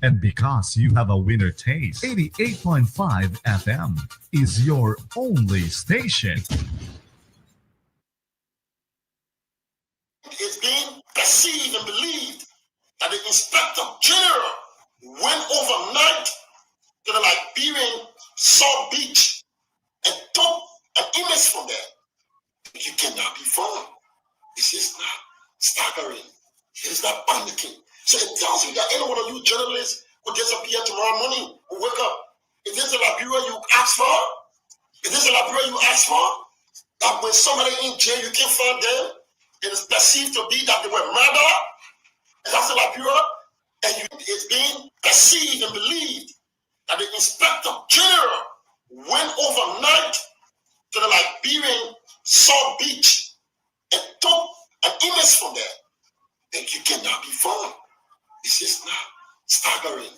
And because you have a winner taste, 88.5 FM is your only station. It's being perceived and believed that the Inspector General went overnight to the Liberian South Beach and took an image from there. You cannot be found. This is not staggering. It is not panicking. So it tells you that any one of you journalists who disappear tomorrow morning will wake up. Is this the Liberia you asked for? Is this the Liberia you asked for? That when somebody in jail, you can't find them, it is perceived to be that they were murdered. And that's the Liberia. And it's being perceived and believed that the Inspector General went overnight to the Liberian South Beach and took an image from there. And you cannot be found. This is not staggering.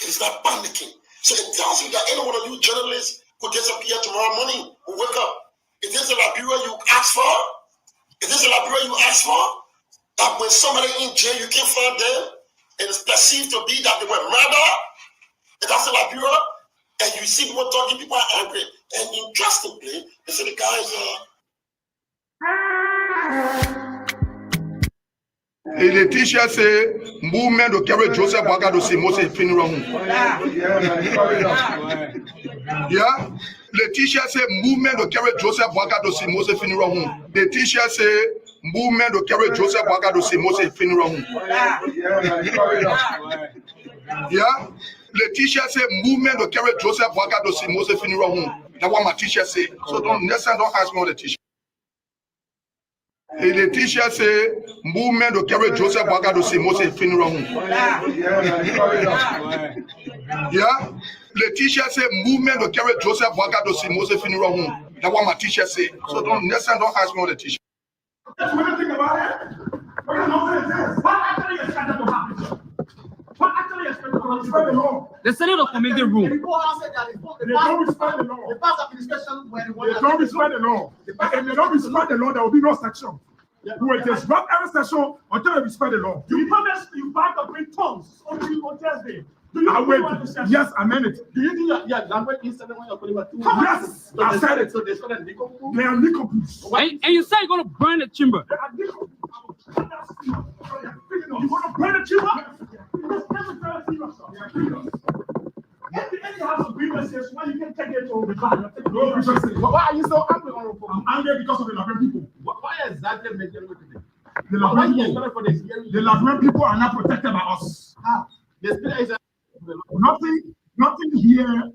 It is not panicking. So it tells you that any one of you journalists who disappear tomorrow morning will wake up. Is this the Liberia you asked for? Is this the Liberia you asked for? That when somebody in jail, you can't find them, and it's perceived to be that they were murdered. And that's the Liberia. And you see people talking, people are angry. And interestingly, they say the guys Et les t-shirts, c'est mouvement de carré Joseph Boaga c'est moi, c'est fini. Yeah. Les t-shirts, c'est mouvement de carré Joseph Boaga c'est moi, c'est fini. Les t-shirts, c'est mouvement de carré Joseph Boaga c'est moi, c'est fini. Yeah. Les t-shirts, c'est mouvement de carré Joseph Boaga c'est moi, c'est fini. That's what my t-shirt say. So next time, don't ask me what the t-shirt. Et les t-shirts, c'est mouvement de carré Joseph Boaga c'est moi, c'est fini. Yeah. Les t-shirts, c'est mouvement de carré Joseph Boaga c'est moi, c'est fini. That's what my t-shirt say. So next time, don't ask me what the t-shirt. When you think about it, what actually expected to happen? What actually expected to respect the law? The Senate of Committee rule. People have said that they don't respect the law. The past administration were the ones that don't respect the law. If they don't respect the law, there will be no section. You will disrupt every section until they respect the law. You promised you back to bring tongues on Thursday. Do you yes, I meant it. Do you think that language incident when you're putting about 2? Yes, I said it. So they are nicopoos. And you say you're going to burn the chamber. They are nicopoos. You want to burn the chamber? If you have some grievances, why you can take it to the back? Why are you so angry? I'm angry because of the Liberian people. Why exactly make you today? The Liberian people are not protected by us. How? Nothing here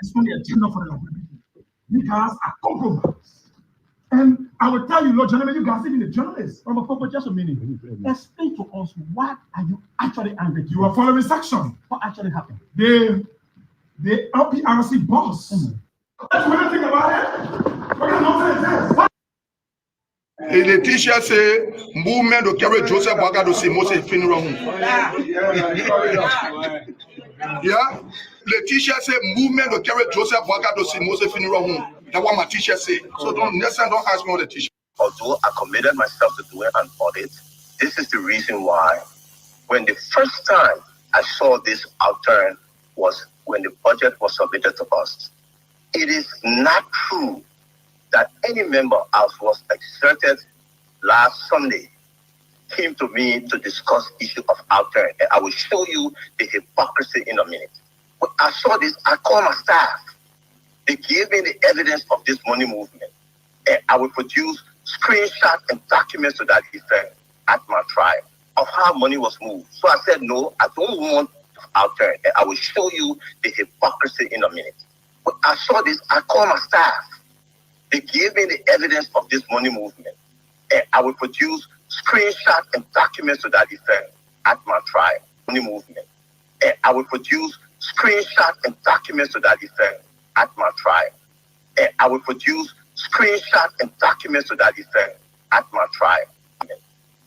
is on the agenda for the Liberian people. You guys are compromised. And I will tell you, Lord gentlemen, you guys, even the journalists, for just a minute, explain to us why are you actually angry? You are following section. What actually happened? The LPRC boss. When you think about it, what nonsense is this? Et les t-shirts, c'est mouvement de carré Joseph Boaga c'est moi, c'est fini. Yeah. Les t-shirts, c'est mouvement de carré Joseph Boaga c'est moi, c'est fini. That's what my t-shirt say. So next time, don't ask me what the t-shirt. Although I committed myself to doing an audit, this is the reason why when the first time I saw this outturn was when the budget was submitted to us. It is not true that any member as was exerted last Sunday came to me to discuss issue of outturn. And I will show you the hypocrisy in a minute. When I saw this, I called my staff. They gave me the evidence of this money movement. And I will produce screenshots and documents to that effect at my trial of how money was moved. So I said, no, I don't want outturn. And I will show you the hypocrisy in a minute. When I saw this, I called my staff. They gave me the evidence of this money movement. And I will produce screenshots and documents to that effect at my trial. Money movement. And I will produce screenshots and documents to that effect at my trial. And I will produce screenshots and documents to that effect at my trial.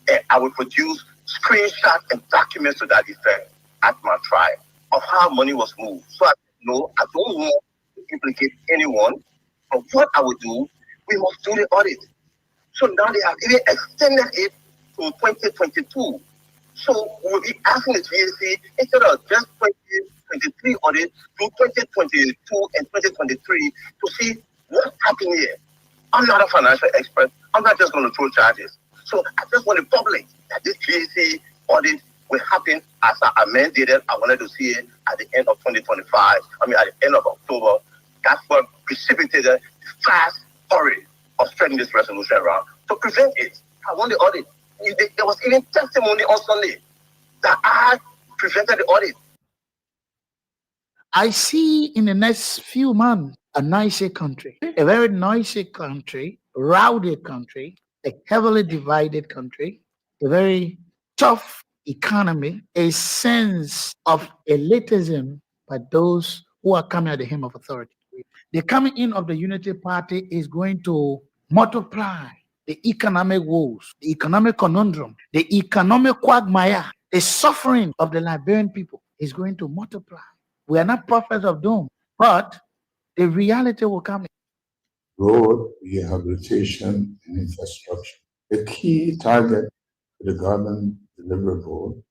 And I will produce screenshots and documents to that effect at my trial of how money was moved. So I said, no, I don't want to implicate anyone. But what I will do, we must do the audit. So now they have even extended it to 2022. So we'll be asking the GAC, instead of just 2023 audit, to 2022 and 2023 to see what happened here. I'm not a financial expert. I'm not just going to throw charges. So I just want the public that this GAC audit will happen as I mandated. I wanted to see it at the end of 2025. At the end of October. That's what precipitated the fast hurry of spreading this resolution around. To prevent it, I want the audit. There was even testimony on Sunday that I prevented the audit. I see in the next few months a noisy country, a very noisy country, rowdy country, a heavily divided country, a very tough economy, a sense of elitism by those who are coming at the hem of authority. The coming in of the Unity Party is going to multiply the economic woes, the economic conundrum, the economic quagmire, the suffering of the Liberian people is going to multiply. We are not prophets of doom, but the reality will come. Road, rehabilitation, and infrastructure. The key target for the government deliverable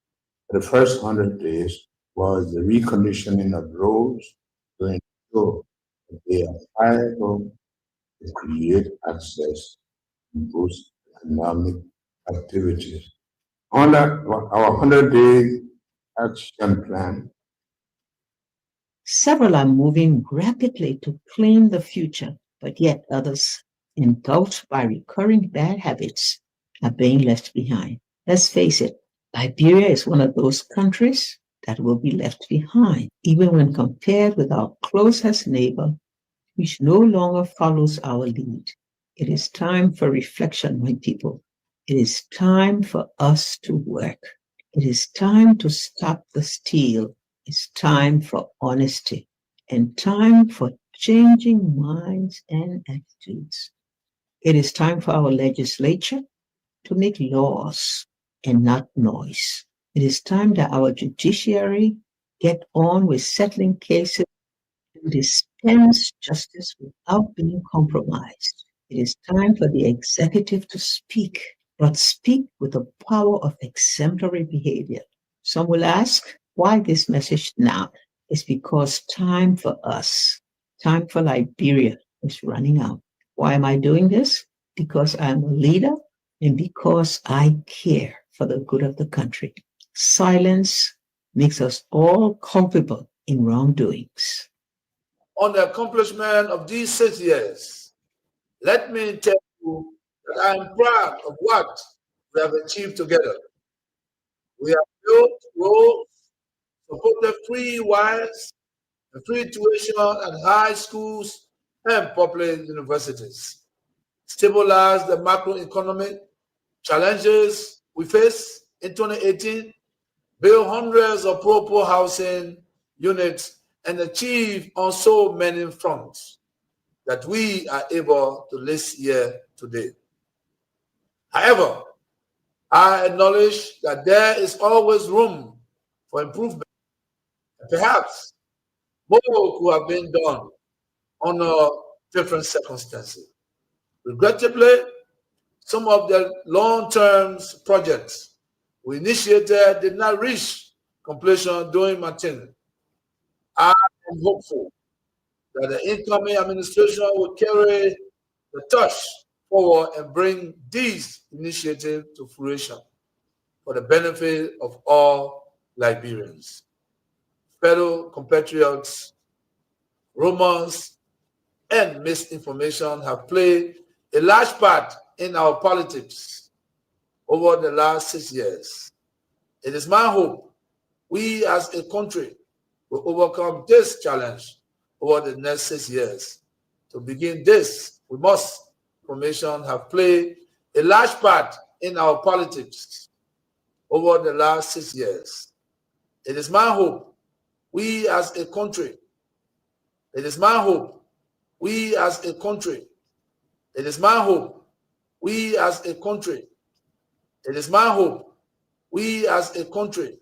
for the first 100 days was the reconditioning of roads to ensure that they are viable to create access and boost economic activities. On our 100-day action plan, several are moving rapidly to claim the future, but yet others, engulfed by recurring bad habits, are being left behind. Let's face it, Liberia is one of those countries that will be left behind, even when compared with our closest neighbor, which no longer follows our lead. It is time for reflection, my people. It is time for us to work. It is time to stop the steal. It's time for honesty and time for changing minds and attitudes. It is time for our legislature to make laws and not noise. It is time that our judiciary get on with settling cases and dispense justice without being compromised. It is time for the executive to speak, but speak with the power of exemplary behavior. Some will ask, why this message now? It's because time for us, time for Liberia is running out. Why am I doing this? Because I'm a leader and because I care for the good of the country. Silence makes us all culpable in wrongdoings. On the accomplishment of these 6 years, let me tell you that I am proud of what we have achieved together. We have built roads, supported free wires, and free tuition at high schools and public universities, stabilized the macroeconomic challenges we face in 2018, built hundreds of pro-poor housing units, and achieved on so many fronts that we are able to list here today. However, I acknowledge that there is always room for improvement. Perhaps more could have been done under different circumstances. Regrettably, some of the long-term projects we initiated did not reach completion during my tenure. I am hopeful that the incoming administration will carry the torch forward and bring these initiatives to fruition for the benefit of all Liberians. Fellow compatriots, rumors, and misinformation have played a large part in our politics over the last 6 years. It is my hope we as a country will overcome this challenge over the next 6 years. To begin this, we must, information have played a large part in our politics over the last 6 years. It is my hope we as a country, it is my hope we as a country, it is my hope we as a country, it is my hope we as a country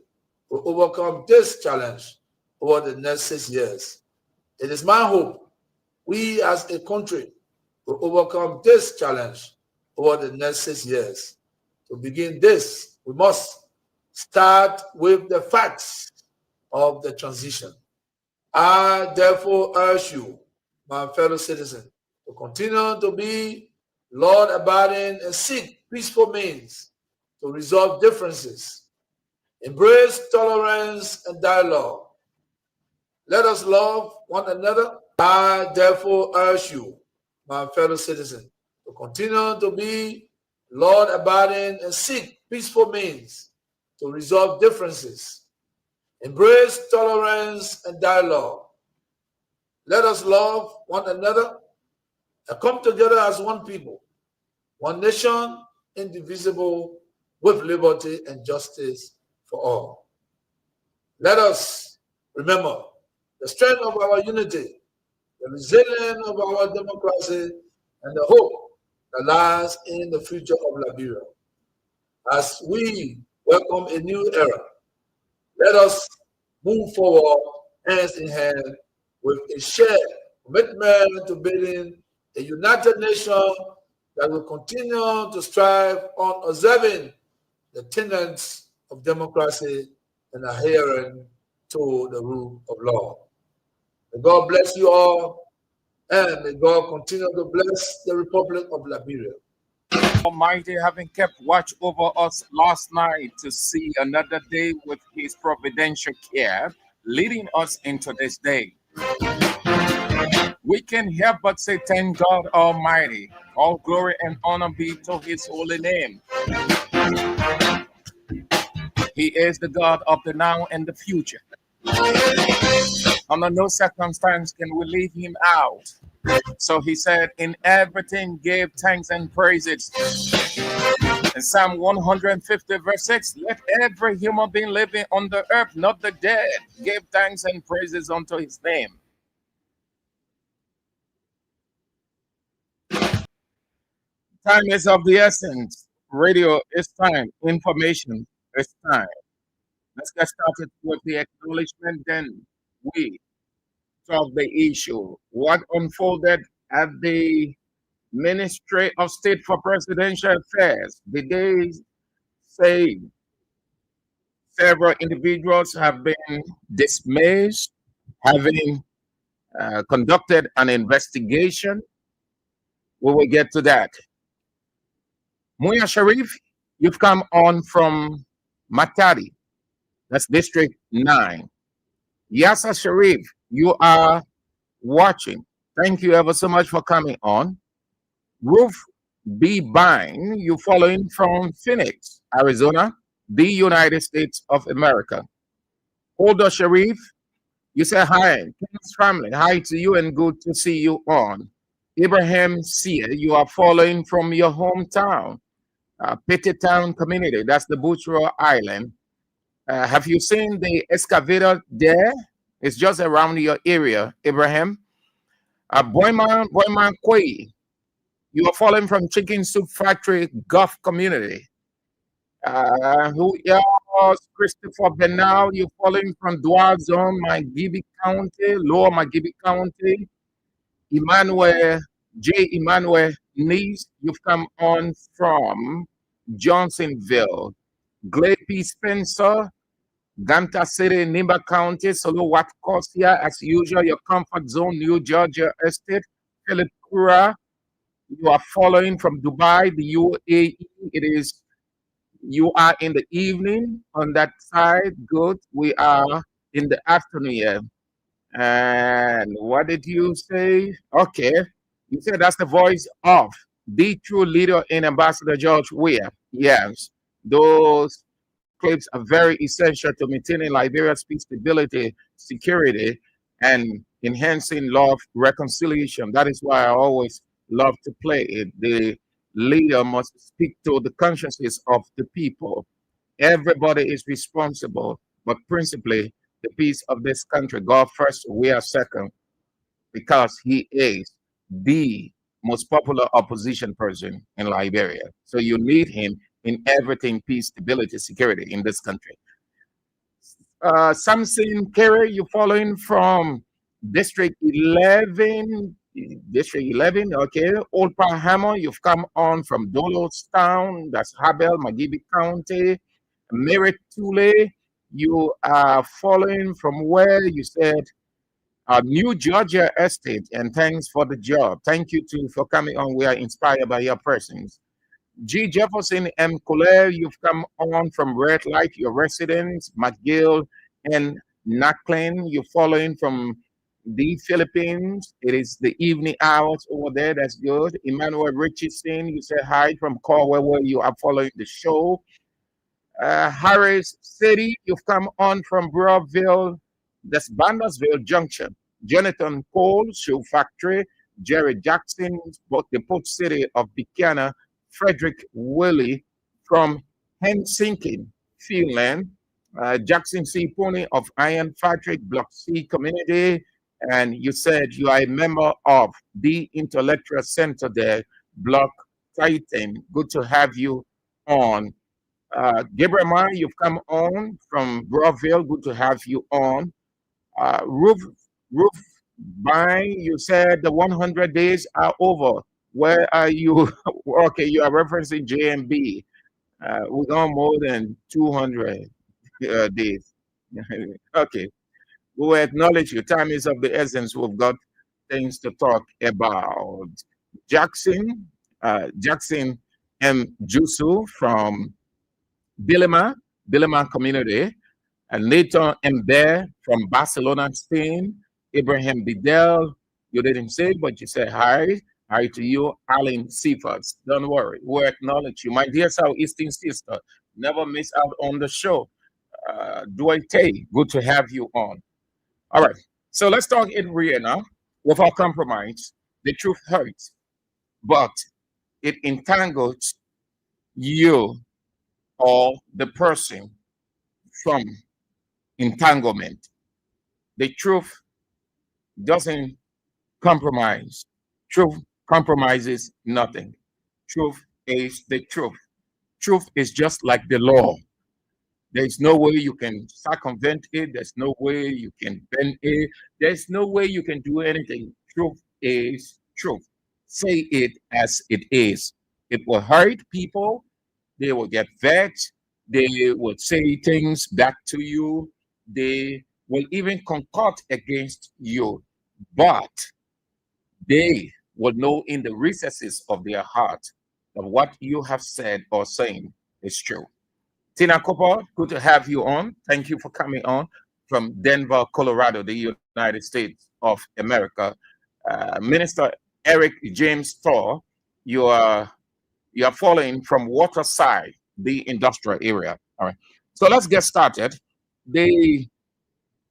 will overcome this challenge over the next 6 years. It is my hope we as a country will overcome this challenge over the next 6 years. To begin this, we must, start with the facts of the transition. I therefore urge you, my fellow citizens, to continue to be Lord-abiding and seek peaceful means to resolve differences. Embrace tolerance and dialogue. Let us love one another. I therefore urge you, my fellow citizens, to continue to be Lord-abiding and seek peaceful means to resolve differences. Embrace tolerance and dialogue. Let us love one another and come together as one people, one nation, indivisible, with liberty and justice for all. Let us remember the strength of our unity, the resilience of our democracy, and the hope that lies in the future of Liberia. As we welcome a new era, let us move forward hands in hand with a shared commitment to building a united nation that will continue to strive on observing the tenets of democracy and adhering to the rule of law. May God bless you all, and may God continue to bless the Republic of Liberia. Almighty, having kept watch over us last night to see another day with his providential care, leading us into this day. We can help but say thank God Almighty. All glory and honor be to his holy name. He is the God of the now and the future. Under no circumstance can we leave him out. So he said, in everything give thanks and praises. In Psalm 150 verse 6, let every human being living on the earth, not the dead, give thanks and praises unto his name. Time is of the essence. Radio is time. Information is time. Let's get started with the acknowledgement, then we solve the issue. What unfolded at the Ministry of State for Presidential Affairs? Did they say several individuals have been dismissed, having conducted an investigation? We will get to that. Muya Sharif, you've come on from Matadi. That's District 9. Yasa Sharif, you are watching. Thank you ever so much for coming on. Ruth B. Bine, you following from Phoenix, Arizona, the United States of America. Holder Sharif, you say hi. King's family, hi to you and good to see you on. Ibrahim Sia, you are following from your hometown, Petty Town community. That's the Butcher Island. Have you seen the excavator there? It's just around your area, Ibrahim. Boyman Kwei, you are following from Chicken Soup Factory Gulf community. Who else? Christopher Benal, you're following from Dwar Zone, Magibi County, Lower Magibi County. Emmanuel Niece, you've come on from Johnsonville. Glay P. Spencer, Ganta City, Nimba County, Solo Watcosia, as usual, your comfort zone, New Georgia Estate. Philip Kura, you are following from Dubai, the UAE. You are in the evening on that side. Good. We are in the afternoon here. And what did you say? Okay. You said that's the voice of the true leader in Ambassador George Weah. Yes. Those clips are very essential to maintaining Liberia's peace, stability, security, and enhancing love, reconciliation. That is why I always love to play it. The leader must speak to the consciences of the people. Everybody is responsible, but principally the peace of this country. God first, we are second, because he is the most popular opposition person in Liberia. So you need him in everything, peace, stability, security in this country. Samson Kerry, you following from District 11. District 11, okay. Old Hammer, you've come on from Dolostown, that's Habel, Magibi County. Merit Tule, you are following from where you said New Georgia Estate, and thanks for the job. Thank you too for coming on. We are inspired by your persons. G. Jefferson M. Collier, you've come on from Red Light, your residents, McGill and Naklin. You're following from the Philippines. It is the evening hours over there. That's good. Emmanuel Richardson, you said hi from Corwell, where you are following the show. Harris City, you've come on from Broadville, that's Bandersville Junction. Jonathan Cole, Shoe Factory. Jerry Jackson, the Port City of Buchanan. Frederick Willie from Helsinki, Finland. Jackson C. Pony of Iron Factory, Block C Community. And you said you are a member of the Intellectual Center there, Block Titan. Good to have you on. Gabriel Ma, you've come on from Broadville. Good to have you on. Ruth Bine, you said the 100 days are over. Where are you? Okay, you are referencing JMB. We're on more than 200 days. Okay, we will acknowledge you. Time is of the essence. We've got things to talk about. Jackson M. Jusu from Bilima Community, and Nathan Mbe from Barcelona, Spain. Ibrahim Bidel, you didn't say, but you said hi. Hi to you, Alan Seafords. Don't worry, we acknowledge you. My dear Southeastern sister, never miss out on the show. Duarte, good to have you on. All right, so let's talk in real now. Without compromise, the truth hurts, but it entangles you or the person from entanglement. The truth doesn't compromise. Truth compromises nothing. Truth is the truth. Truth is just like the law. There's no way you can circumvent it. There's no way you can bend it. There's no way you can do anything. Truth is truth. Say it as it is. It will hurt people. They will get vexed. They will say things back to you. They will even concoct against you. But they will know in the recesses of their heart that what you have said or saying is true. Tina Cooper, good to have you on. Thank you for coming on from Denver, Colorado, the United States of America. Minister Eric James Thor, you are following from Waterside, the industrial area. All right. So let's get started. We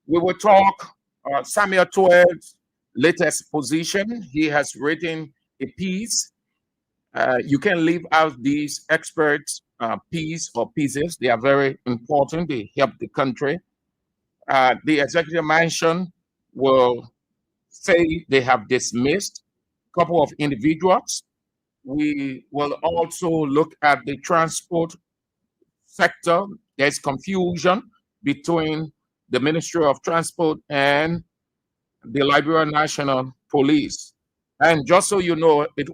will talk Samuel Twer's latest position. He has written a piece. You can leave out these experts' piece or pieces. They are very important. They help the country. The executive mansion will say they have dismissed a couple of individuals. We will also look at the transport sector. There's confusion between the Ministry of Transport and the Liberia National Police. And just so you know, there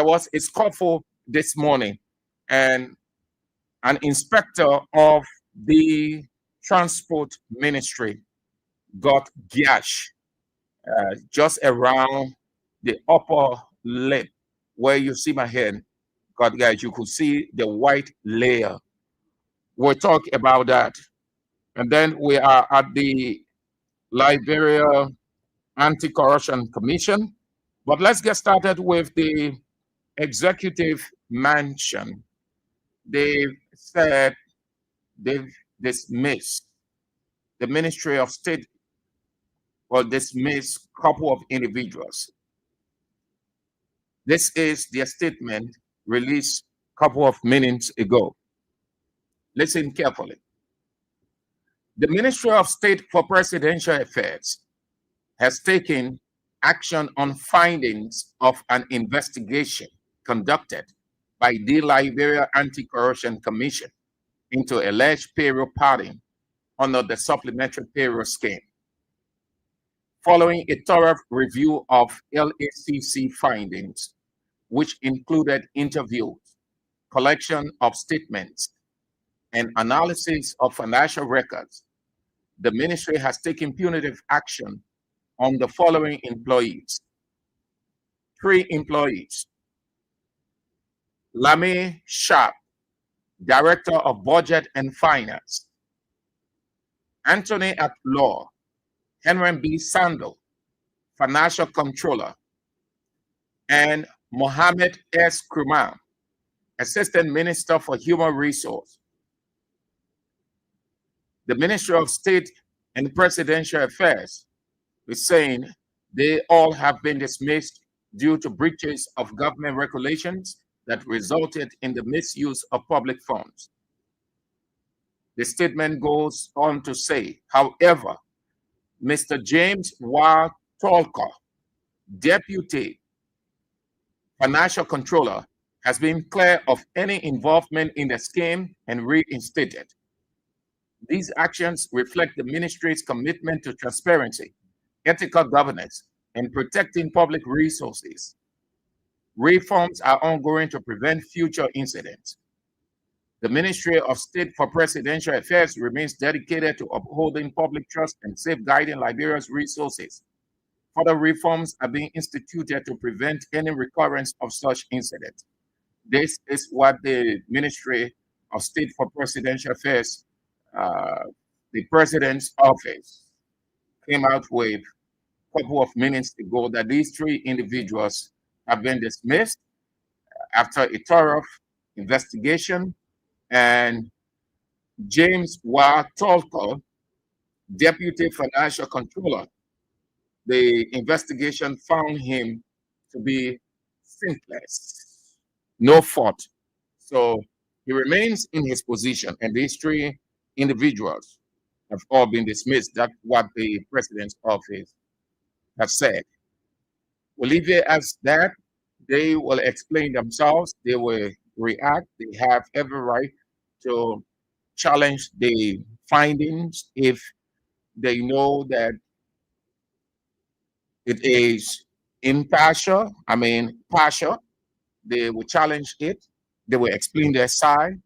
was a scuffle this morning, and an inspector of the Transport Ministry got gash just around the upper lip where you see my head. God, guys, you could see the white layer. We'll talk about that. And then we are at the Liberia Anti-Corruption Commission. But let's get started with the executive mansion. They've said they've dismissed the Ministry of State, or dismissed a couple of individuals. This is their statement released a couple of minutes ago. Listen carefully. The Ministry of State for Presidential Affairs has taken action on findings of an investigation conducted by the Liberia Anti-Corruption Commission into alleged payroll padding under the supplementary payroll scheme. Following a thorough review of LACC and analysis of financial records, the ministry has taken punitive action on the following employees. 3 employees. Lamy Sharp, Director of Budget and Finance. Anthony at Law, Henry B. Sandel, Financial Controller, and Mohammed S. Krumah, Assistant Minister for Human Resources. The Ministry of State and Presidential Affairs is saying they all have been dismissed due to breaches of government regulations that resulted in the misuse of public funds. The statement goes on to say, however, Mr. James Y. Tolker, Deputy Financial Controller, has been cleared of any involvement in the scheme and reinstated. These actions reflect the ministry's commitment to transparency, ethical governance, and protecting public resources. Reforms are ongoing to prevent future incidents. The Ministry of State for Presidential Affairs remains dedicated to upholding public trust and safeguarding Liberia's resources. Further reforms are being instituted to prevent any recurrence of such incidents. This is what the Ministry of State for Presidential Affairs, the President's Office, came out with a couple of minutes ago, that these 3 individuals have been dismissed after a thorough investigation. And James Y. Tolker, Deputy Financial Controller, the investigation found him to be sinless, no fault. So he remains in his position, and these 3 individuals have all been dismissed. That's what the President's Office has said. We'll leave it as that. They will explain themselves. They will react. They have every right to challenge the findings if they know that it is impartial, partial. They will challenge it. They will explain their side.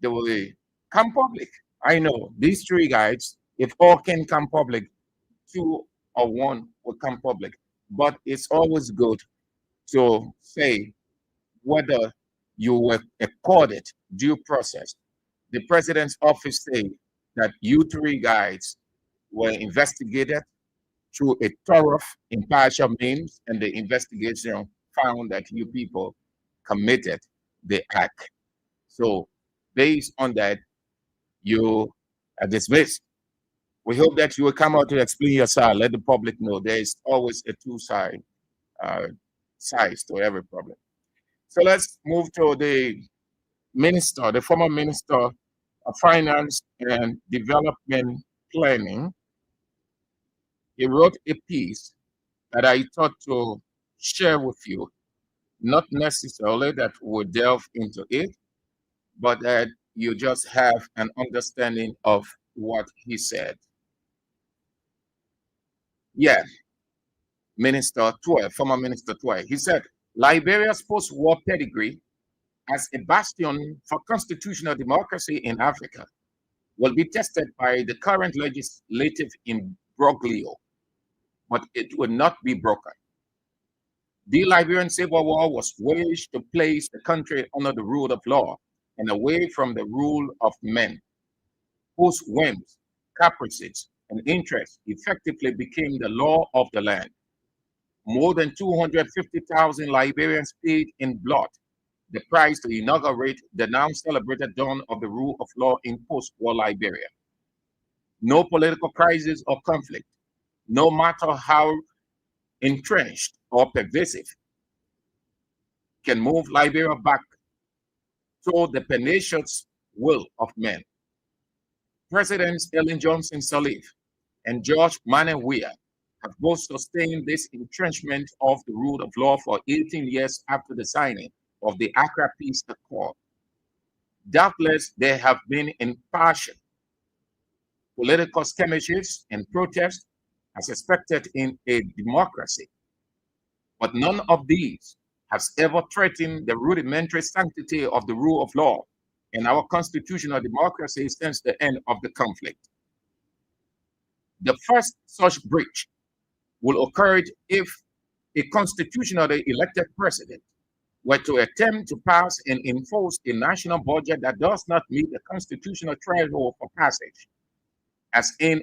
They will come public. I know these 3 guys, if all can come public, 2 or 1 will come public. But it's always good to say whether you were accorded due process. The President's Office said that you 3 guys were investigated through a thorough, impartial means, and the investigation found that you people committed the act. So based on that, you are dismissed. We hope that you will come out to explain your side. Let the public know there is always a 2-side sides to every problem. So let's move to the minister, the former Minister of Finance and Development Planning. He wrote a piece that I thought to share with you, not necessarily that we'll delve into it, but that you just have an understanding of what he said. Yeah, Minister Twai, former Minister Twai, he said, Liberia's post-war pedigree as a bastion for constitutional democracy in Africa will be tested by the current legislative imbroglio, but it will not be broken. The Liberian Civil War was waged to place the country under the rule of law and away from the rule of men, whose whims, caprices, and interests effectively became the law of the land. More than 250,000 Liberians paid in blood the price to inaugurate the now celebrated dawn of the rule of law in post-war Liberia. No political crisis or conflict, no matter how entrenched or pervasive, can move Liberia back to the pernicious will of men. Presidents Ellen Johnson Sirleaf and George Manuel Weah have both sustained this entrenchment of the rule of law for 18 years after the signing of the Accra Peace Accord. Doubtless, there have been impartial political skirmishes and protests as expected in a democracy, but none of these has ever threatened the rudimentary sanctity of the rule of law in our constitutional democracy since the end of the conflict. The first such breach will occur if a constitutionally elected president were to attempt to pass and enforce a national budget that does not meet the constitutional threshold for passage, as in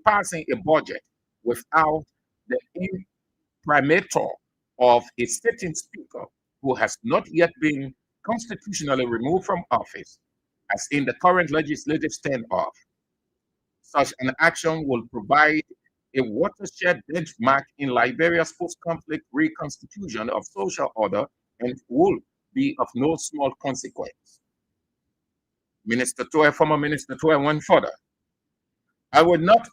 passing a budget without the imprimatur of a sitting speaker who has not yet been constitutionally removed from office, as in the current legislative standoff. Such an action will provide a watershed benchmark in Liberia's post-conflict reconstitution of social order and will be of no small consequence. Former Minister Toye went further. I would not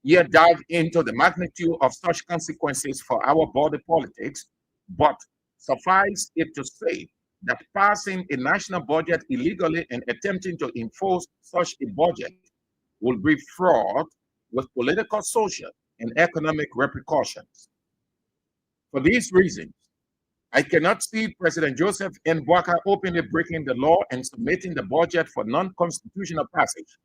yet dive into the magnitude of such consequences for our border politics, but suffice it to say that passing a national budget illegally and attempting to enforce such a budget will be fraught with political, social, and economic repercussions. For these reasons, I cannot see President Joseph N. Boakai openly breaking the law and submitting the budget for non-constitutional passage.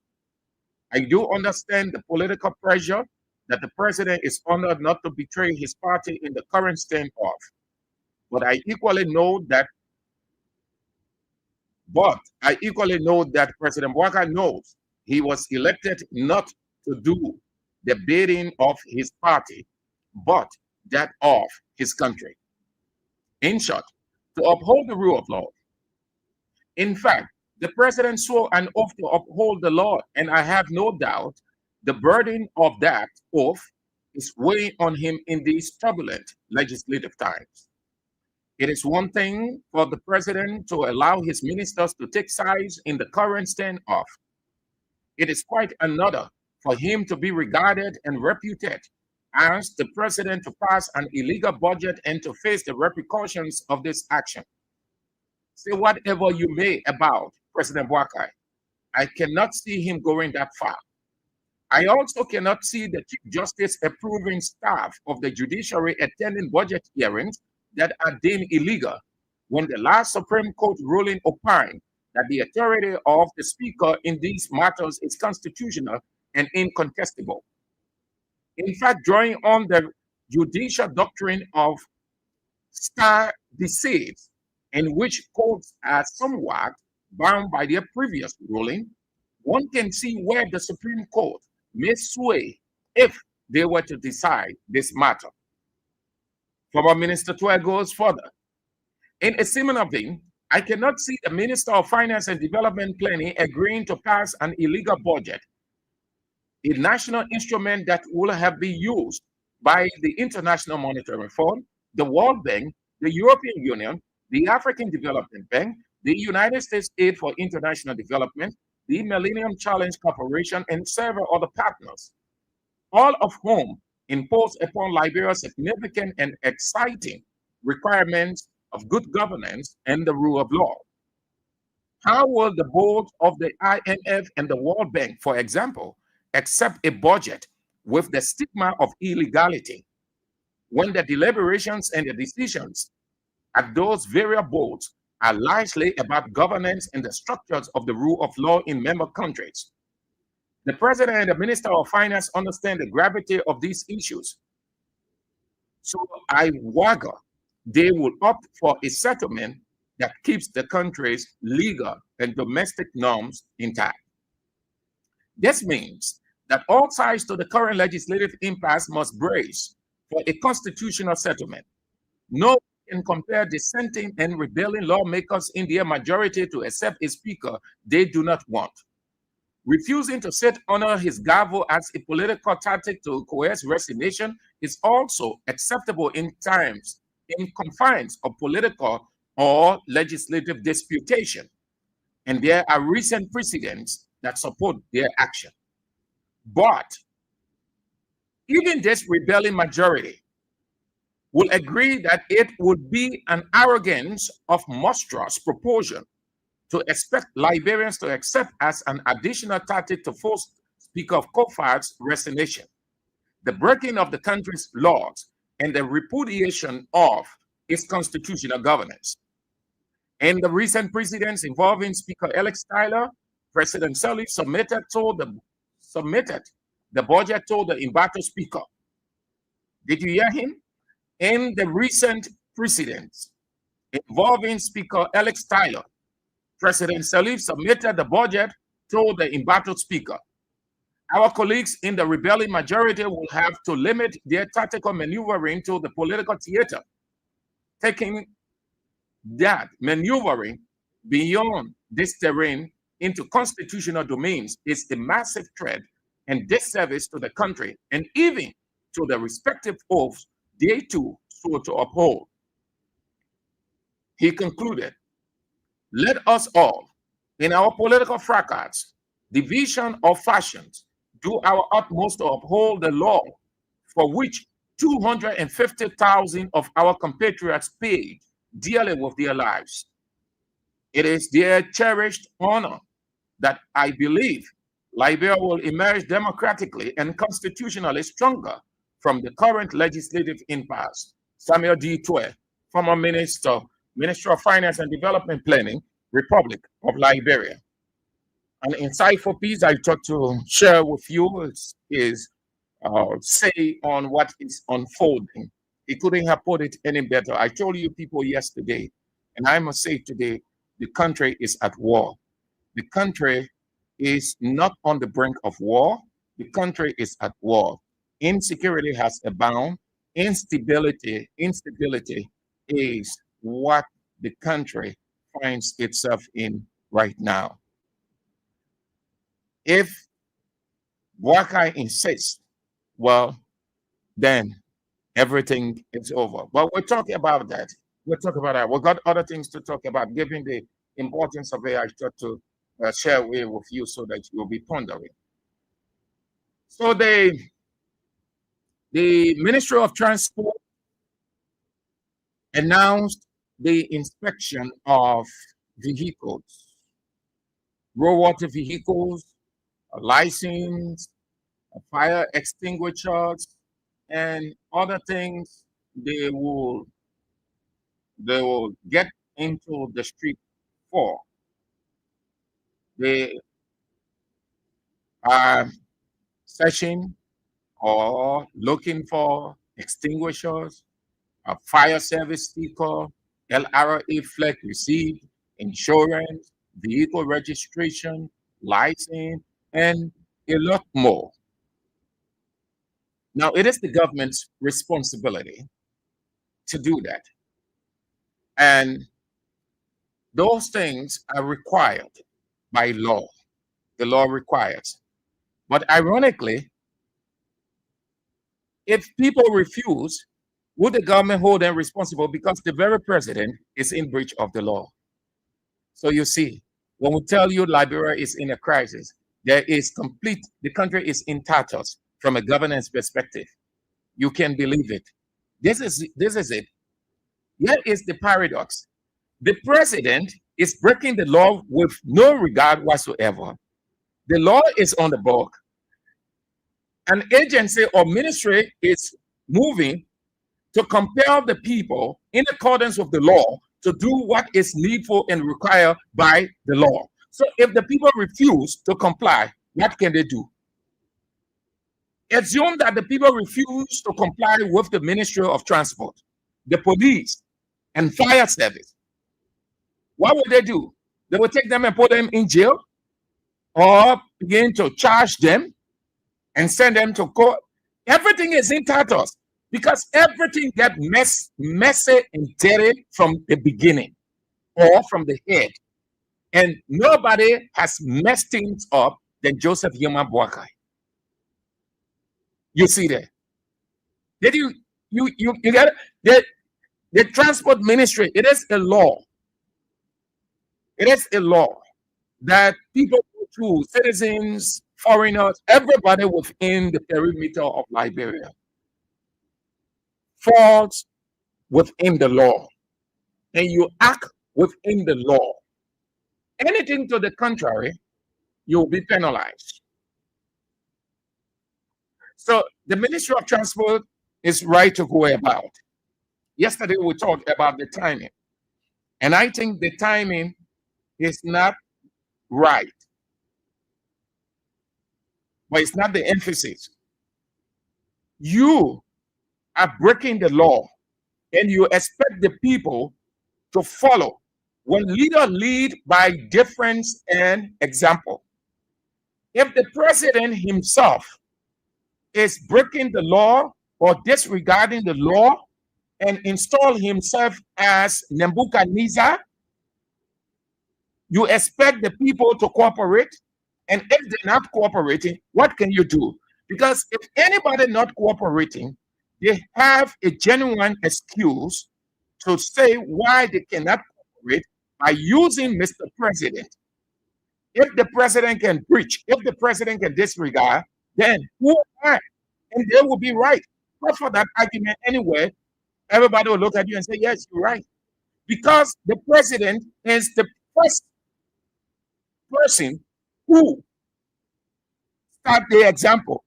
I do understand the political pressure that the president is under not to betray his party in the current standoff. But I equally know that President Boakai knows he was elected not to do the bidding of his party, but that of his country. In short, to uphold the rule of law. In fact, the president swore an oath to uphold the law, and I have no doubt the burden of that oath is weighing on him in these turbulent legislative times. It is one thing for the president to allow his ministers to take sides in the current standoff. It is quite another for him to be regarded and reputed as the president to pass an illegal budget and to face the repercussions of this action. Say whatever you may about President Boakai, I cannot see him going that far. I also cannot see the Chief Justice approving staff of the judiciary attending budget hearings that are deemed illegal when the last Supreme Court ruling opined that the authority of the Speaker in these matters is constitutional and incontestable. In fact, drawing on the judicial doctrine of stare decisis, in which courts are somewhat bound by their previous ruling, one can see where the Supreme Court may sway if they were to decide this matter. Former Minister Toye goes further. In a similar vein, I cannot see the Minister of Finance and Development Planning agreeing to pass an illegal budget, a national instrument that will have been used by the International Monetary Fund, the World Bank, the European Union, the African Development Bank, the United States Aid for International Development, the Millennium Challenge Corporation, and several other partners, all of whom impose upon Liberia significant and exciting requirements of good governance and the rule of law. How will the board of the IMF and the World Bank, for example, accept a budget with the stigma of illegality when the deliberations and the decisions at those various boards are largely about governance and the structures of the rule of law in member countries? The President and the Minister of Finance understand the gravity of these issues. So I wager they will opt for a settlement that keeps the country's legal and domestic norms intact. This means that all sides to the current legislative impasse must brace for a constitutional settlement. No one can compare dissenting and rebelling lawmakers in their majority to accept a speaker they do not want. Refusing to sit under his gavel as a political tactic to coerce resignation is also acceptable in confines of political or legislative disputation, and there are recent precedents that support their action. But even this rebelling majority will agree that it would be an arrogance of monstrous proportion to expect Liberians to accept as an additional tactic to force Speaker of COFAR's resignation, the breaking of the country's laws, and the repudiation of its constitutional governance. In the recent precedents involving Speaker Alex Tyler, President Sirleaf submitted the budget to the embattled speaker. Did you hear him? In the recent precedents involving Speaker Alex Tyler, President Sirleaf submitted the budget to the embattled speaker. Our colleagues in the rebelling majority will have to limit their tactical maneuvering to the political theater. Taking that maneuvering beyond this terrain into constitutional domains is a massive threat and disservice to the country and even to the respective oaths they too swore to uphold. He concluded, let us all, in our political fracas, division or fashions, do our utmost to uphold the law for which 250,000 of our compatriots paid dearly with their lives. It is their cherished honor that I believe Liberia will emerge democratically and constitutionally stronger from the current legislative impasse. Samuel D. Twe, former Minister of Finance and Development Planning, Republic of Liberia. An insightful piece I thought to share with you is say on what is unfolding. He couldn't have put it any better. I told you people yesterday, and I must say today, the country is at war. The country is not on the brink of war. The country is at war. Insecurity has abounded. Instability is what the country finds itself in right now. If Boakai insists, well, then everything is over. But we're talking about that. We'll talk about that. We've got other things to talk about, given the importance of it. I thought to share with you so that you'll be pondering. So the Ministry of Transport announced the inspection of vehicles, raw water vehicles, license, fire extinguishers, and other things they will get into the street for. They are searching or looking for extinguishers, a fire service sticker, LRA flag receipt, insurance, vehicle registration, license, and a lot more. Now, it is the government's responsibility to do that. And those things are required by law. The law requires. But ironically, if people refuse, would the government hold them responsible because the very president is in breach of the law? So you see, when we tell you Liberia is in a crisis, the country is in tatters from a governance perspective. You can believe it. This is it. Here is the paradox. The president is breaking the law with no regard whatsoever. The law is on the book. An agency or ministry is moving to compel the people in accordance with the law to do what is needful and required by the law. So if the people refuse to comply, what can they do? Assume that the people refuse to comply with the Ministry of Transport, the police, and fire service. What would they do? They would take them and put them in jail or begin to charge them and send them to court. Everything is in tatters because everything gets messy and dirty from the beginning or from the head. And nobody has messed things up than Joseph Yoma Boakai. You see that? Did you get it? The transport ministry, it is a law. It is a law that people go through, citizens, foreigners, everybody within the perimeter of Liberia falls within the law. And you act within the law. Anything to the contrary, you'll be penalized. So the Ministry of Transport is right to go about. Yesterday we talked about the timing. And I think the timing is not right. But it's not the emphasis. You are breaking the law and you expect the people to follow. When leaders lead by difference and example, if the president himself is breaking the law or disregarding the law and install himself as Nebuchadnezzar, you expect the people to cooperate. And if they're not cooperating, what can you do? Because if anybody not cooperating, they have a genuine excuse to say why they cannot cooperate by using Mr. President. If the president can breach, if the president can disregard, then who am I? And they will be right. But for that argument anyway, everybody will look at you and say, yes, you're right. Because the president is the first person who start the example.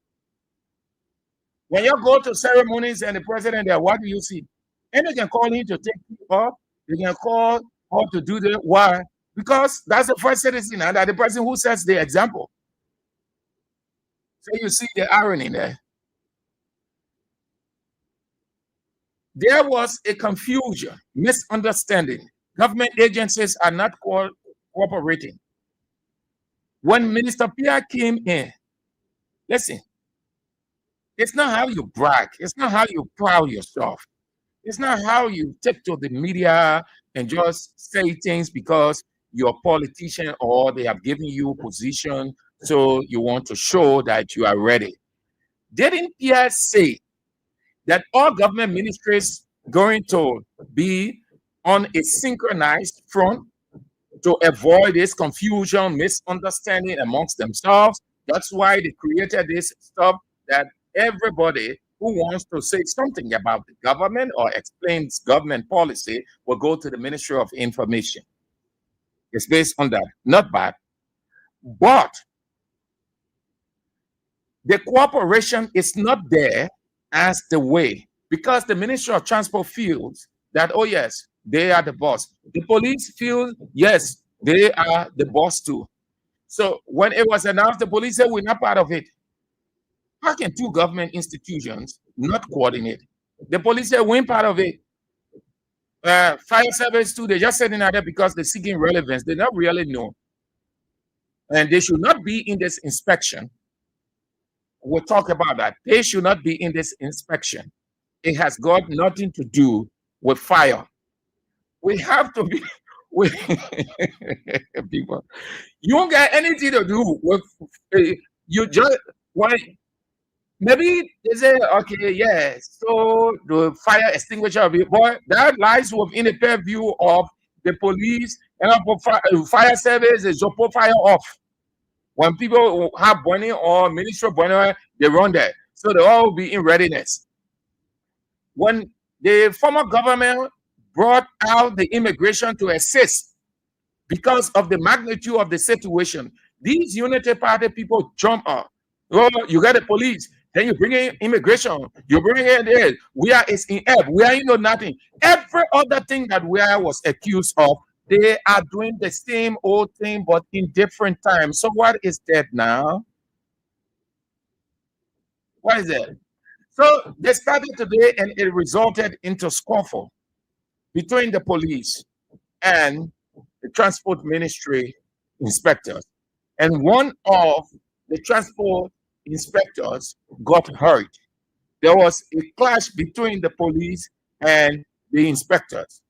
When you go to ceremonies and the president there, what do you see? And they can call him to take people up. They can call or to do the why? Because that's the first citizen and that's the person who sets the example. So you see the irony there. There was a confusion, misunderstanding. Government agencies are not cooperating. When Minister Pierre came in, listen, it's not how you brag. It's not how you proud yourself. It's not how you take to the media and just say things because you're a politician or they have given you a position, so you want to show that you are ready. Didn't Pierre say that all government ministries going to be on a synchronized front to avoid this confusion, misunderstanding amongst themselves? That's why they created this stuff that everybody who wants to say something about the government or explains government policy will go to the Ministry of Information. It's based on that. Not bad. But the cooperation is not there as the way, because the Ministry of Transport feels that, oh yes, they are the boss. The police feel, yes, they are the boss too. So when it was announced, the police said, we're not part of it. How can two government institutions not coordinate? The police said, we're part of it. Fire service too, they're just sitting out there because they're seeking relevance. They don't really know. And they should not be in this inspection. We'll talk about that. They should not be in this inspection. It has got nothing to do with fire. We have to be with people. You don't get anything to do with you just want. Maybe they say, okay, yeah, so the fire extinguisher, but that lies within the purview of the police and fire service is to put fire off. When people have burning or ministry of burning, they run there. So they all be in readiness. When the former government brought out the immigration to assist because of the magnitude of the situation, these Unity Party people jump up. Oh, you got the police. Then you bring in immigration. You bring in this. We are in Ebb. We are in nothing. Every other thing that we are was accused of, they are doing the same old thing, but in different times. So what is that now? What is it? So they started today, and it resulted into scuffle between the police and the transport ministry inspectors. And one of the transport inspectors got hurt. There was a clash between the police and the inspectors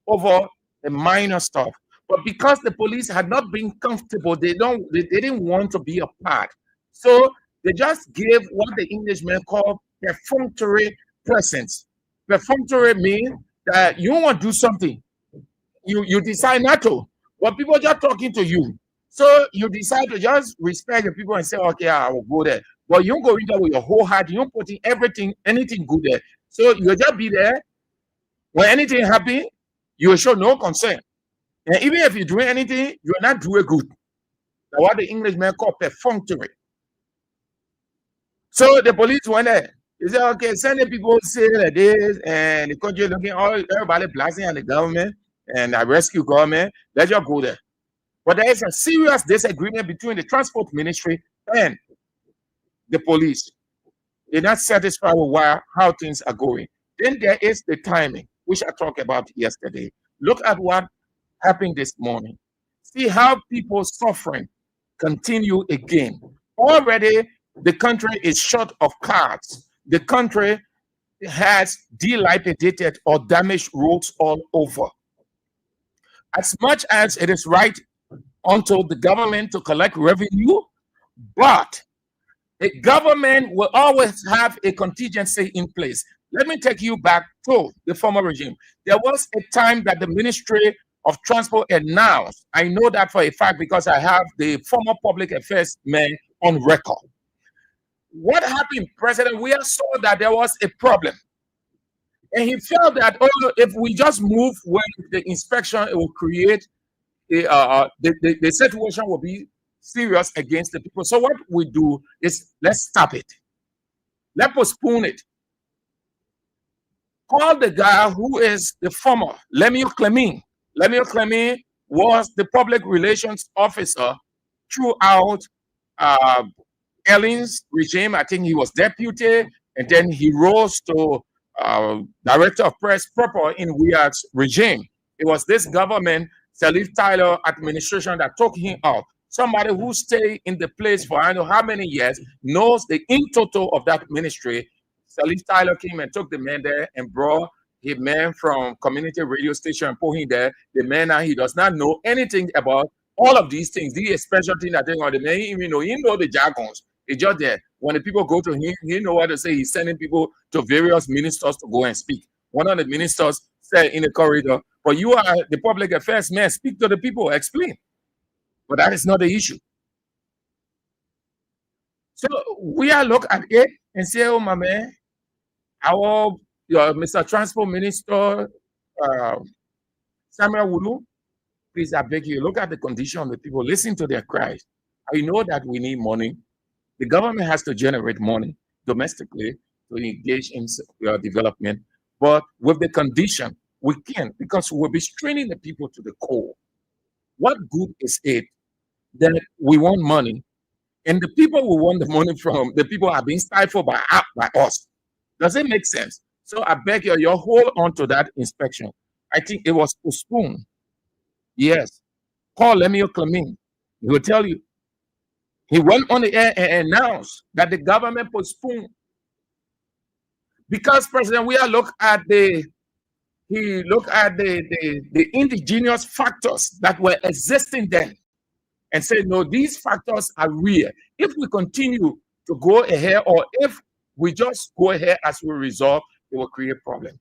over the minor stuff. But because the police had not been comfortable, they didn't want to be a part. So they just gave what the Englishmen call perfunctory presence. Perfunctory means that you want to do something. You decide not to. But people are just talking to you. So you decide to just respect the people and say, okay, I will go there. But you don't go in there with your whole heart. You don't put in anything good there. So you'll just be there. When anything happens, you will show no concern. And even if you're doing anything, you're not doing good. That's what the Englishmen call perfunctory. So the police went there. They said, okay, send the people say like this, and the country looking, everybody blasting at the government. and I rescue government. Let's just go there. But there is a serious disagreement between the transport ministry and the police. They're not satisfied with how things are going. Then there is the timing, which I talked about yesterday. Look at what happened this morning. See how people suffering continue again. Already, the country is short of cars. The country has dilapidated or damaged roads all over. As much as it is right unto the government to collect revenue, but the government will always have a contingency in place. Let me take you back to the former regime. There was a time that the Ministry of Transport announced, I know that for a fact because I have the former public affairs man on record. What happened, President Weah saw that there was a problem. And he felt that if we just move with the inspection, it will create the situation will be serious against the people. So what we do is let's stop it. Let's postpone it. Call the guy who is the former Lemuel Clemin. Lemuel Clemin was the public relations officer throughout Ellen's regime. I think he was deputy, and then he rose to director of press proper in Weah's regime. It was this government, Salif Tyler administration, that took him out. Somebody who stayed in the place for I don't know how many years knows the in total of that ministry. Salif Tyler came and took the man there and brought a man from community radio station and put him there. The man now, he does not know anything about all of these things. The special thing that thing on the man, he know the jargons. It's just there. When the people go to him, he know what to say. He's sending people to various ministers to go and speak. One of the ministers said in the corridor, but you are the public affairs man, speak to the people, explain. But that is not the issue. So we are look at it and say, oh my man, our Mr. Transport Minister Samuel Wulu, please, I beg you, look at the condition of the people, listen to their cries. I know that we need money. The government has to generate money domestically to engage in development, but with the condition, we can, because we'll be straining the people to the core. What good is it that we want money and the people we want the money from, the people are being stifled by us? Does it make sense? So I beg you, hold on to that inspection. I think it was postponed. Yes. Call Lemuel Clemin. He will tell you. He went on the air and announced that the government postponed. Because President Weah looked at the indigenous factors that were existing then and said, no, these factors are real. If we continue to go ahead, or if we just go ahead as we resolve, it will create a problem.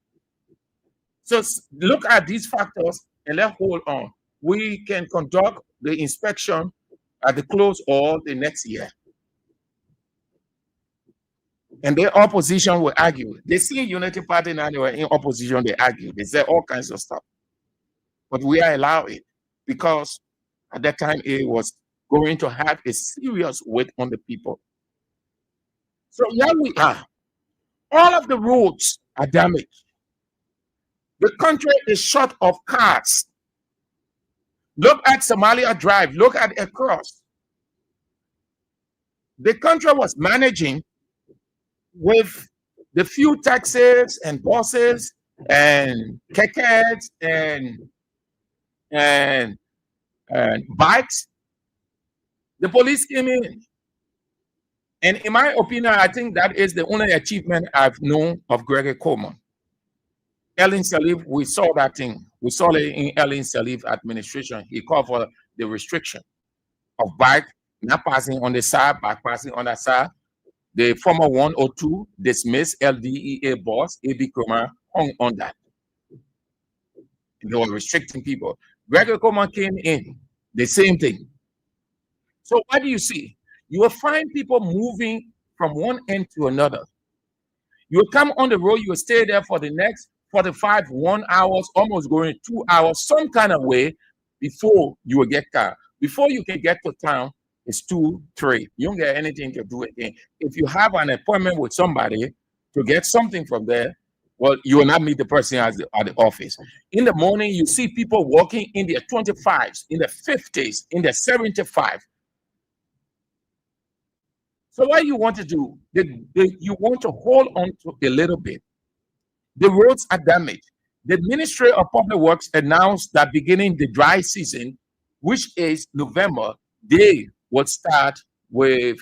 So look at these factors and let's hold on. We can conduct the inspection at the close or the next year. And the opposition will argue. They see Unity Party now, they were in opposition, they argue. They say all kinds of stuff. But we are allowed it because at that time it was going to have a serious weight on the people. So here we are. All of the roads are damaged. The country is short of cars. Look at Somalia Drive. Look at across. The country was managing with the few taxis and buses and kekes and bikes. The police came in. And in my opinion, I think that is the only achievement I've known of Gregory Coleman. Ellen Salif, we saw that thing. We saw it in Ellen Salif administration. He called for the restriction of bike not passing on the side, but passing on that side. The former 102 dismissed LDEA boss, A.B. Kumar, hung on that. They were restricting people. Gregory Coleman came in, the same thing. So what do you see? You will find people moving from one end to another. You will come on the road, you will stay there for the next 45, 1 hour, almost going 2 hours, some kind of way before you will get car. Before you can get to town, it's 2, 3. You don't get anything to do again. If you have an appointment with somebody to get something from there, Well, you will not meet the person at the office. In the morning, you see people walking in their 25s, in their 50s, in their 75. So what you want to do, you want to hold on to a little bit. The roads are damaged. The Ministry of Public Works announced that beginning the dry season, which is November, they would start with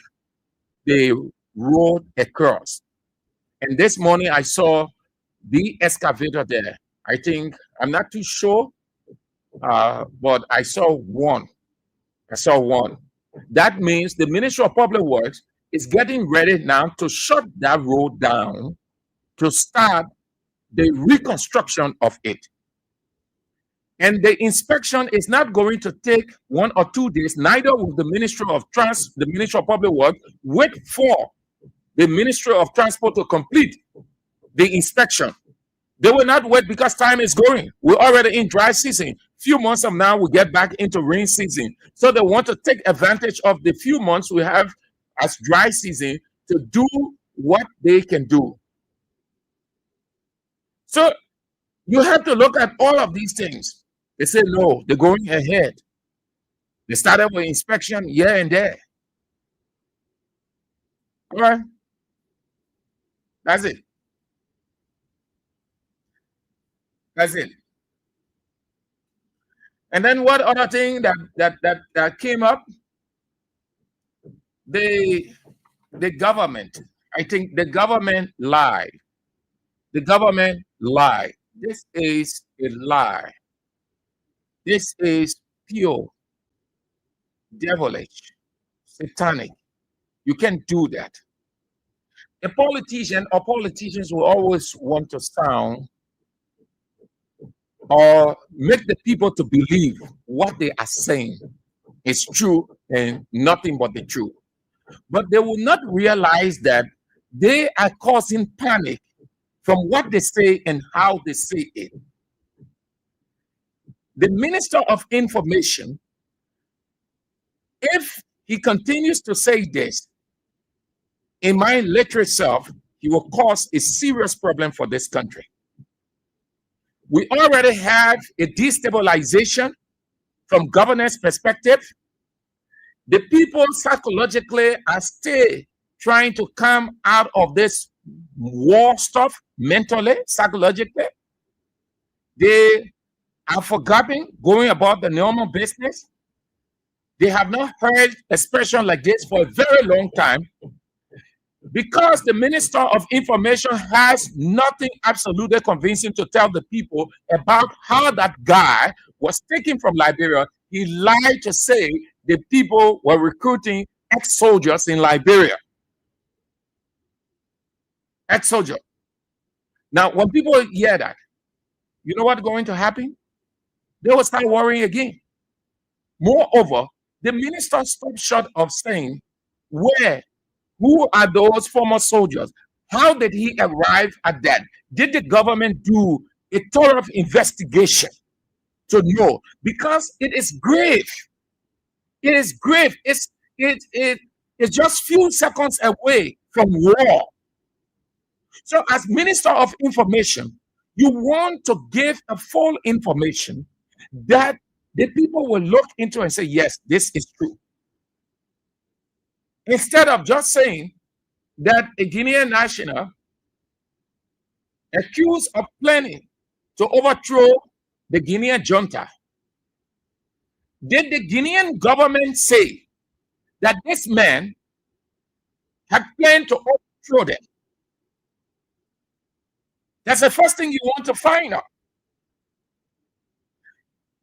the road across. And this morning I saw the excavator there. I think, I'm not too sure, but I saw one. That means the Ministry of Public Works is getting ready now to shut that road down to start the reconstruction of it. And the inspection is not going to take 1 or 2 days, neither will the Ministry of Public Works wait for the Ministry of Transport to complete the inspection. They will not wait because time is going. We're already in dry season. Few months from now, we'll get back into rain season. So they want to take advantage of the few months we have as dry season to do what they can do. So you have to look at all of these things. They say, no, they're going ahead. They started with inspection here and there. All right. That's it. That's it. And then what other thing that came up? The government. I think the government lied. The government lied. This is a lie. This is pure, devilish, satanic. You can't do that. A politician or politicians will always want to sound or make the people to believe what they are saying is true and nothing but the truth. But they will not realize that they are causing panic from what they say and how they say it. The Minister of Information, if he continues to say this, in my literal self, he will cause a serious problem for this country. We already have a destabilization from governance perspective. The people psychologically are still trying to come out of this war stuff mentally, psychologically. They are forgotten going about the normal business. They have not heard expression like this for a very long time because the Minister of Information has nothing absolutely convincing to tell the people about how that guy was taken from Liberia. He lied to say the people were recruiting ex-soldiers in Liberia. Ex-soldier. Now, when people hear that, you know what's going to happen? They will start worrying again. Moreover, the minister stopped short of saying, who are those former soldiers? How did he arrive at that? Did the government do a thorough investigation to know? Because it is grave. It is grave. It's just few seconds away from war. So as Minister of Information, you want to give a full information that the people will look into and say, yes, this is true. Instead of just saying that a Guinean national accused of planning to overthrow the Guinean junta, did the Guinean government say that this man had planned to overthrow them? That's the first thing you want to find out.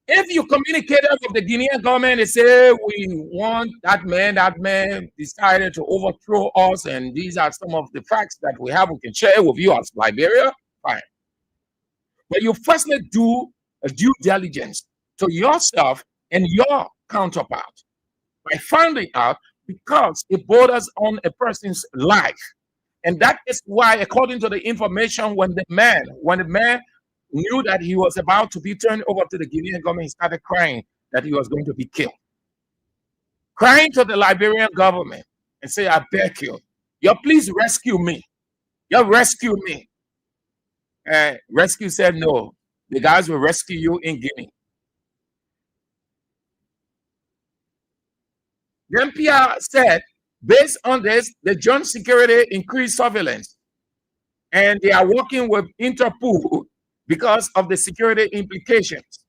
If you communicated with the Guinean government and say, we want that man decided to overthrow us, and these are some of the facts that we have, we can share with you as Liberia, fine. But you firstly do a due diligence to yourself and your counterpart by finding out, because it borders on a person's life. And that is why, according to the information, when the man knew that he was about to be turned over to the Guinean government, he started crying that he was going to be killed. Crying to the Liberian government and say, I beg you, please rescue me. You rescue me. Rescue said no. The guys will rescue you in Guinea. Then Pierre said, based on this, the joint security increased surveillance, and they are working with Interpol because of the security implications.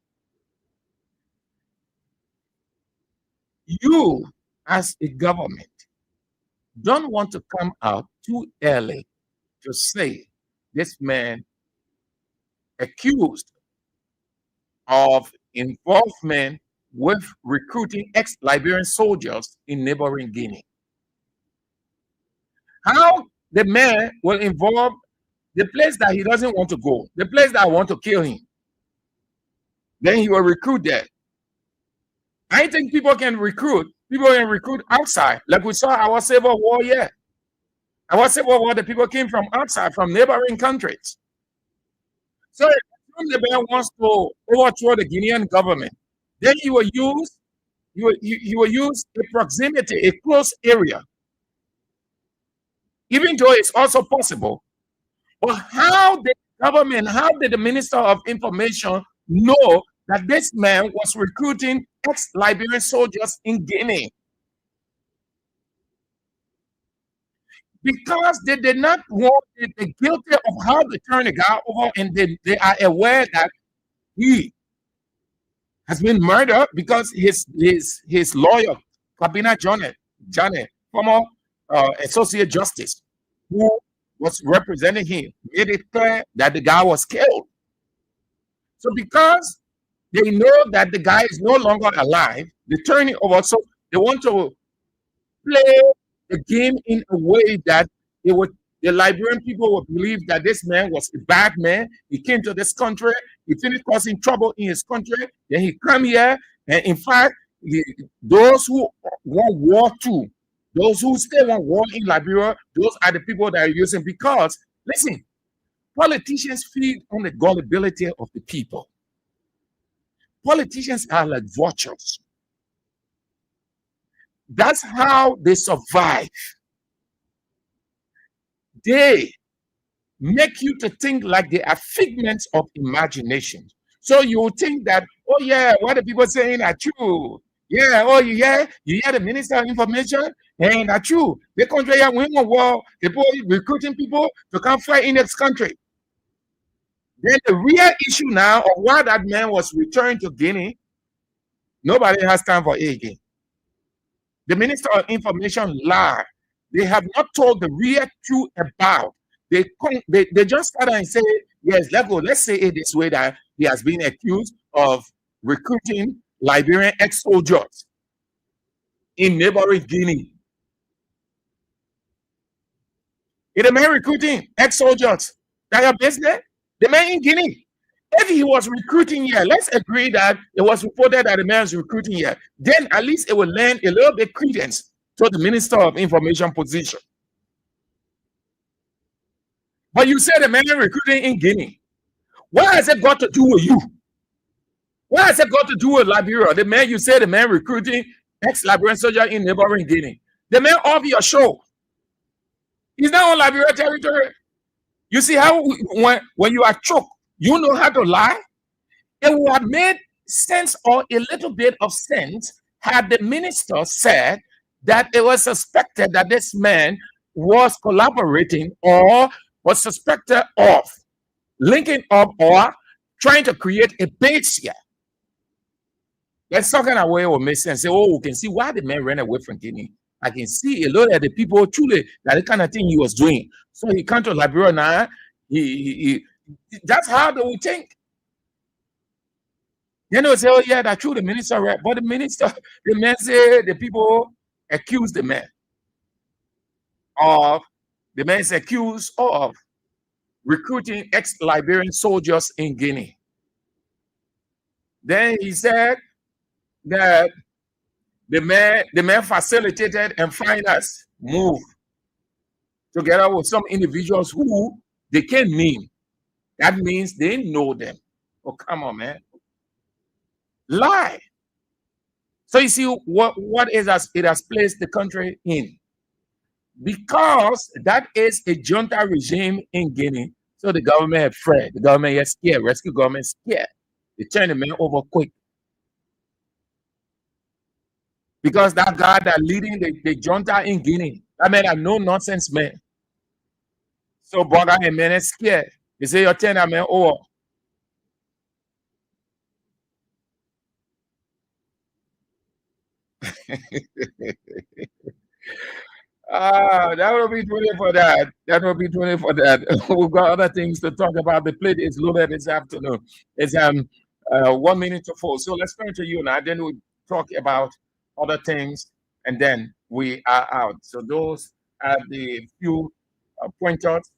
You, as a government, don't want to come out too early to say this man accused of involvement with recruiting ex-Liberian soldiers in neighboring Guinea. How the man will involve the place that he doesn't want to go, the place that I want to kill him, then he will recruit there. I think people can recruit outside, like we saw our Civil War here. Our Civil War, the people came from outside, from neighboring countries. So if the man wants to overthrow the Guinean government, then he will use a proximity, a close area. Even though it's also possible. But how did the Minister of Information know that this man was recruiting ex-Liberian soldiers in Guinea? Because they did not want the guilty of how they turn the guy over, and they are aware that he has been murdered because his lawyer, Kabina Jane, former Associate Justice, who was representing him, made it clear that the guy was killed. So because they know that the guy is no longer alive, they turn it over. So they want to play the game in a way that the Liberian people would believe that this man was a bad man. He came to this country, he finished causing trouble in his country, then he come here, and in fact, those who want war too, those who still want war in Liberia, those are the people that are using, because, listen, politicians feed on the gullibility of the people. Politicians are like vultures. That's how they survive. They make you to think like they are figments of imagination. So you think that, oh yeah, what the people saying are true. Yeah, oh yeah, you hear the Minister of Information, and are true. The country are winning a war, the people recruiting people to come fight in this country. Then the real issue now of why that man was returned to Guinea, nobody has time for it again. The Minister of Information lied. They have not told the real truth about. They just started and say, yes, let's say it this way, that he has been accused of recruiting Liberian ex-soldiers in neighboring Guinea. Is the man recruiting ex-soldiers that are based there? The man in Guinea. If he was recruiting here, let's agree that it was reported that the man is recruiting here, then at least it will lend a little bit credence to the Minister of Information position. But you say the man recruiting in Guinea. What has it got to do with you? What has it got to do with Liberia? The man, you say the man recruiting ex-Liberian soldier in neighboring Guinea. The man off your show. He's not on Liberia territory. You see how when you are choked, you know how to lie? It would have made sense, or a little bit of sense, had the minister said that it was suspected that this man was collaborating or was suspected of linking up or trying to create a base here. Let's talk in a way will make sense. Say, oh, we can see why the man ran away from Guinea. I can see a lot of the people truly that the kind of thing he was doing. So he came to Liberia now. That's how they would think. Then they would say, oh yeah, that's true, the minister, right? But the man said the people accused the man is accused of recruiting ex-Liberian soldiers in Guinea. Then he said that the man facilitated and financed move together with some individuals who they can't name. That means they know them. Oh, come on, man. Lie. So you see what it has placed the country in. Because that is a junta regime in Guinea, So the government had afraid. The government is scared. Rescue government is scared. They turn the man over quick. Because that guy that leading the junta in Guinea, that man a no nonsense man. So Boga and man is scared. They say you're turning that man over. That will be 20 for that. That will be 20 for that. We've got other things to talk about. The plate is loaded this afternoon. It's 1 minute to 4. So let's turn to you now. Then we talk about other things, and then we are out. So those are the few pointers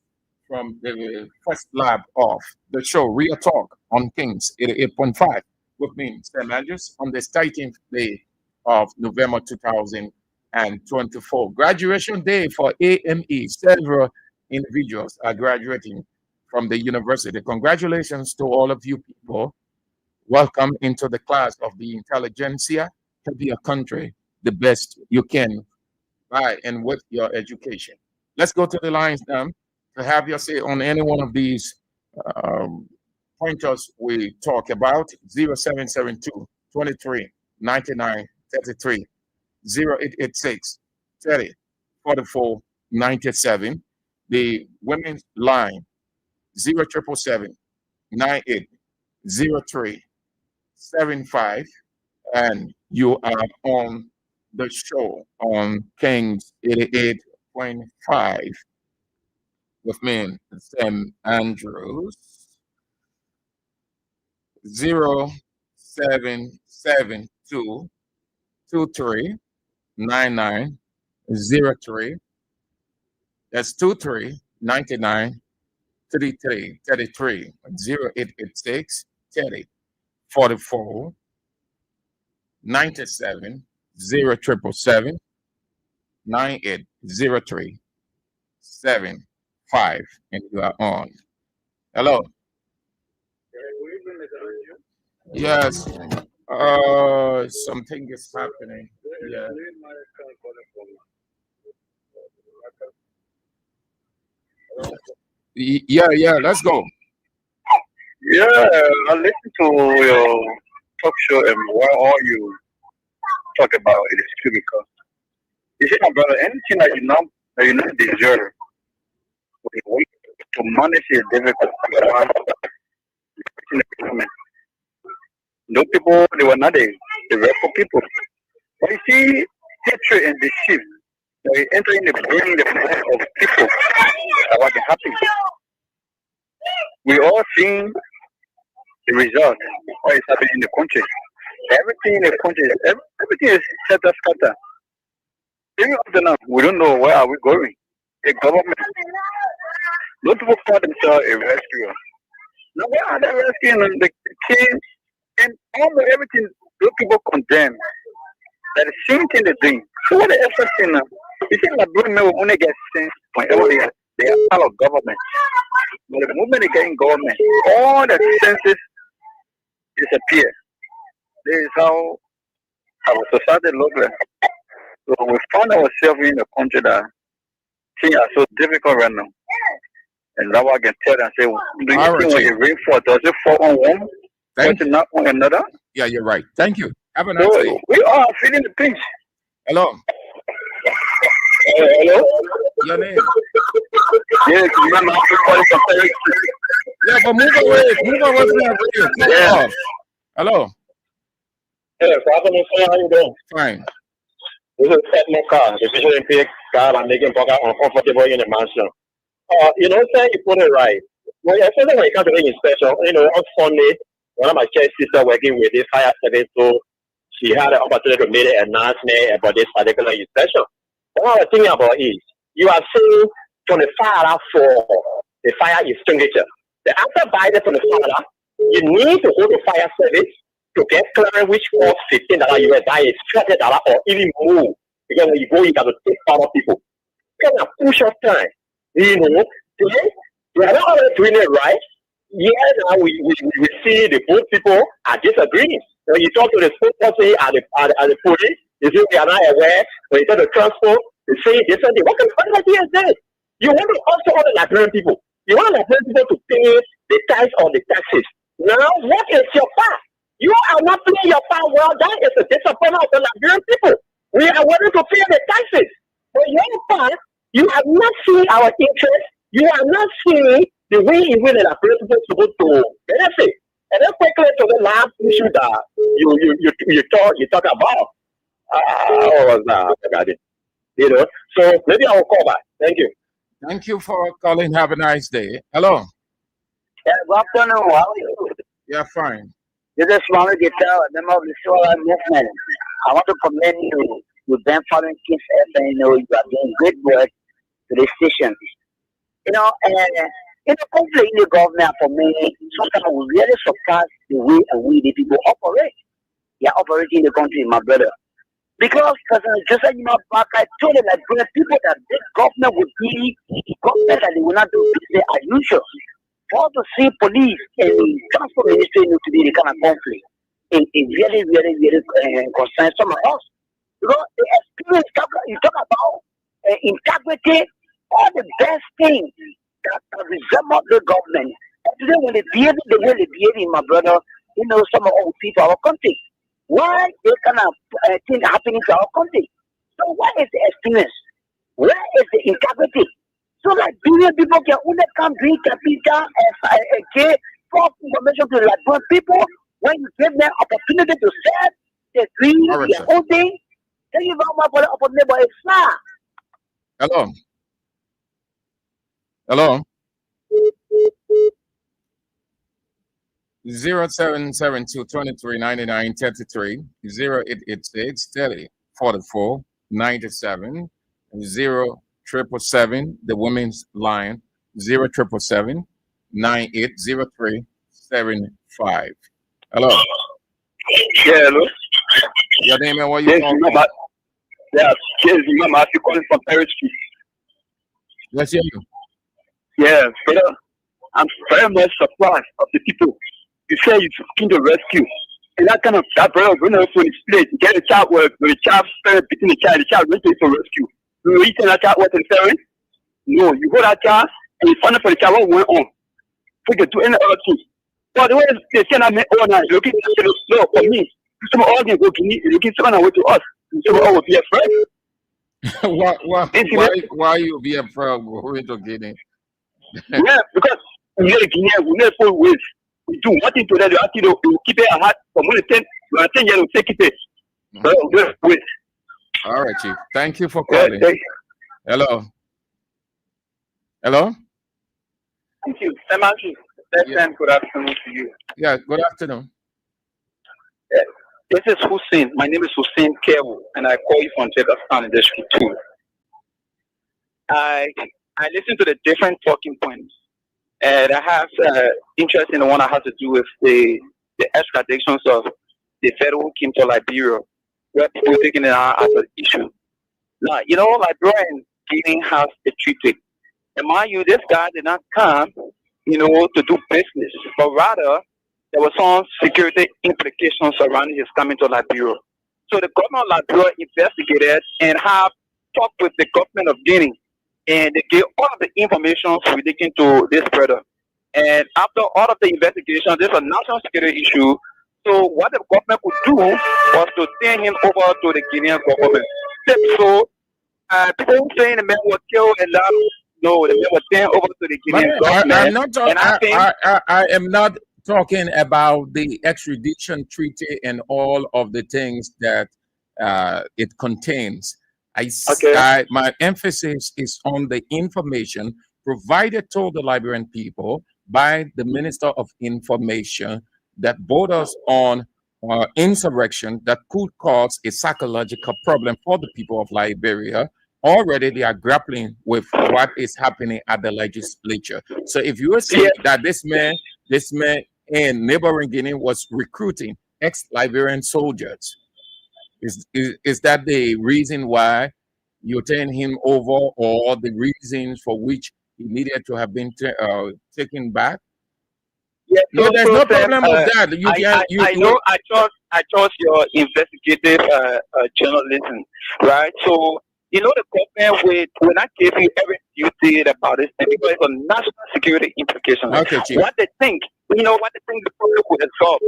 from the first lab of the show, Real Talk on Kings 88.5, with me, Sam Andrews, on this 13th day of November 2024. Graduation day for AME. Several individuals are graduating from the university. Congratulations to all of you people. Welcome into the class of the intelligentsia to be a country the best you can by and with your education. Let's go to the lines now to have your say on any one of these pointers we talk about. 0772 23 99 33 0886 30 44 97. The women's line 0777 98 03 75. And you are on the show on Kings 88.5 with me, Sam Andrews. 0772 23 99 03. That's 23 99 33 33 0886 30 44 97 0777 9803 75, and you are on. Hello. Yes. Something is happening. Yeah. Let's go. Yeah, I listened to your talk show, and what all you talk about it is true, because you see, my brother, anything that you not deserve, to manage is difficult. No people, they were not the rightful people. But you see, hatred and deceit, they enter in the brain, the mind of people about the happy. We all seen the result, what is happening in the country. Everything in the country, everything is set up scatter. Even up to now, we don't know where are we going. The government, those people call themselves a rescuer. Now where are they rescuing the king and almost everything those people condemn? That the same thing they're doing. So what they're expecting now? You see, like black men will only get sense whenever they are part of government. But the moment they get in government, all the senses disappear. This is how our society looks like. So we found ourselves in a country that things are so difficult right now. And that's why I can tell and say, do you think when it rains fall, does it fall on one? Does it not on another? Yeah, you're right. Thank you. Have a nice day. We are feeling the pinch. Hello. Hello? Your name? Yes, yeah, but move away from that radio. Yeah. Hello. Yes, how you doing? Fine. This is Edmond Carr, the Vision Olympic car and making Boga uncomfortable in the mansion. You know, sir, you put it right. Well, especially when it comes to the inspection, you know, on Sunday, one of my church sisters working with the fire service, so she had an opportunity to make an announcement about this particular inspection. What I was thinking about is, you are saying from the fire for the fire extinguisher. The after buying it from the fire, you need to go to fire service to get clearance, which costs $15 US, that is $30 or even more. Because when you go, you got to take other people. Kind of push off time. You know, they are not always doing it right. Yeah, now we see the both people are disagreeing. When you talk to the spokesperson at the police, you see they are not aware. When you talk to transport, they say differently. What kind of idea is this? You want to also all the Liberian people. You want the people to pay the tithes or the taxes. Now, what is your part? You are not playing your part well. That is a disappointment of the Liberian people. We are willing to pay the taxes. But your part, you have not seen our interest. You have not seen the way in which the Liberian people are supposed to benefit. And then quickly to the last issue that you talk about. What was that? You know, so maybe I will call back. Thank you. Thank you for calling. Have a nice day. Hello. Yeah, good afternoon. How are you? Yeah, fine. This is Swami Guitar, member of the Solar Movement. I want to commend you. You've been following King's FM. You know, you are doing great work to the station. You know, conflict in the government for me, sometimes we really surpass the way and we the people operate. They are operating the country, my brother. Because President Joseph Baca told the Liberian people that this government would be government and they will not do business as usual. For us to see police and transport ministry to be the kind of conflict, it really, really, really concerns some of us. Because the experience you talk about integrity, all the best things that resemble the government. And today when they behave the way they behave, my brother, you know, some of our people, our country. Why this kind of thing happening to our country? So what is the experience? Where is the integrity? So like billion people can only come bring capital and give false information to the Liberian people when you give them opportunity to serve, they agree their own thing. Thank you very much for the opportunity, but it's not. Hello. Hello. 0772-2399-33 0886-30-44-97 0777 the women's line 0777 980375. Hello. Yeah, hello. Your name and what you calling from? Yeah, yes, remember you calling from Paris Street. Let's hear you. Yeah, brother, I'm very much surprised of the people. You say you came to rescue. And that kind of that brother when I was place, get a child work when the child started beating the child went to rescue. You eating that child was in parent? No, you go that child and you find out for the child what went on. We can do any other thing. But the way they say that all night looking at the law for me, some all they go to me looking someone away to us. Some all will be afraid. why you be afraid of going to Guinea? Yeah, because we are Guinea, we never full ways. We do nothing to them. You keep it at heart for more than 10 years. We take it. All right, Chief. Thank you for calling. Hello. Hello. Thank you. Good afternoon to you. Yeah, good afternoon. Yeah. This is Hussein. My name is Hussein Kewu, and I call you from Jakarta in District 2. I listen to the different talking points. And I have interest in the one that has to do with the extraditions of the federal who came to Liberia, where people are taking it out as an issue. Now, you know, Liberia and Guinea has a treaty. And mind you, this guy did not come, you know, to do business, but rather there were some security implications surrounding his coming to Liberia. So the government of Liberia investigated and have talked with the government of Guinea. And they gave all of the information relating to this brother. And after all of the investigation, this is a national security issue. So what the government could do was to turn him over to the Guinean government. So people saying the man was killed and that, no, the man was turned over to the Guinean government. I am not talking about the extradition treaty and all of the things that it contains. My emphasis is on the information provided to the Liberian people by the Minister of Information that borders on insurrection that could cause a psychological problem for the people of Liberia. Already they are grappling with what is happening at the legislature. So if you are saying that this man in neighboring Guinea was recruiting ex-Liberian soldiers, is that the reason why you turn him over, or the reasons for which he needed to have been taken back? Yeah, no, there's no problem with that. I trust your investigative journalism, right? So you know the government when I gave you you did about this thing because it's a national security implication. Okay, Chief. What they think, the public will absorb.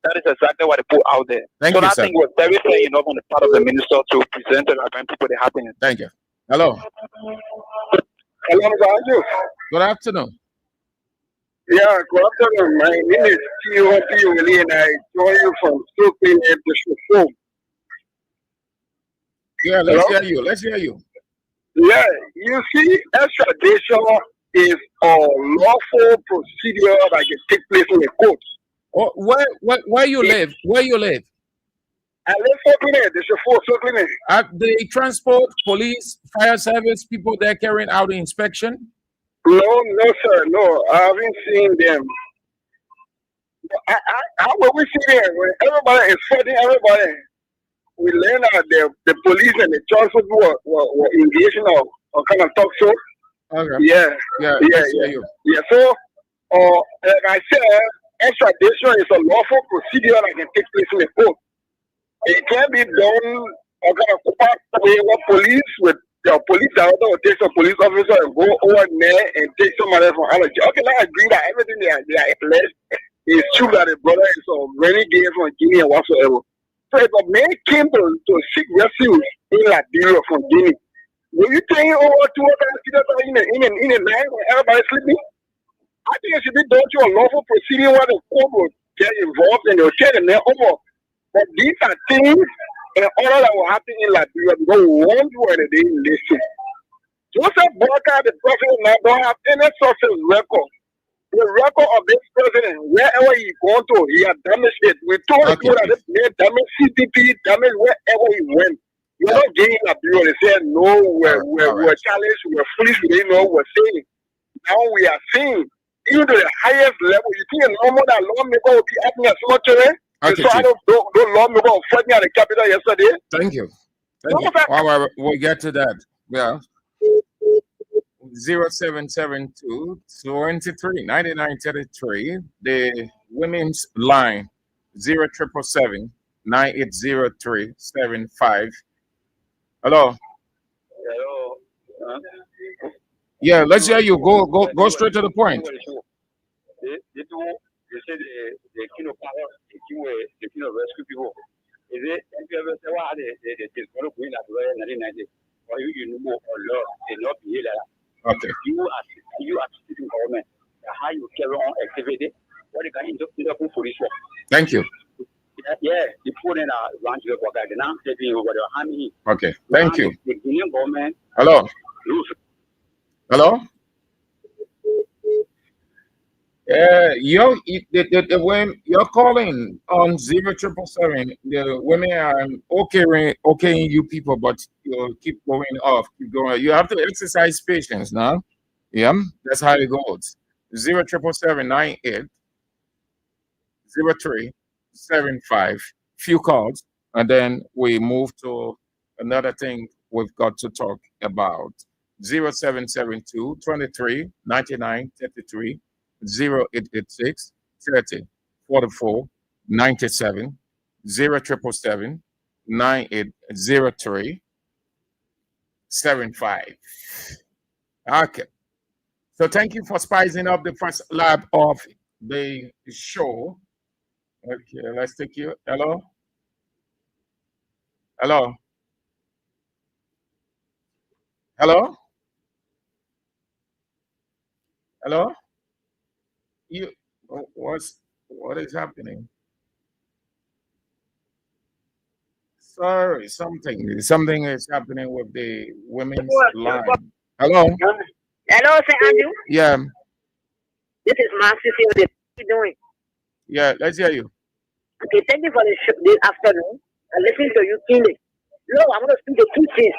That is exactly what they put out there. Thank so you, I sir. think was very fair enough on the part of the minister to present it and people the happening. Thank you. Hello. Hello, Mr. Andrew. Good afternoon. Yeah, good afternoon. My name is T.O.P. Willie and I join you from Brooklyn at the show. Yeah, let's Hello? hear you. Let's hear you. Yeah, you see, extradition is a lawful procedure that can take place in the court. Oh, where you live? Where you live? I live Brooklyn, the chauffeur Brooklyn. Are the transport, police, fire service people there carrying out the inspection? No, sir, no. I haven't seen them. How will we see them? When everybody is fighting everybody, we learn that the police and the transport were engaging or kind of talk show. Okay. Yeah. So, like I said, extradition is a lawful procedure that can take place in the court. It can be done or kind of with police with the police director will take some police officer and go over there and take somebody from allergy. Okay, I agree that everything they are alleged is true that the brother is a renegade from Guinea and whatsoever. So if a man came to seek refuge in Liberia from Guinea, will you take him over to in a night when everybody's sleeping? I think it should be done to a lawful proceeding where the court will get involved and they'll take the man over. But these are things and all that will happen in Liberia because one word they didn't listen. Joseph Boakai, the president, now don't have any success record. The record of this president, wherever he gone to, he had damaged it. We told you that this man damaged CTP, damaged wherever he went. You're not getting Liberia. They said, no, we're challenged, we're foolish, we didn't know what we're saying. Now we are saying, even to the highest level, you think a normal that lawmaker will be acting as much today? Okay, so I don't lawmaker was fighting at the capital yesterday. Thank you. We'll get to that. Yeah. 0772 23 9933. The women's line 0777 9803 75. Hello. Hello. Yeah, let's hear you. Go straight to the point. You say the king of power, the king of rescue people. Is it if you ever say what the going to win at the 1990 or you know or law, they not be here. Okay. You as sitting government, how you carry on activity, what you can do police work. Thank you. Yeah, the phone in our ranch of work now taking over the army. Okay, thank you. The Guinean government. Hello. Hello. When you're calling on 0777, the women are okaying you people, but you keep going off, keep going. You have to exercise patience now. Yeah, that's how it goes. 0777 98 03 75. Few calls, and then we move to another thing we've got to talk about. 0772 23 99 33. 0886 30 44 97 0777 9803 75. Okay. So thank you for spicing up the first lap of the show. Okay, let's take you. Hello? Hello? Hello? Hello? What is happening? Sorry, something is happening with the women's line. Hello? Hello, Sir Andrew. Yeah. This is Marcy. What are you doing? Yeah, let's hear you. Okay, thank you for the show this afternoon. I listened to you clearly. No, I'm going to speak to two things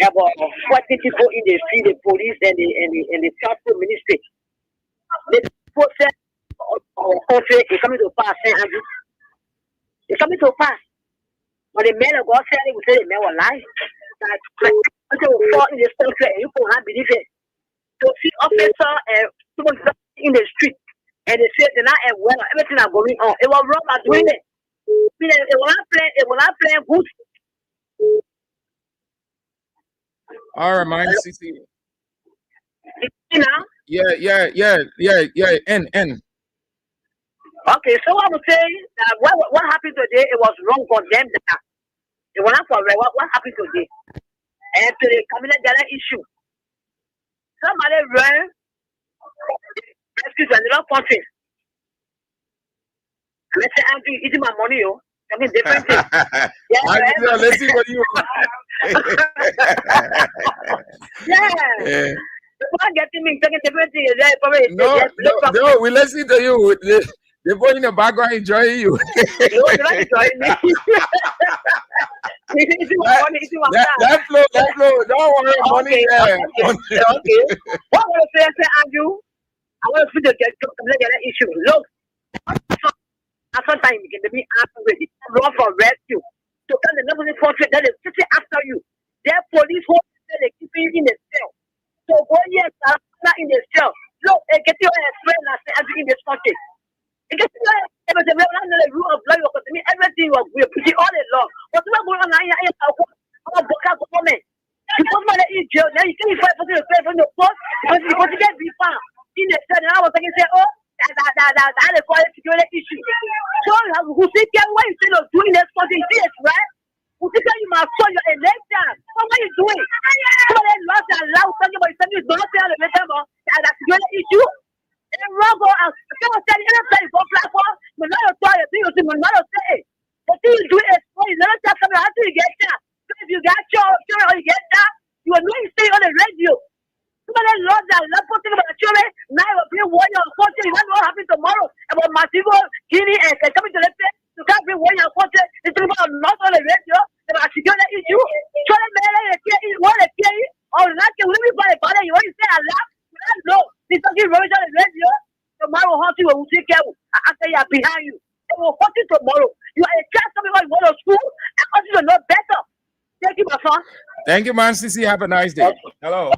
about 40 people in the field, the police and the transport ministry. The process of conflict is coming to pass, Sir Andrew. It's coming to pass. But the men of God said they would say the men were lying. That people will fall in the conflict and you can't believe it. So see officer and someone in the street and they say they're not at well, everything is going on. It was wrong by doing it. It will not play good. All right, man. now? Yeah. N. Okay, so I would say that what happened today, it was wrong for them. It was not correct. What happened today? And to the cabinet issue. Somebody ran rescue to another country. And let's say I'm eating my money, yo. I mean different things. Let's see what you yeah. People getting me talking different things. No, we listen to you. They're in the background enjoying you. You're not enjoying me. That flow. Don't worry, money there. Okay. What I want to say, Andrew, I want to see the issue. Look, sometimes you can be angry, run for rescue. So can the number of country that is sitting after you. Their police hold they keep you in the cell. So 1 year not in the cell. Look, get your friend as in this country. It gets everything the rule of law, everything was we put it all along. But we're going on government. You put my in jail, now you can't fight for the from the post because you get refund. In the cell, and I was like, oh, that is quite a security issue. So who say what you say doing this country is right? Who say you must show your election? What are you doing? Somebody lost their life, talking about something is not fair to that's a security issue. And wrong go out. Someone said anything for platform, but not a toy, but not a say. What do you do is for you never tell somebody how do you get that? If you got your or you get that, you are not stay on the radio. Somebody lost their life talking about the children, now you're being warrior of culture, you don't know what happens tomorrow about Masivo, Guinea, and coming to the place. You can't be warrior of culture, it's about not on the radio, about security issue. Try to make it what they say, or not can we buy a body, you want to say a lot? No, this doesn't rubbish on the radio. Tomorrow, how you will take care of after you are behind you. They will hurt you tomorrow. You are a child, somebody going to go to school, and also you know better. Thank you, my son. Thank you, man. Sissy, have a nice day. Hello.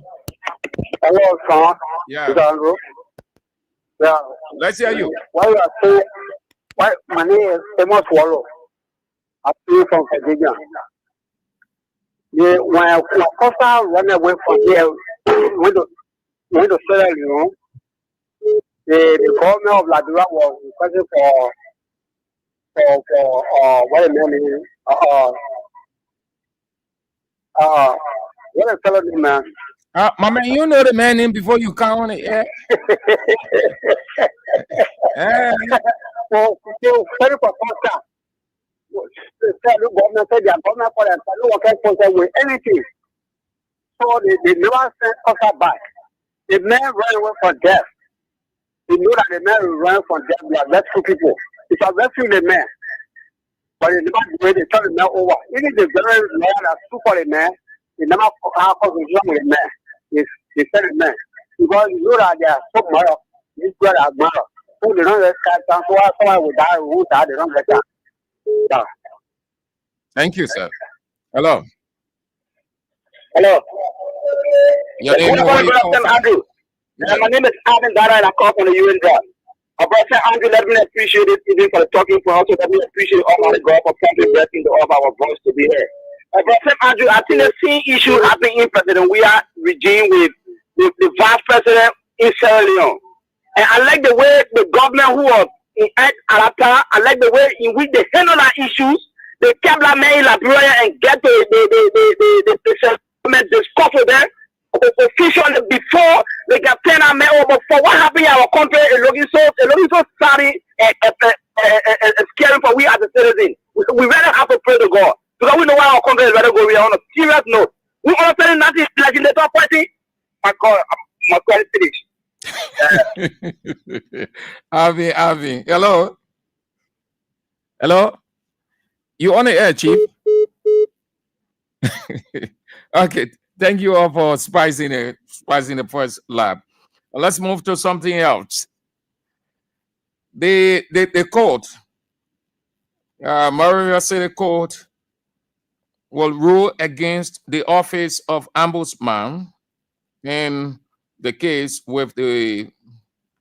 Hello, son. Yeah. Yeah. Let's hear you. Why you are saying, why my name is Famous Wallow. I'm from Virginia. Yeah, when Costa run away from here, when the Sierra Leone, the government of Liberia was requesting for what the name is, what is telling me, man? My man, you know the man name before you count on it, yeah? So, sorry for Costa. The government said their government for them, no one can sponsor with anything. So they never sent Costa back. The man ran away from death. They knew that the man ran from death. They are rescue people. It's a rescue the man. But they never do it. They turn the man over. Even the very lawyer that stood for the man, they never have conversation with the man. They send the man. Because you know that they are so moral. This girl are moral. So they don't get time. So someone will die, who die, they don't get time. Yeah. Thank you, sir. Hello. Hello. Your name is Andrew. My name is Alvin Dara and I call from the UN God. Brother Andrew, let me appreciate it even for the talking for also. Let me appreciate Almighty God for promptly blessing the of our voice to be here. Brother Andrew, I think the same issue happening in President Weah regime with the vice president in Sierra Leone. And I like the way the government who was in Arapa, I like the way in which they handle our issues. They kept that man in Liberia and get the settlement discovered there. Officially before they can turn our men over for what happened in our country, it looking so sorry and scary for we as a citizen. We rather have to pray to God because we know where our country is rather go. We are on a serious note. We are telling nothing like in the top party. My God, finished. Avi, hello. You on the air, Chief? Okay. Thank you all for spicing the first lap. Let's move to something else. The court, Monrovia City Court, will rule against the office of ombudsman in the case with the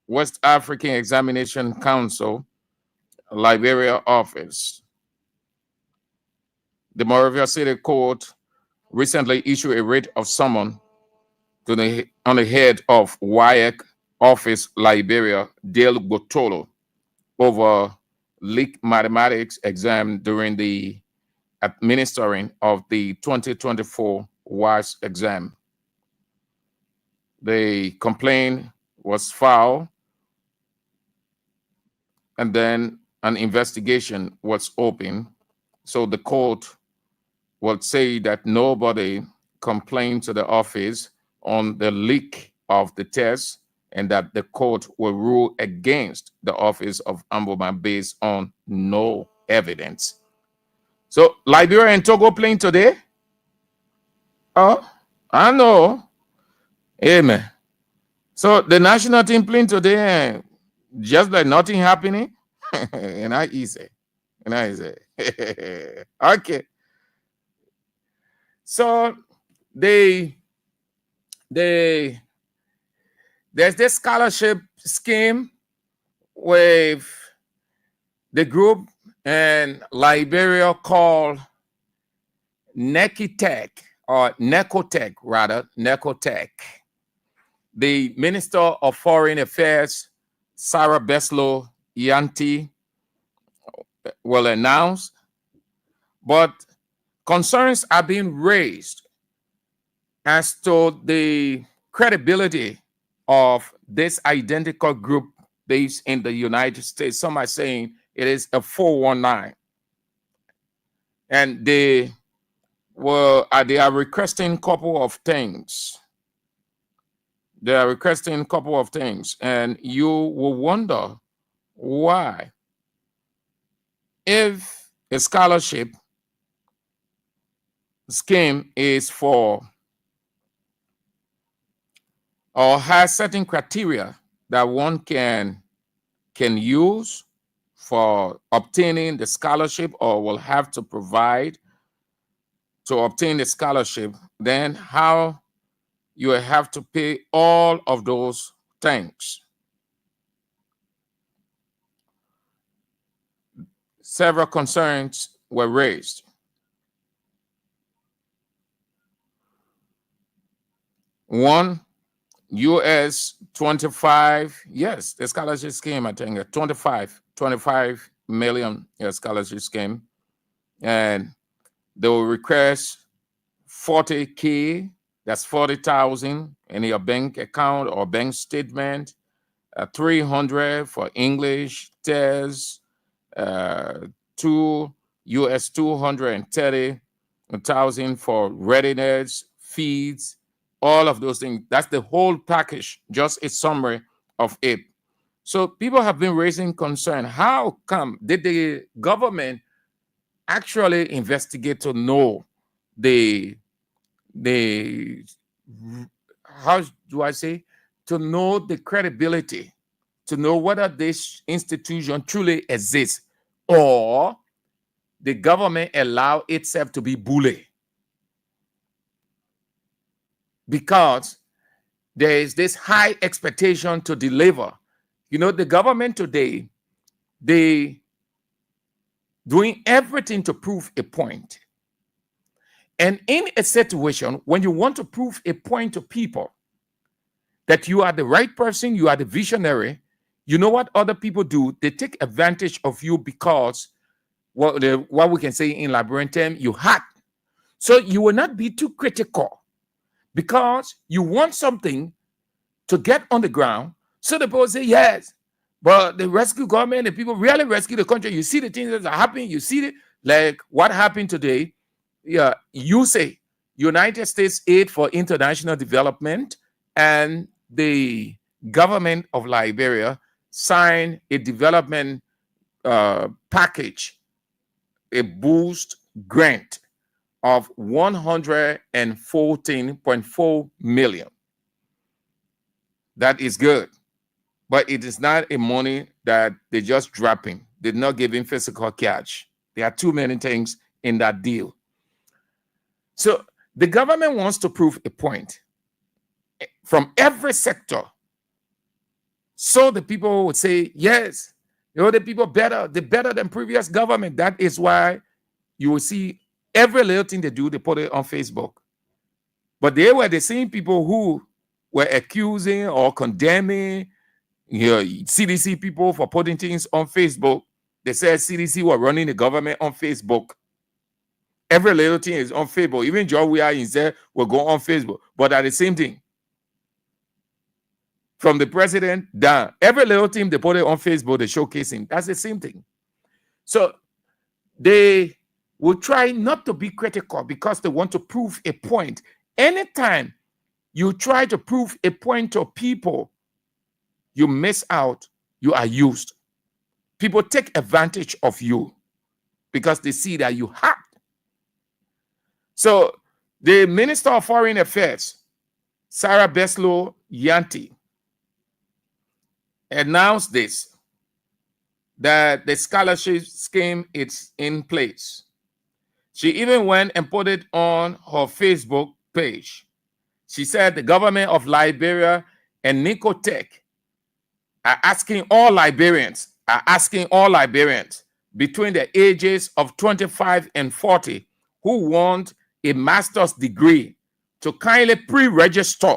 West African Examination Council, Liberia office. The Monrovia City Court recently issued a writ of summons to the on the head of WAEC office, Liberia, Dale Botolo, over leaked mathematics exam during the administering of the 2024 WAS exam. The complaint was filed, and then an investigation was opened. So the court will say that nobody complained to the office on the leak of the test, and that the court will rule against the office of Ombudsman based on no evidence. So Liberia and Togo playing today? Oh, I know. Amen. So the national team playing today, just like nothing happening. And I easy. And I easy. Okay. So there's this scholarship scheme with the group in Liberia called Nekitech, or Necotech rather, Necotech. The Minister of Foreign Affairs, Sarah Beslow Yanti, will announce, but concerns are being raised as to the credibility of this identical group based in the United States. Some are saying it is a 419. And they are requesting a couple of things. They are requesting a couple of things, and you will wonder why. If a scholarship scheme is for or has certain criteria that one can use for obtaining the scholarship, or will have to provide to obtain the scholarship, then how you will have to pay all of those things. Several concerns were raised. One, US 25, yes, the scholarship scheme, I think 25 million scholarship scheme. And they will request 40K, that's 40,000 in your bank account or bank statement, 300 for English tests, US 230,000 for readiness, fees, all of those things. That's the whole package, just a summary of it. So people have been raising concern. How come did the government actually investigate to know how do I say, to know the credibility, to know whether this institution truly exists, or the government allow itself to be bullied? Because there is this high expectation to deliver. You know, the government today, they doing everything to prove a point. And in a situation when you want to prove a point to people that you are the right person, you are the visionary, you know what other people do? They take advantage of you because what we can say in Liberian term, you hot. So you will not be too critical because you want something to get on the ground. So the people say, yes, but the rescue government, the people really rescue the country. You see the things that are happening. You see it, like what happened today. Yeah, you say United States Aid for International Development and the government of Liberia signed a development package, a boost grant of 114.4 million. That is good, but it is not a money that they just dropping. They're not giving physical cash. There are too many things in that deal. So the government wants to prove a point from every sector. So the people would say, yes, you know, the people better, they're better than previous government. That is why you will see every little thing they do, they put it on Facebook. But they were the same people who were accusing or condemning CDC people for putting things on Facebook. They said CDC were running the government on Facebook. Every little thing is on Facebook. Even Joe we are in there will go on Facebook. But at the same thing, from the president down, every little thing they put it on Facebook, they showcase him. That's the same thing. So they will try not to be critical because they want to prove a point. Anytime you try to prove a point to people, you miss out, you are used. People take advantage of you because they see that you have. So the Minister of Foreign Affairs, Sarah Beslow Yanti, announced this, that the scholarship scheme is in place. She even went and put it on her Facebook page. She said the government of Liberia and Nicotech are asking all Liberians between the ages of 25 and 40 who want a master's degree to kindly pre-register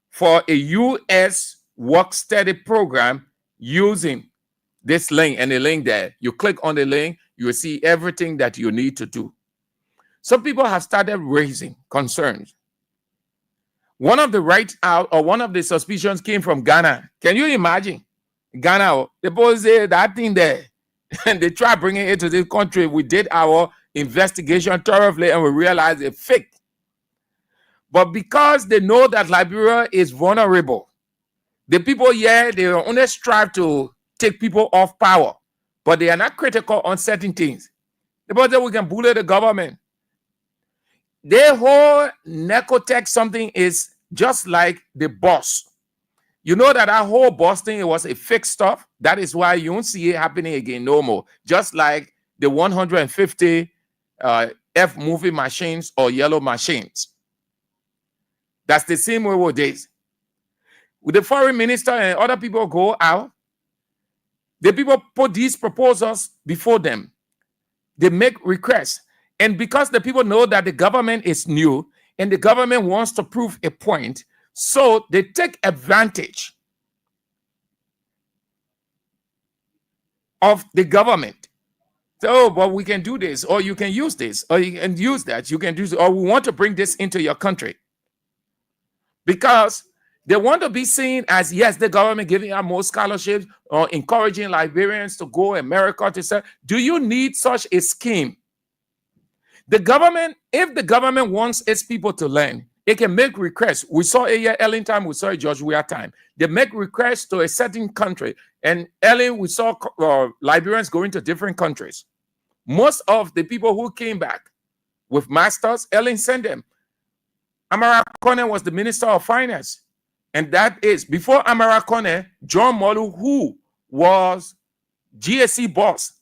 for a U.S. work study program using this link, and the link there. You click on the link, you will see everything that you need to do. Some people have started raising concerns. One of the suspicions came from Ghana. Can you imagine? Ghana, they both say that thing there, and they try bringing it to this country. We did our investigation thoroughly, and we realized it's fake. But because they know that Liberia is vulnerable, the people here, they only strive to take people off power, but they are not critical on certain things. The people say we can bully the government. Their whole Nicotech something is just like the boss. You know that whole boss thing, it was a fake stuff. That is why you won't see it happening again no more. Just like the 150 F movie machines or yellow machines. That's the same way with this. With the foreign minister and other people go out, the people put these proposals before them. They make requests. And because the people know that the government is new and the government wants to prove a point, so they take advantage of the government. So, but we can do this, or you can use this, or you can use that, you can do this, or we want to bring this into your country. Because they want to be seen as, yes, the government giving out more scholarships or encouraging Liberians to go to America to say, do you need such a scheme? The government, if the government wants its people to learn, it can make requests. We saw it here, Ellen time, we saw it George Weah time. They make requests to a certain country. And Ellen, we saw Liberians going to different countries. Most of the people who came back with masters, Ellen sent them. Amara Kone was the Minister of Finance. And that is, before Amara Kone, John Molu, who was GSC boss.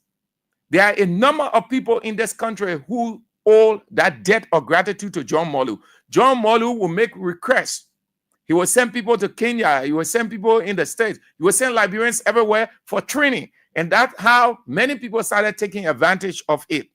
There are a number of people in this country who owe that debt of gratitude to John Molu. John Molu will make requests. He will send people to Kenya. He will send people in the States. He will send Liberians everywhere for training. And that's how many people started taking advantage of it.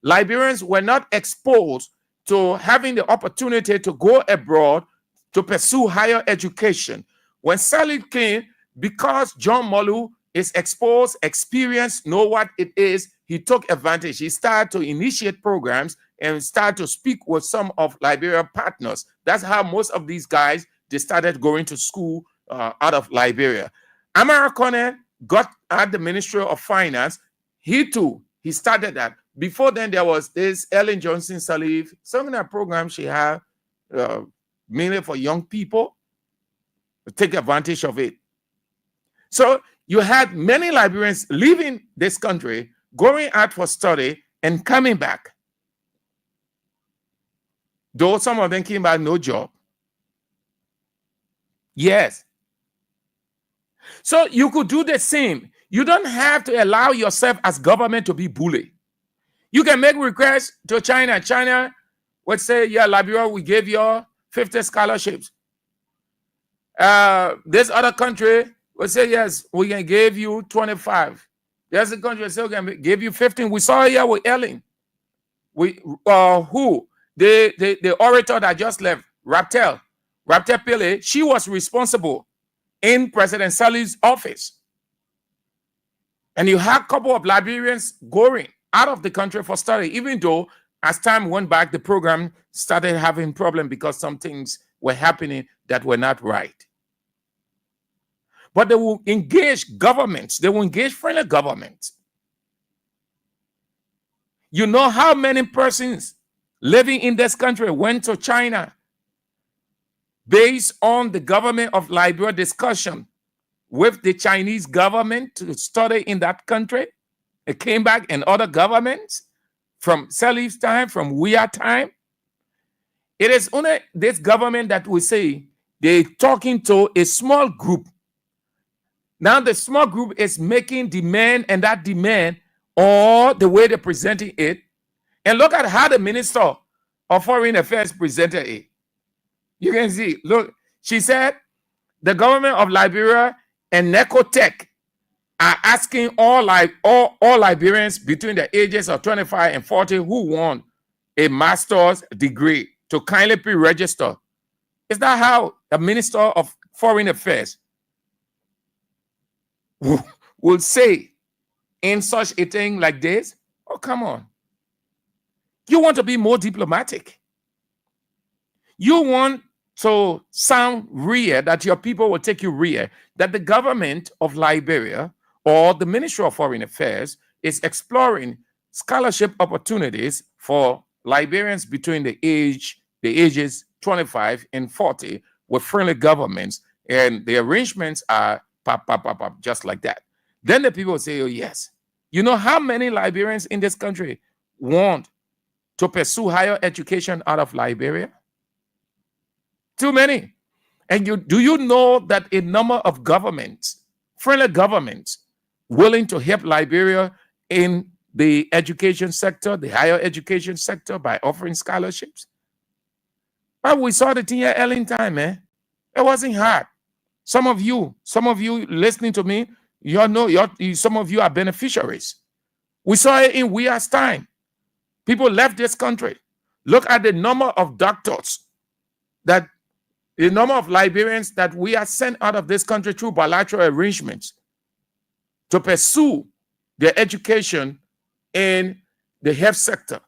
Liberians were not exposed to having the opportunity to go abroad to pursue higher education. When Sally came, because John Molu is exposed, experienced, know what it is, he took advantage. He started to initiate programs and started to speak with some of Liberian partners. That's how most of these guys, they started going to school out of Liberia. Amara Kone got at the Ministry of Finance. He too, he started that. Before then, there was this Ellen Johnson Sirleaf, some of that program she had, mainly for young people, to take advantage of it. So you had many Liberians leaving this country, going out for study and coming back. Though some of them came back, no job. Yes. So you could do the same. You don't have to allow yourself as government to be bullied. You can make requests to China. China would say, yeah, Liberia, we gave you 50 scholarships. This other country would say, yes, we can give you 25. There's a country that says, we can give you 15. We saw here with Ellen. The orator that just left, Raptel Pele, she was responsible in President Salih's office. And you had a couple of Liberians going out of the country for study, even though as time went back, the program started having problems because some things were happening that were not right. But they will engage governments. They will engage friendly governments. You know how many persons living in this country went to China based on the government of Liberia discussion with the Chinese government to study in that country? It came back in other governments from Salih's time, from Weah time. It is only this government that we say they're talking to a small group. Now the small group is making demand, and that demand, or the way they're presenting it. And look at how the Minister of Foreign Affairs presented it. You can see, look, she said the government of Liberia and Necotech are asking all Liberians between the ages of 25 and 40 who want a master's degree to kindly pre-register. Is that how the Minister of Foreign Affairs will say in such a thing like this? Oh, come on. You want to be more diplomatic. You want to sound real, that your people will take you real, that the government of Liberia or the Ministry of Foreign Affairs is exploring scholarship opportunities for Liberians between the ages 25 and 40 with friendly governments, and the arrangements are pop, just like that. Then the people will say, oh yes. You know how many Liberians in this country want to pursue higher education out of Liberia? Too many. And do you know that a number of governments, friendly governments, willing to help Liberia in the education sector, the higher education sector, by offering scholarships? But we saw the thing here early in time, man. It wasn't hard. Some of you listening to me, you know, some of you are beneficiaries. We saw it in Weah's time. People left this country. Look at the number of doctors, the number of Liberians that we are sent out of this country through bilateral arrangements to pursue their education in the health sector.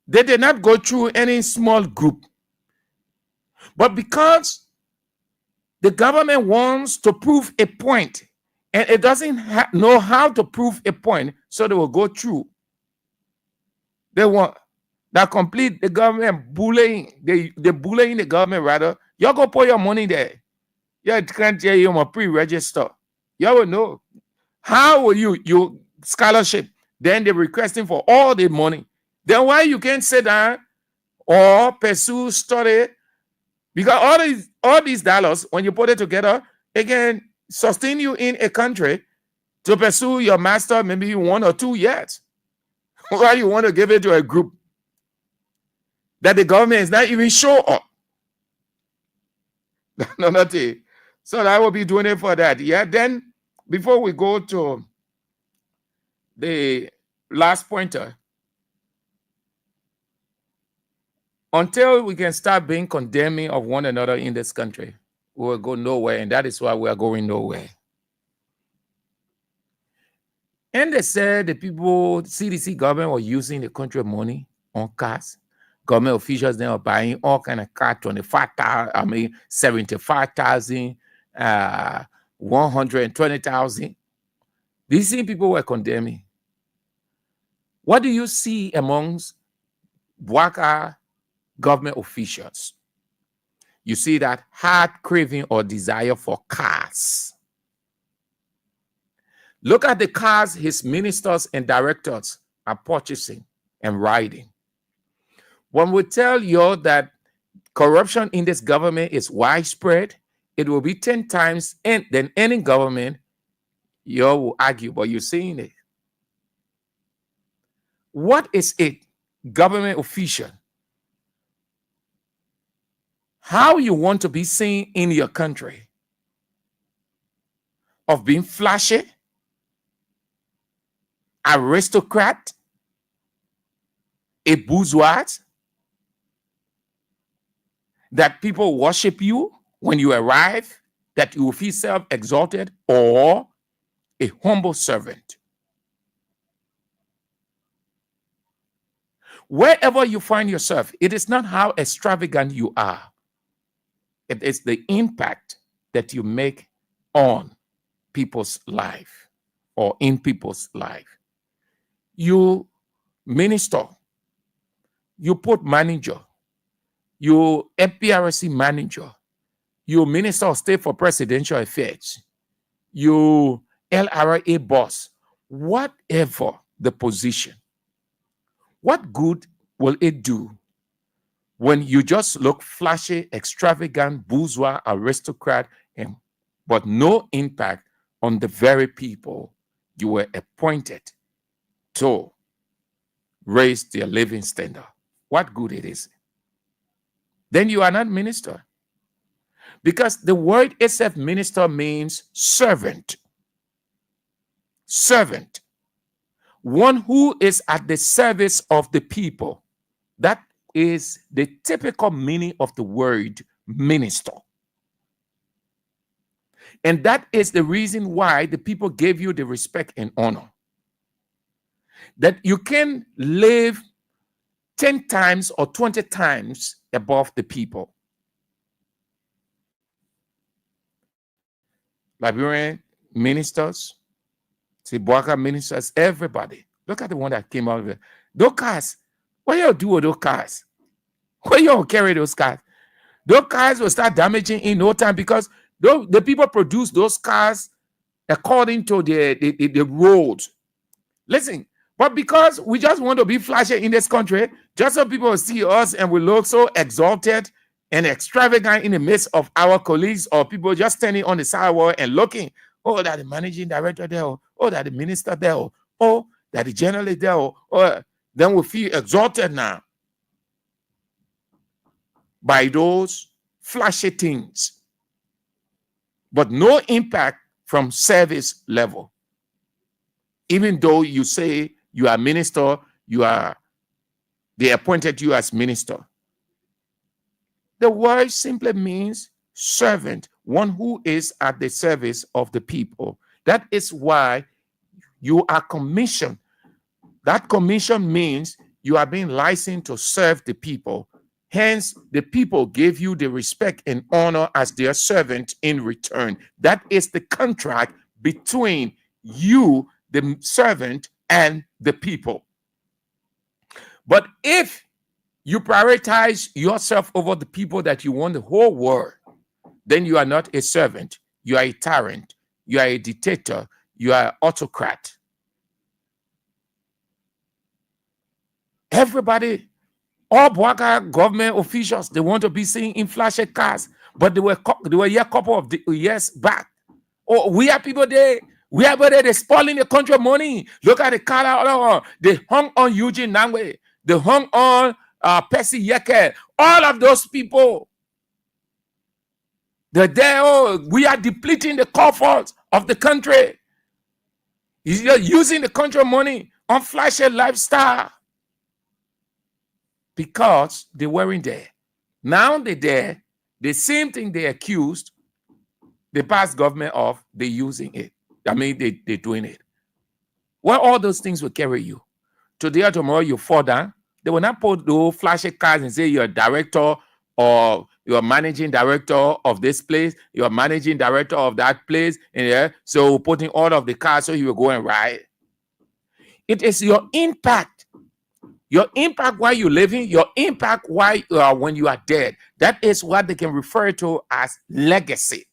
They did not go through any small group. But because the government wants to prove a point, and it doesn't know how to prove a point, so they will go through. They want that complete the government bullying. They're bullying the government rather. Y'all go put your money there. You can't tell you pre-register. You will know. How will you scholarship? Then they're requesting for all the money. Then why you can't sit down or pursue study? Because all these dollars, when you put it together, it can sustain you in a country to pursue your master maybe 1 or 2 years. Why you want to give it to a group that the government is not even sure of? No, nothing. So I will be doing it for that. Yeah, then before we go to the last pointer, until we can start being condemning of one another in this country, we will go nowhere, and that is why we are going nowhere. And they said the people, CDC government was using the country money on cars. Government officials then are buying all kind of cars, 25,000, 75,000, 120,000. These same people were condemning. What do you see amongst Bwaka government officials? You see that hard craving or desire for cars. Look at the cars his ministers and directors are purchasing and riding. When we tell you that corruption in this government is widespread, it will be 10 times than any government. You will argue, but you're seeing it. What is it, government official? How you want to be seen in your country? Of being flashy, aristocrat, a bourgeois, that people worship you when you arrive, that you will feel self-exalted, or a humble servant? Wherever you find yourself, it is not how extravagant you are. It is the impact that you make on people's life or in people's life. You minister, you put manager, you FPRC manager, you minister of state for presidential affairs, you LRA boss, whatever the position, what good will it do when you just look flashy, extravagant, bourgeois, aristocrat, but no impact on the very people you were appointed to raise their living standard? What good it is? Then you are not minister. Because the word itself, minister, means servant. Servant. One who is at the service of the people. That is the typical meaning of the word minister. And that is the reason why the people gave you the respect and honor. That you can live 10 times or 20 times above the people. Liberian ministers, Boaka ministers, everybody. Look at the one that came out of it. Those cars, what you do with those cars? Where you carry those cars? Those cars will start damaging in no time because the people produce those cars according to the roads. Listen, but because we just want to be flashy in this country, just so people will see us and we look so exalted and extravagant in the midst of our colleagues or people just standing on the sidewalk and looking, oh, that the managing director there, oh, that the minister there, oh, that the journalist there, or then we feel exalted now by those flashy things, but no impact from service level. Even though you say you are minister, they appointed you as minister. The word simply means servant, one who is at the service of the people. That is why you are commissioned. That commission means you are being licensed to serve the people. Hence, the people gave you the respect and honor as their servant in return. That is the contract between you, the servant, and the people. But if you prioritize yourself over the people that you want the whole world, then you are not a servant. You are a tyrant. You are a dictator. You are an autocrat. Everybody, all Boaka government officials, they want to be seen in flashy cars, but they were here a couple of years back. Oh, we are people there. We are there. They're spoiling the country money. Look at the car. They hung on Eugene Nangwe. They hung on Percy Yeke. All of those people. They're there. Oh, we are depleting the coffers of the country. You're using the country money on flashy lifestyle. Because they weren't there. Now they're there. The same thing they accused the past government of, they're using it. I mean, they're doing it. Well, all those things will carry you. Today or tomorrow, you fall down. They will not put those flashy cards and say you're a director or you're managing director of this place, you're managing director of that place, and yeah, so putting all of the cards so you will go and ride. It is your impact. Your impact while you're living, your impact while when you are dead. That is what they can refer to as legacy.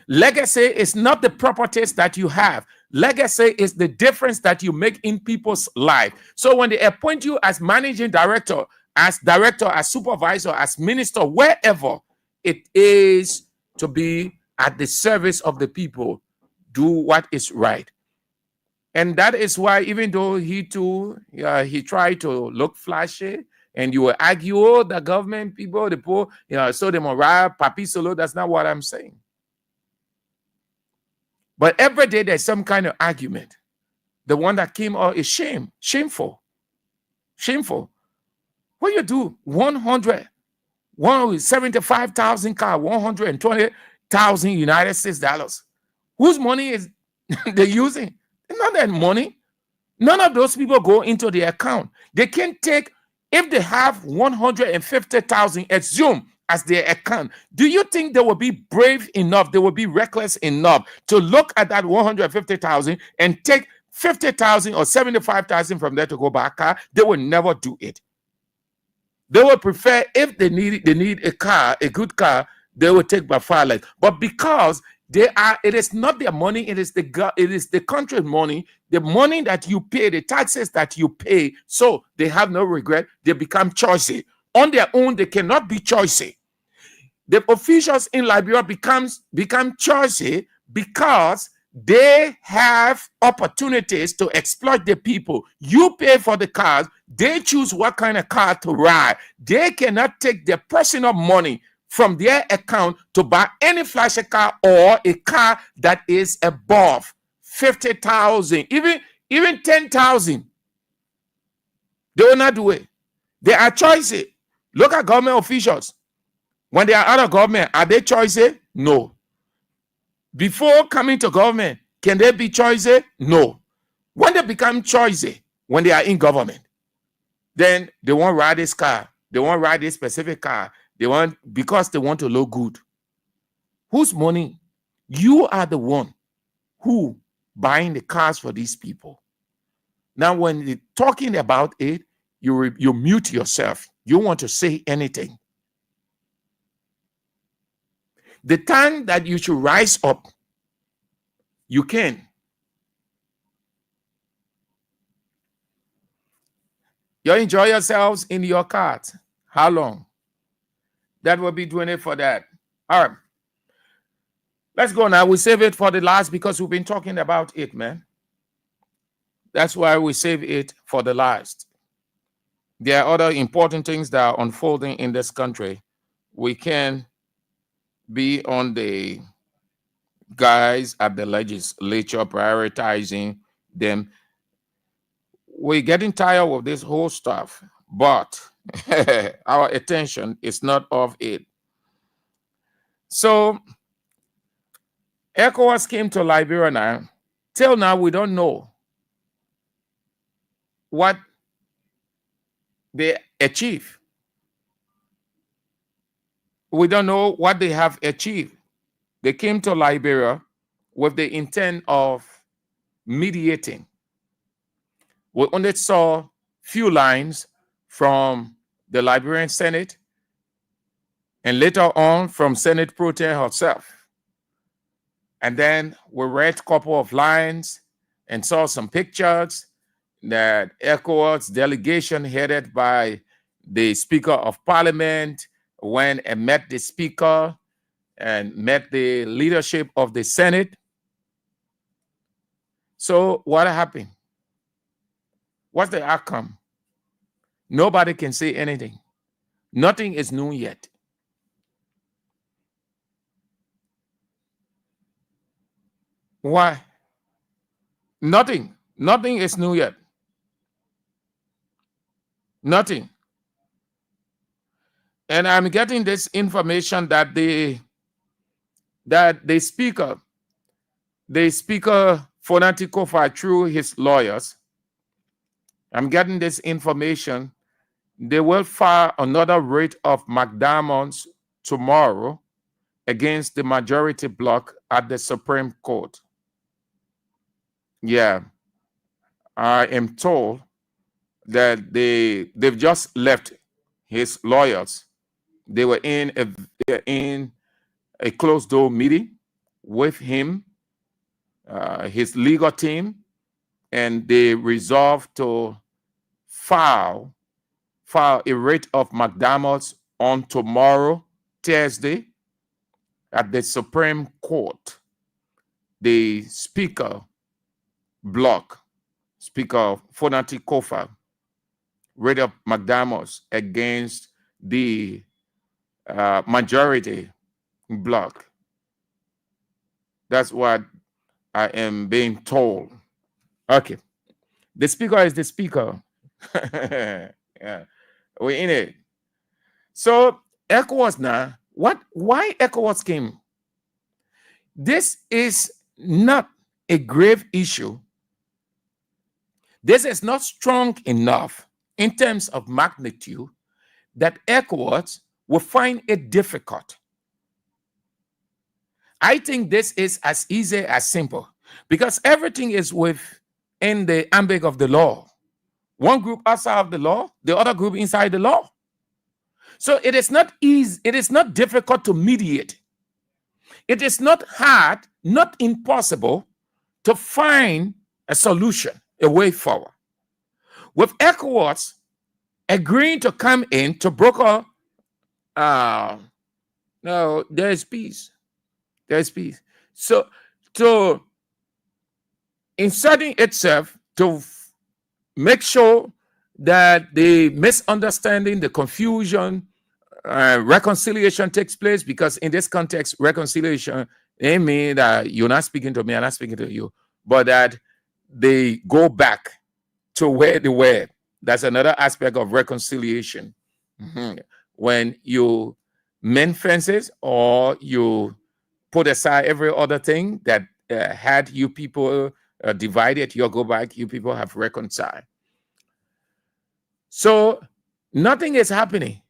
Legacy is not the properties that you have. Legacy is the difference that you make in people's life. So when they appoint you as managing director, as supervisor, as minister, wherever, it is to be at the service of the people. Do what is right. And that is why, even though he too, he tried to look flashy, and you will argue, oh, the government people, the poor, so the morale, papi solo, that's not what I'm saying. But every day there's some kind of argument. The one that came out is shameful. What you do, 100 One with 75,000 car, 120,000 United States dollars. Whose money is they using? It's not that money. None of those people go into the account. They can take, if they have 150,000, assume as their account. Do you think they will be brave enough? They will be reckless enough to look at that 150,000 and take 50,000 or 75,000 from there to go buy a car? They will never do it. They will prefer, if they need a car, a good car, they will take by far less. But because it is not their money, it is the country's money, the money that you pay, the taxes that you pay, so they have no regret. They become choicy. On their own, they cannot be choicy. The officials in Liberia become choicy because they have opportunities to exploit the people. You pay for the cars, they choose what kind of car to ride. They cannot take their personal money from their account to buy any flashy car or a car that is above 50,000, even 10,000. They will not do it. They are choicy. Look at government officials. When they are out of government, are they choicy? No. Before coming to government, can they be choicy? No. When they become choicy, when they are in government, then they won't ride this car. They won't ride this specific car. Because they want to look good. Whose money? You are the one who buying the cars for these people. Now, when you're talking about it, you mute yourself. You want to say anything. The time that you should rise up, you can. You enjoy yourselves in your cars. How long? That will be doing it for that. All right. Let's go now. We save it for the last because we've been talking about it, man. That's why we save it for the last. There are other important things that are unfolding in this country. We can be on the guys at the legislature prioritizing them. We're getting tired of this whole stuff, but our attention is not of it. So ECOWAS came to Liberia now. Till now, we don't know what they achieve. We don't know what they have achieved. They came to Liberia with the intent of mediating. We only saw few lines from the Liberian Senate and later on from Senate Pro Tem herself. And then we read a couple of lines and saw some pictures that ECOWAS delegation headed by the Speaker of Parliament went and met the Speaker and met the leadership of the Senate. So what happened? What's the outcome? Nobody can say anything. Nothing is new yet. Why? Nothing. Nothing is new yet. Nothing. And I'm getting this information that the speaker Fonati Kofa, through his lawyers, I'm getting this information. They will file another writ of McDermott's tomorrow against the majority bloc at the Supreme Court. Yeah, I am told that they've just left his lawyers. They were in a closed door meeting with him, his legal team, and they resolved to file a writ of McDermott's on tomorrow, Thursday, at the Supreme Court. The Speaker bloc, Speaker Fonati Kofa, writ of McDermott's against the majority bloc. That's what I am being told. Okay. The speaker is the speaker. Yeah. We're in it. So ECOWAS now, why ECOWAS came? This is not a grave issue. This is not strong enough in terms of magnitude that ECOWAS will find it difficult. I think this is as easy as simple because everything is within the ambit of the law. One group outside of the law, the other group inside the law. So it is not easy, it is not difficult to mediate. It is not hard, not impossible to find a solution, a way forward. With ECOWAS agreeing to come in to broker, no, there is peace. There is peace. So, to inserting itself to make sure that the misunderstanding, the confusion, reconciliation takes place, because in this context, reconciliation may mean that you're not speaking to me, I'm not speaking to you, but that they go back to where they were. That's another aspect of reconciliation. When you mend fences or you put aside every other thing that had you people divided, you go back, you people have reconciled. So nothing is happening.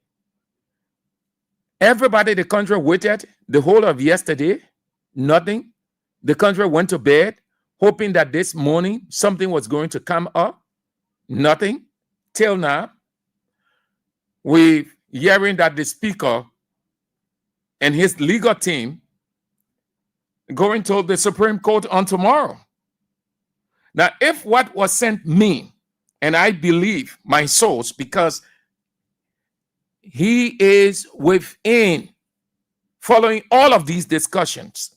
Everybody in the country waited the whole of yesterday, nothing. The country went to bed hoping that this morning something was going to come up, nothing. Till now, we're hearing that the speaker and his legal team going to the Supreme Court on tomorrow. Now, if what was sent me, and I believe my source, because he is within following all of these discussions,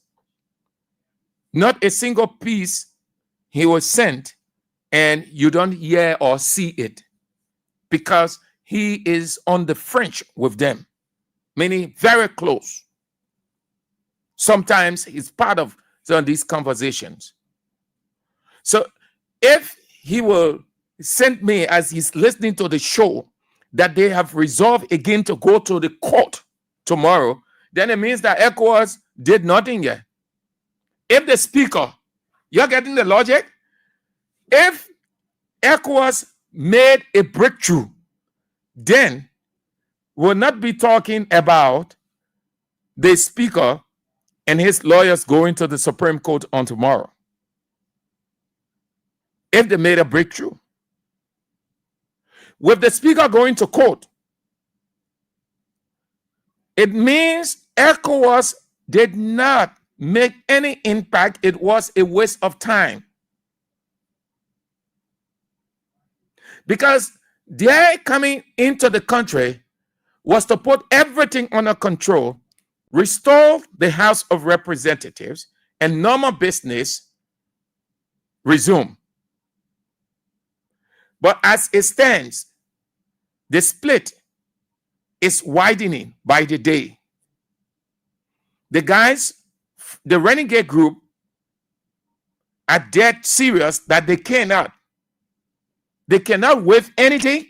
not a single piece he was sent and you don't hear or see it, because he is on the French with them, meaning very close. Sometimes he's part of some of these conversations. So if he will send me as he's listening to the show that they have resolved again to go to the court tomorrow, then it means that ECOWAS did nothing yet. If the speaker, you're getting the logic? If ECOWAS made a breakthrough, then we'll not be talking about the speaker and his lawyers going to the Supreme Court on tomorrow. If they made a breakthrough. With the speaker going to court, it means ECOWAS did not make any impact. It was a waste of time. Because their coming into the country was to put everything under control, restore the House of Representatives, and normal business resume. But as it stands, the split is widening by the day. The guys, the renegade group, are dead serious that they cannot waive anything.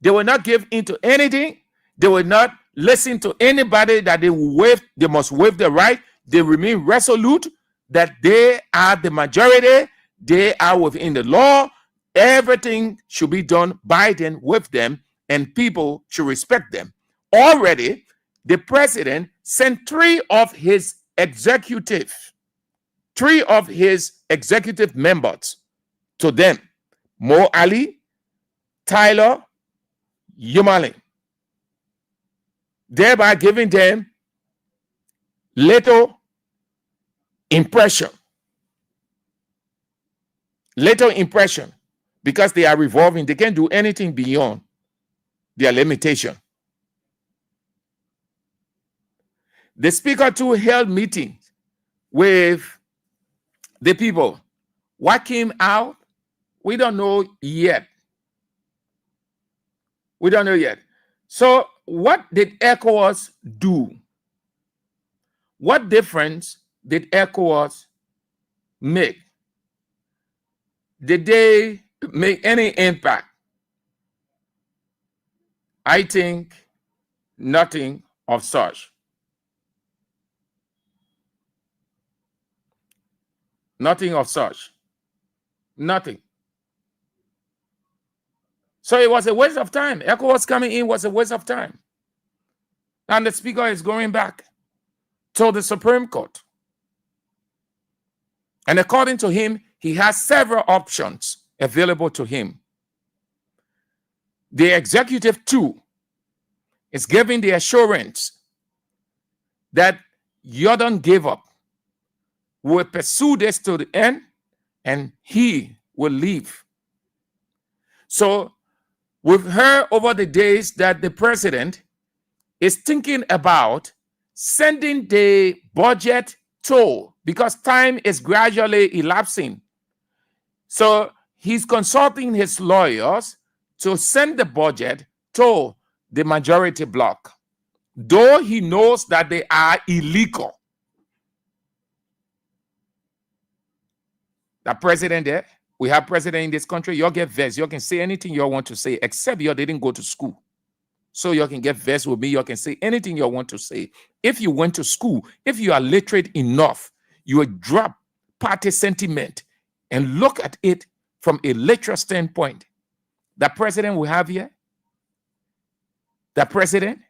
They will not give into anything. They will not listen to anybody that they will waive. They must waive the right. They remain resolute that they are the majority. They are within the law. Everything should be done by them, with them, and people should respect them. Already, the president sent three of his executive members to them: Mo Ali, Tyler, Yumali, thereby giving them little impression, because they are revolving. They can't do anything beyond their limitation. The speaker too held meetings with the people. What came out, we don't know yet. We don't know yet. So what did ECOWAS do? What difference did ECOWAS make? Did they make any impact? I think nothing of such. Nothing of such. Nothing. So it was a waste of time. ECOWAS coming in was a waste of time. And the speaker is going back to the Supreme Court. And according to him, he has several options available to him. The executive, too, is giving the assurance that you don't give up. We'll pursue this to the end, and he will leave. So we've heard over the days that the president is thinking about sending the budget toll because time is gradually elapsing. So he's consulting his lawyers to send the budget to the majority bloc, though he knows that they are illegal. The president there, we have president in this country, you get vexed. You can say anything you want to say, except you didn't go to school. So you can get vexed with me. You can say anything you want to say. If you went to school, if you are literate enough, you would drop party sentiment and look at it from a literal standpoint. The president we have here, the president,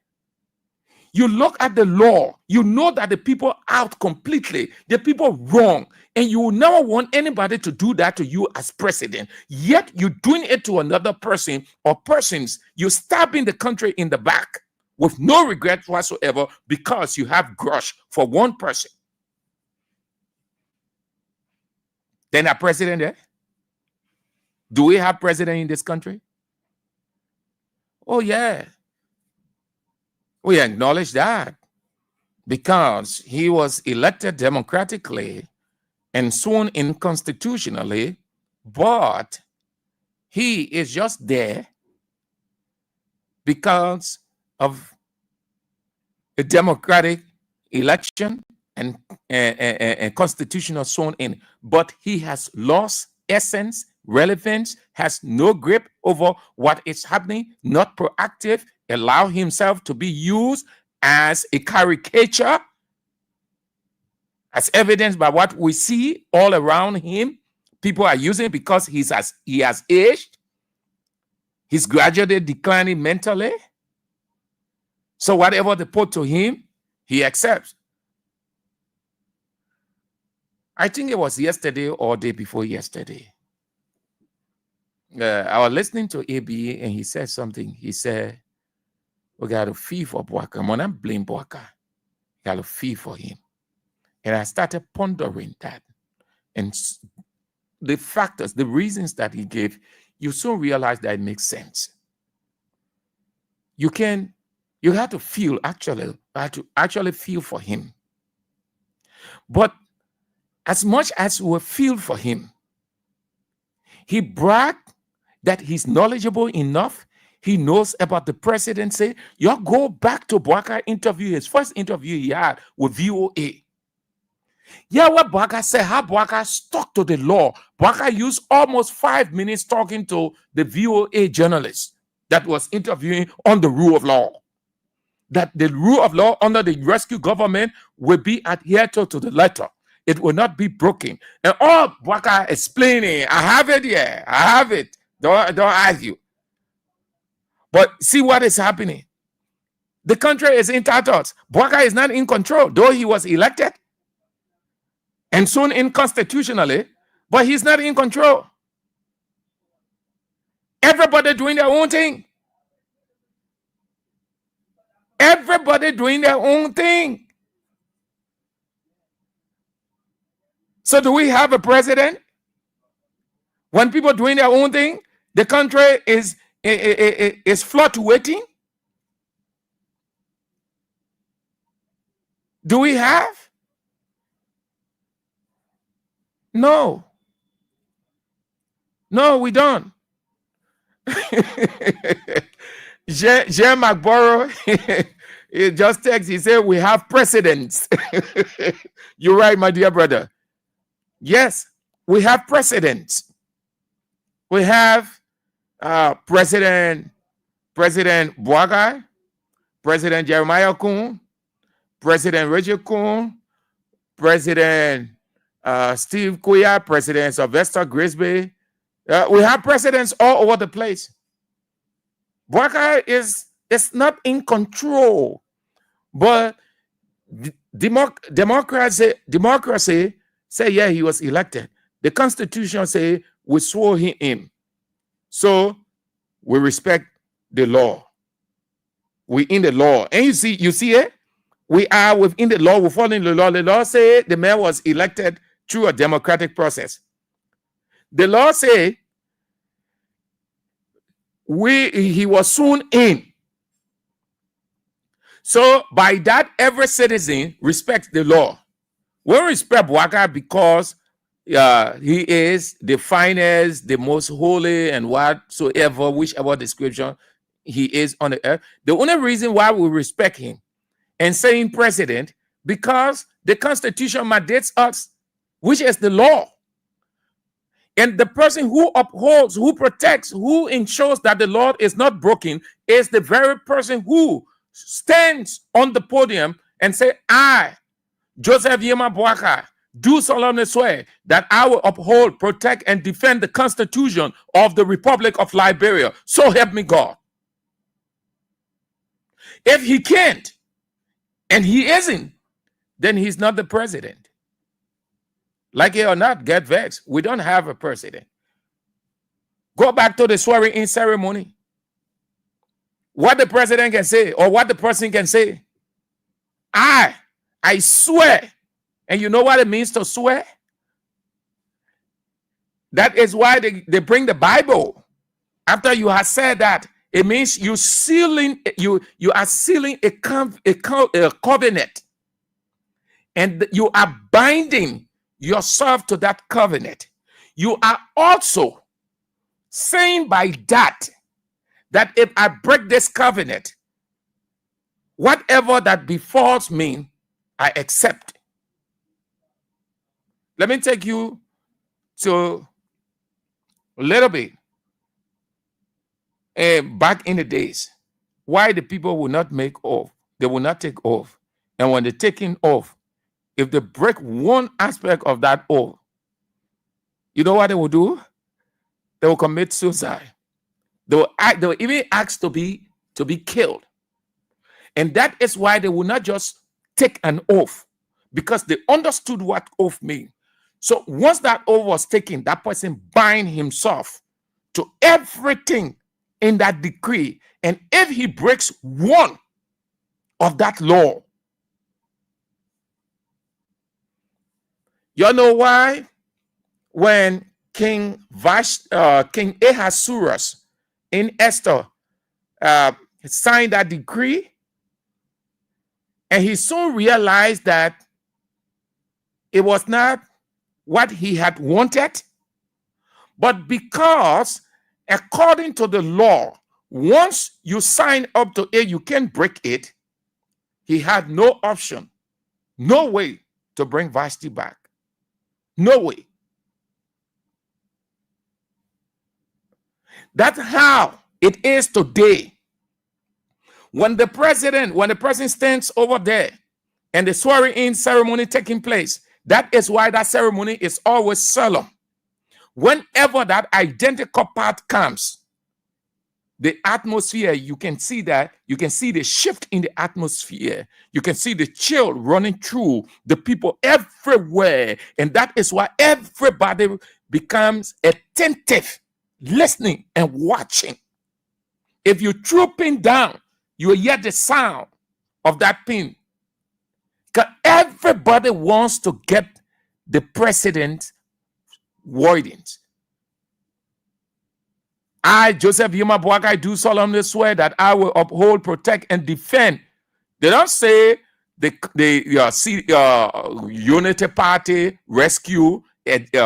you look at the law, you know that the people out completely, the people wrong, and you will never want anybody to do that to you as president. Yet you're doing it to another person or persons. You're stabbing the country in the back with no regret whatsoever because you have grudge for one person. Then a president there? Do we have president in this country? Oh, yeah. We acknowledge that because he was elected democratically and sworn in constitutionally, but he is just there because of a democratic election and constitutional sworn in. But he has lost essence, relevance, has no grip over what is happening, not proactive, allow himself to be used as a caricature, as evidenced by what we see all around him. People are using it because he has aged. He's gradually declining mentally. So whatever they put to him, he accepts. I think it was yesterday or day before yesterday. I was listening to AB and he said something. He said, we got a fee for Bouaka. I'm not blame Bouaka. Got a fee for him. And I started pondering that. And the factors, the reasons that he gave, you soon realize that it makes sense. You have to feel, actually feel for him. But as much as we feel for him, he bragged that he's knowledgeable enough. He knows about the presidency. You go back to Bouaka interview, his first interview he had with VOA. Yeah, what Bouaka said, how Bouaka stuck to the law. Bouaka used almost 5 minutes talking to the VOA journalist that was interviewing on the rule of law. That the rule of law under the rescue government will be adhered to the letter. It will not be broken. And all Bouaka explaining, I have it here, I have it. Don't argue. But see what is happening. The country is in tatters. Bouaka is not in control, though he was elected and sworn in constitutionally, but he's not in control. Everybody doing their own thing. Everybody doing their own thing. So do we have a president? When people doing their own thing, the country is fluctuating. Do we have? No. No, we don't. Jean McBorough, he just texted, he said, we have precedents. You're right, my dear brother. Yes, we have precedents. We have President Bouaka, President Jeremiah Kuhn, President Richard Kuhn, President Steve Kuya, President Sylvester Grisby. We have presidents all over the place. Bouaka is not in control, but democracy say, yeah, he was elected. The Constitution say we swore him in. So we respect the law. We in the law. And you see it? We are within the law. We follow the law. The law say the man was elected through a democratic process. The law say he was sworn in. So by that, every citizen respects the law. We respect Bouaka because he is the finest, the most holy, and whatsoever, whichever description he is on the earth. The only reason why we respect him and saying president, because the Constitution mandates us, which is the law. And the person who upholds, who protects, who ensures that the law is not broken is the very person who stands on the podium and say, I, Joseph Yema Bouaka, do solemnly swear that I will uphold, protect, and defend the Constitution of the Republic of Liberia. So help me God. If he can't, and he isn't, then he's not the president. Like it or not, get vexed. We don't have a president. Go back to the swearing-in ceremony. What the president can say, or what the person can say, I swear. And you know what it means to swear? That is why they bring the Bible. After you have said that, it means you are sealing a covenant, and you are binding yourself to that covenant. You are also saying by that if I break this covenant, whatever that befalls me, I accept. Let me take you to a little bit back in the days, why the people will not make oath. They will not take oath. And when they're taking oath, if they break one aspect of that oath, you know what they will do? They will commit suicide. They will even ask to be killed. And that is why they will not just take an oath, because they understood what oath means. So once that oath was taken, that person bind himself to everything in that decree. And if he breaks one of that law, you know why? When King Ahasuerus in Esther signed that decree, and he soon realized that it was not what he had wanted, but because according to the law, once you sign up to it, you can't break it. He had no option, no way to bring Vashti back. No way. That's how it is today. When the president stands over there and the swearing-in ceremony taking place, that is why that ceremony is always solemn. Whenever that identical part comes, the atmosphere, you can see that, you can see the shift in the atmosphere. You can see the chill running through the people everywhere. And that is why everybody becomes attentive, listening and watching. If you throw pin down, you will hear the sound of that pin. Because everybody wants to get the president's wordings. I, Joseph Yuma Bouaka, do solemnly swear that I will uphold, protect, and defend. They don't say the Unity Party rescue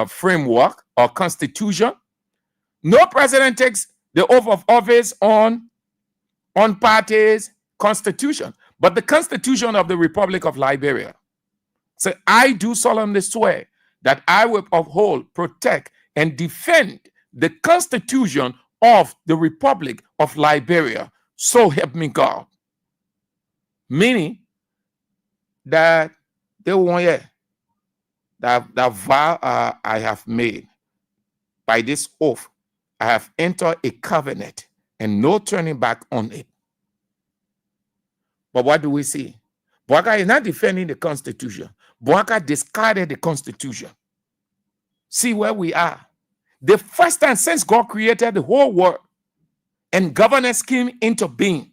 framework or constitution. No president takes the oath of office on party's constitution, but the Constitution of the Republic of Liberia. So I do solemnly swear that I will uphold, protect, and defend the Constitution of the Republic of Liberia. So help me God. meaning that they won't yet that vow I have made by this oath, I have entered a covenant and no turning back on it. But what do we see? Bouakai is not defending the Constitution. Bouakai discarded the Constitution. See where we are. The first time since God created the whole world and governance came into being,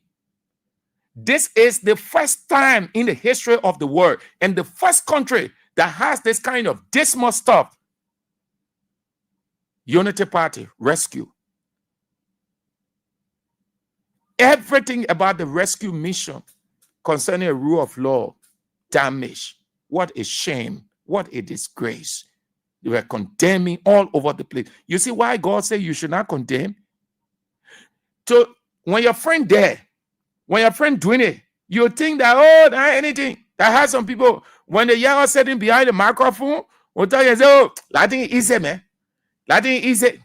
this is the first time in the history of the world and the first country that has this kind of dismal stuff. Unity Party, rescue. Everything about the rescue mission concerning a rule of law, damaged. What a shame. What a disgrace. They were condemning all over the place. You see why God said you should not condemn? So when your friend there, when your friend doing it, you think that, oh, not anything. That has some people, when the young are sitting behind the microphone, will tell you, oh, Latin is easy, man. Latin is easy.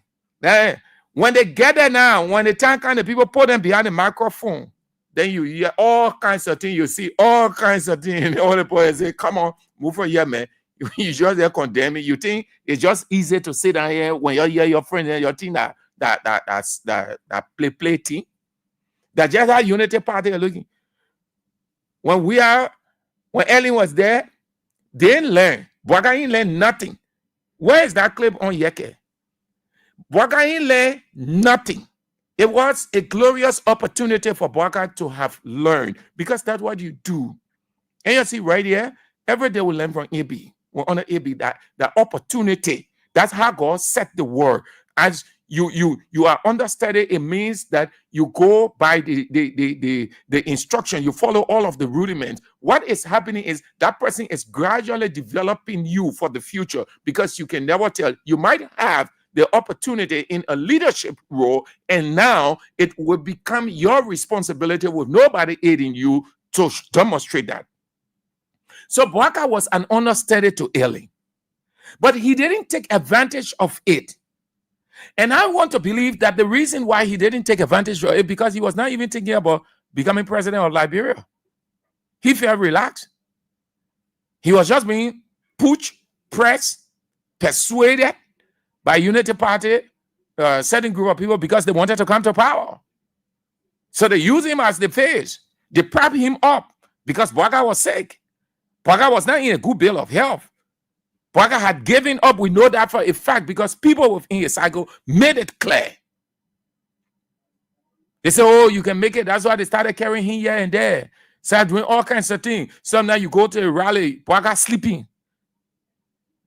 When they get there now, when the time kind of people put them behind the microphone, then you hear all kinds of things. You see all kinds of things. All the boys say, come on, move from here, man. You just there condemning. You think it's just easy to sit down here when you hear your friend and your team that play team. That just how Unity Party are looking. When Ellen was there, they didn't learn. Bouakai didn't learn nothing. Where is that clip on Yeke? Bouakai didn't learn nothing. It was a glorious opportunity for Bouakai to have learned, because that's what you do. And you see right here, every day we learn from AB. We honor AB, that opportunity. That's how God set the word. As you are understudy, it means that you go by the instruction, you follow all of the rudiments. What is happening is that person is gradually developing you for the future, because you can never tell. You might have the opportunity in a leadership role, and now it will become your responsibility with nobody aiding you to demonstrate that. So Bouakai was an understudy to Ellen, but he didn't take advantage of it. And I want to believe that the reason why he didn't take advantage of it, because he was not even thinking about becoming president of Liberia. He felt relaxed. He was just being pushed, pressed, persuaded by Unity Party, certain group of people, because they wanted to come to power. So they used him as the face. They propped him up because Bouakai was sick. Bouakai was not in a good bill of health. Bouakai had given up. We know that for a fact, because people within his cycle made it clear. They say, oh, you can make it. That's why they started carrying him here and there. Started doing all kinds of things. Sometimes you go to a rally, Bouakai sleeping.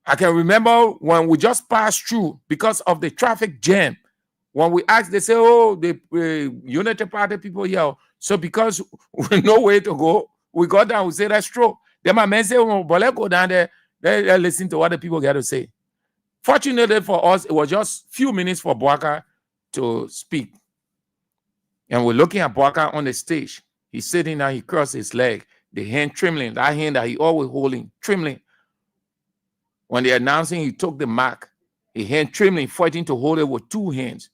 I can remember when we just passed through because of the traffic jam. When we asked, they say, oh, the Unity Party people here. So because we no way to go, we got down, we say that's true. Then my man said, oh, but let's go down there. Let's listen to what the people got to say. Fortunately for us, it was just a few minutes for Bouakai to speak. And we're looking at Bouakai on the stage. He's sitting down, he crossed his leg, the hand trembling, that hand that he always holding, trembling. When they're announcing, he took the mark, his hand trembling, fighting to hold it with two hands.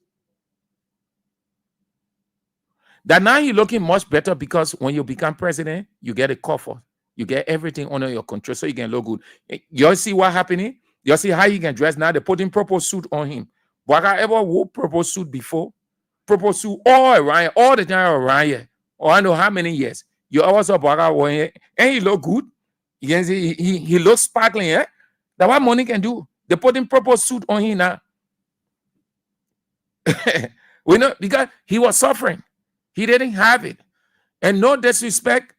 That now he's looking much better, because when you become president, you get a cover. You get everything under your control so you can look good. You see what happening? You see how he can dress now? They put in purple suit on him. Bouakai ever wore purple suit before? Purple suit all around, all the time around here. Or I know how many years. You always saw Bouakai wearing it, and he look good. You can see he looks sparkling, eh? That's what money can do. They put in purple suit on him now. We know, because he was suffering. He didn't have it. And no disrespect,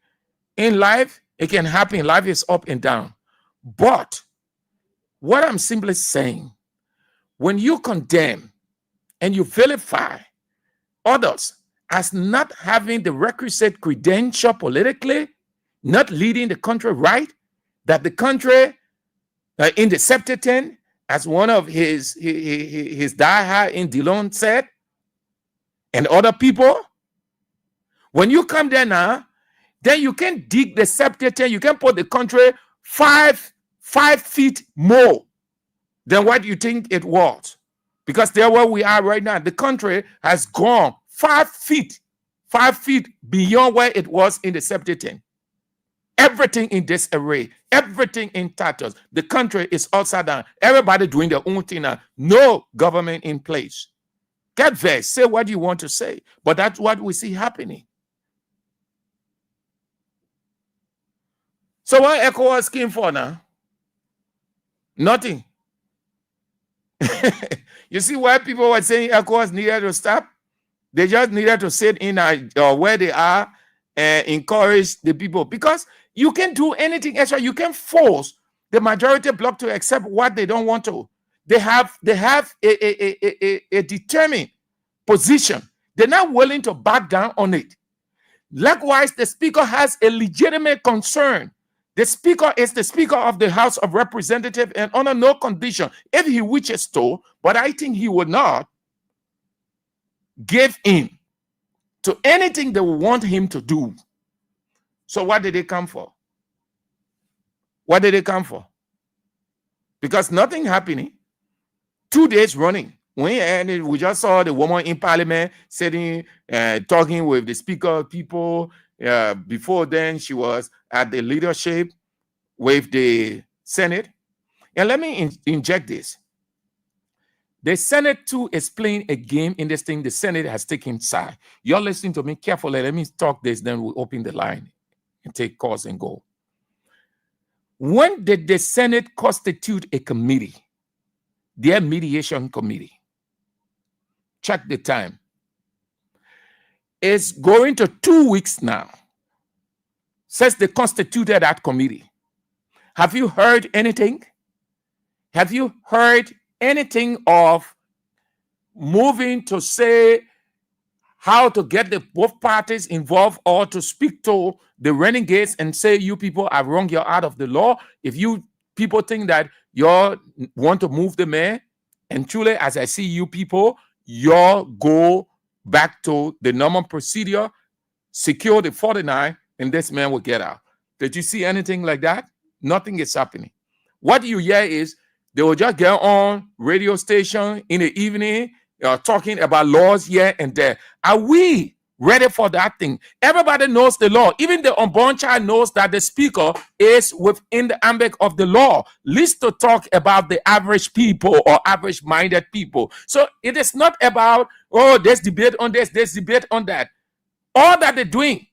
in life, it can happen. Life is up and down. But what I'm simply saying, when you condemn and you vilify others as not having the requisite credential politically, not leading the country right, that the country in the Septuagint, as one of his diehard in Dillon said, and other people, when you come there now, then you can dig the Septuagint, you can put the country five feet more than what you think it was. Because there where we are right now, the country has gone 5 feet beyond where it was in the Septuagint. Everything in disarray, everything in tatters. The country is upside down. Everybody doing their own thing now. No government in place. Get vexed. Say what you want to say. But that's what we see happening. So what ECOWAS came for now? Nothing. You see why people were saying ECOWAS needed to stop? They just needed to sit in where they are and encourage the people. Because you can't do anything extra. You can't force the majority bloc to accept what they don't want to. They have a determined position. They're not willing to back down on it. Likewise, the speaker has a legitimate concern. The speaker is the speaker of the House of Representatives, and under no condition, if he wishes to, but I think he would not, give in to anything they want him to do. So what did they come for? What did they come for? Because nothing happening. 2 days running. We just saw the woman in parliament sitting, talking with the speaker people. Before then, she was at the leadership with the Senate. And let me inject this. The Senate, to explain a game in this thing, the Senate has taken side. You're listening to me carefully. Let me talk this, then we'll open the line and take calls and go. When did the Senate constitute a committee? Their mediation committee. Check the time. It's going to 2 weeks now since they constituted that committee. Have you heard anything? Have you heard anything of moving to say how to get the both parties involved, or to speak to the renegades and say, you people are wrong, you're out of the law? If you people think that you want to move the man, and truly, as I see you people, you go back to the normal procedure, secure the 49, and this man will get out. Did you see anything like that? Nothing is happening. What you hear is they will just get on radio station in the evening, talking about laws here and there. Are we ready for that thing? Everybody knows the law. Even the unborn child knows that the speaker is within the ambit of the law. Least to talk about the average people or average-minded people. So it is not about, oh, there's debate on this, there's debate on that. All that they're doing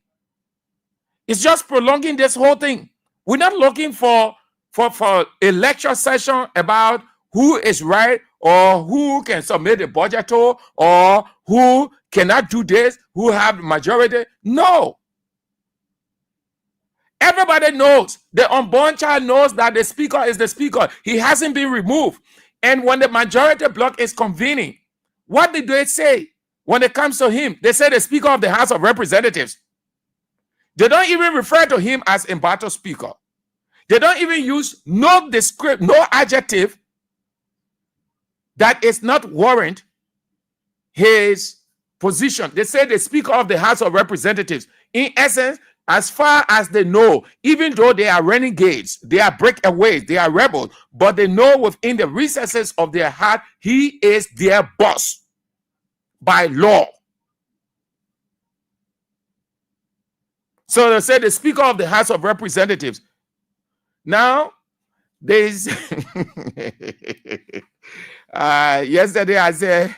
is just prolonging this whole thing. We're not looking for a lecture session about who is right or who can submit a budget to, or who cannot do this, who have majority. No. Everybody knows. The unborn child knows that the speaker is the speaker. He hasn't been removed. And when the majority bloc is convening, what did they say when it comes to him? They say the Speaker of the House of Representatives. They don't even refer to him as embattled speaker. They don't even use no description, no adjective that is not warrant his position. They say the Speaker of the House of Representatives. In essence, as far as they know, even though they are renegades, they are breakaways, they are rebels, but they know within the recesses of their heart, he is their boss by law. So they say the Speaker of the House of Representatives. Now, there's yesterday I said,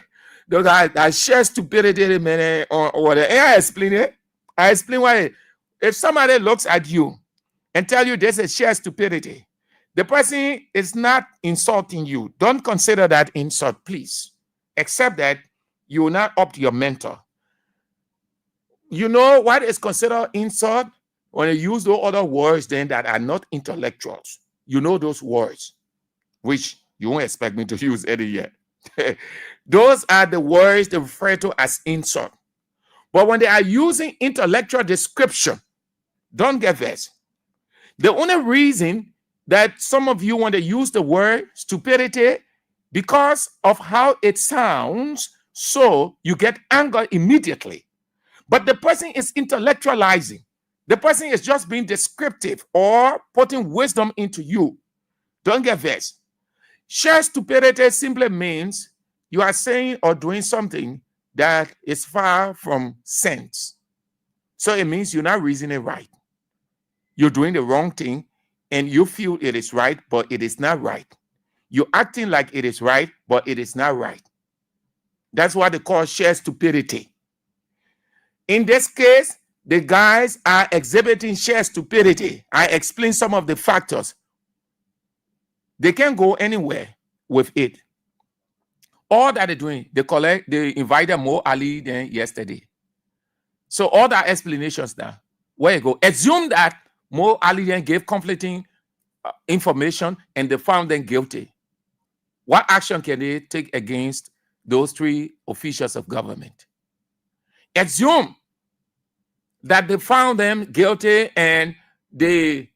those I share stupidity in a minute or whatever. And I explain it. I explain why. If somebody looks at you and tell you there's a shared stupidity, the person is not insulting you. Don't consider that insult, please. Except that you will not up to your mentor. You know what is considered insult? When you use those other words then that are not intellectuals. You know those words, which you won't expect me to use any yet. Those are the words they refer to as insult. But when they are using intellectual description, don't get vexed. The only reason that some of you want to use the word stupidity because of how it sounds, so you get anger immediately. But the person is intellectualizing. The person is just being descriptive or putting wisdom into you. Don't get vexed. Sheer stupidity simply means you are saying or doing something that is far from sense. So it means you're not reasoning right. you're doing the wrong thing and you feel it is right, but it is not right. You're acting like it is right, but it is not right. That's what they call sheer stupidity. In this case, the guys are exhibiting sheer stupidity. I explained some of the factors. They can't go anywhere with it. All that they're doing, they invited Mo Ali then yesterday. So all that explanations now, where you go, assume that Mo Ali then gave conflicting information and they found them guilty. What action can they take against those three officials of government? Assume that they found them guilty and they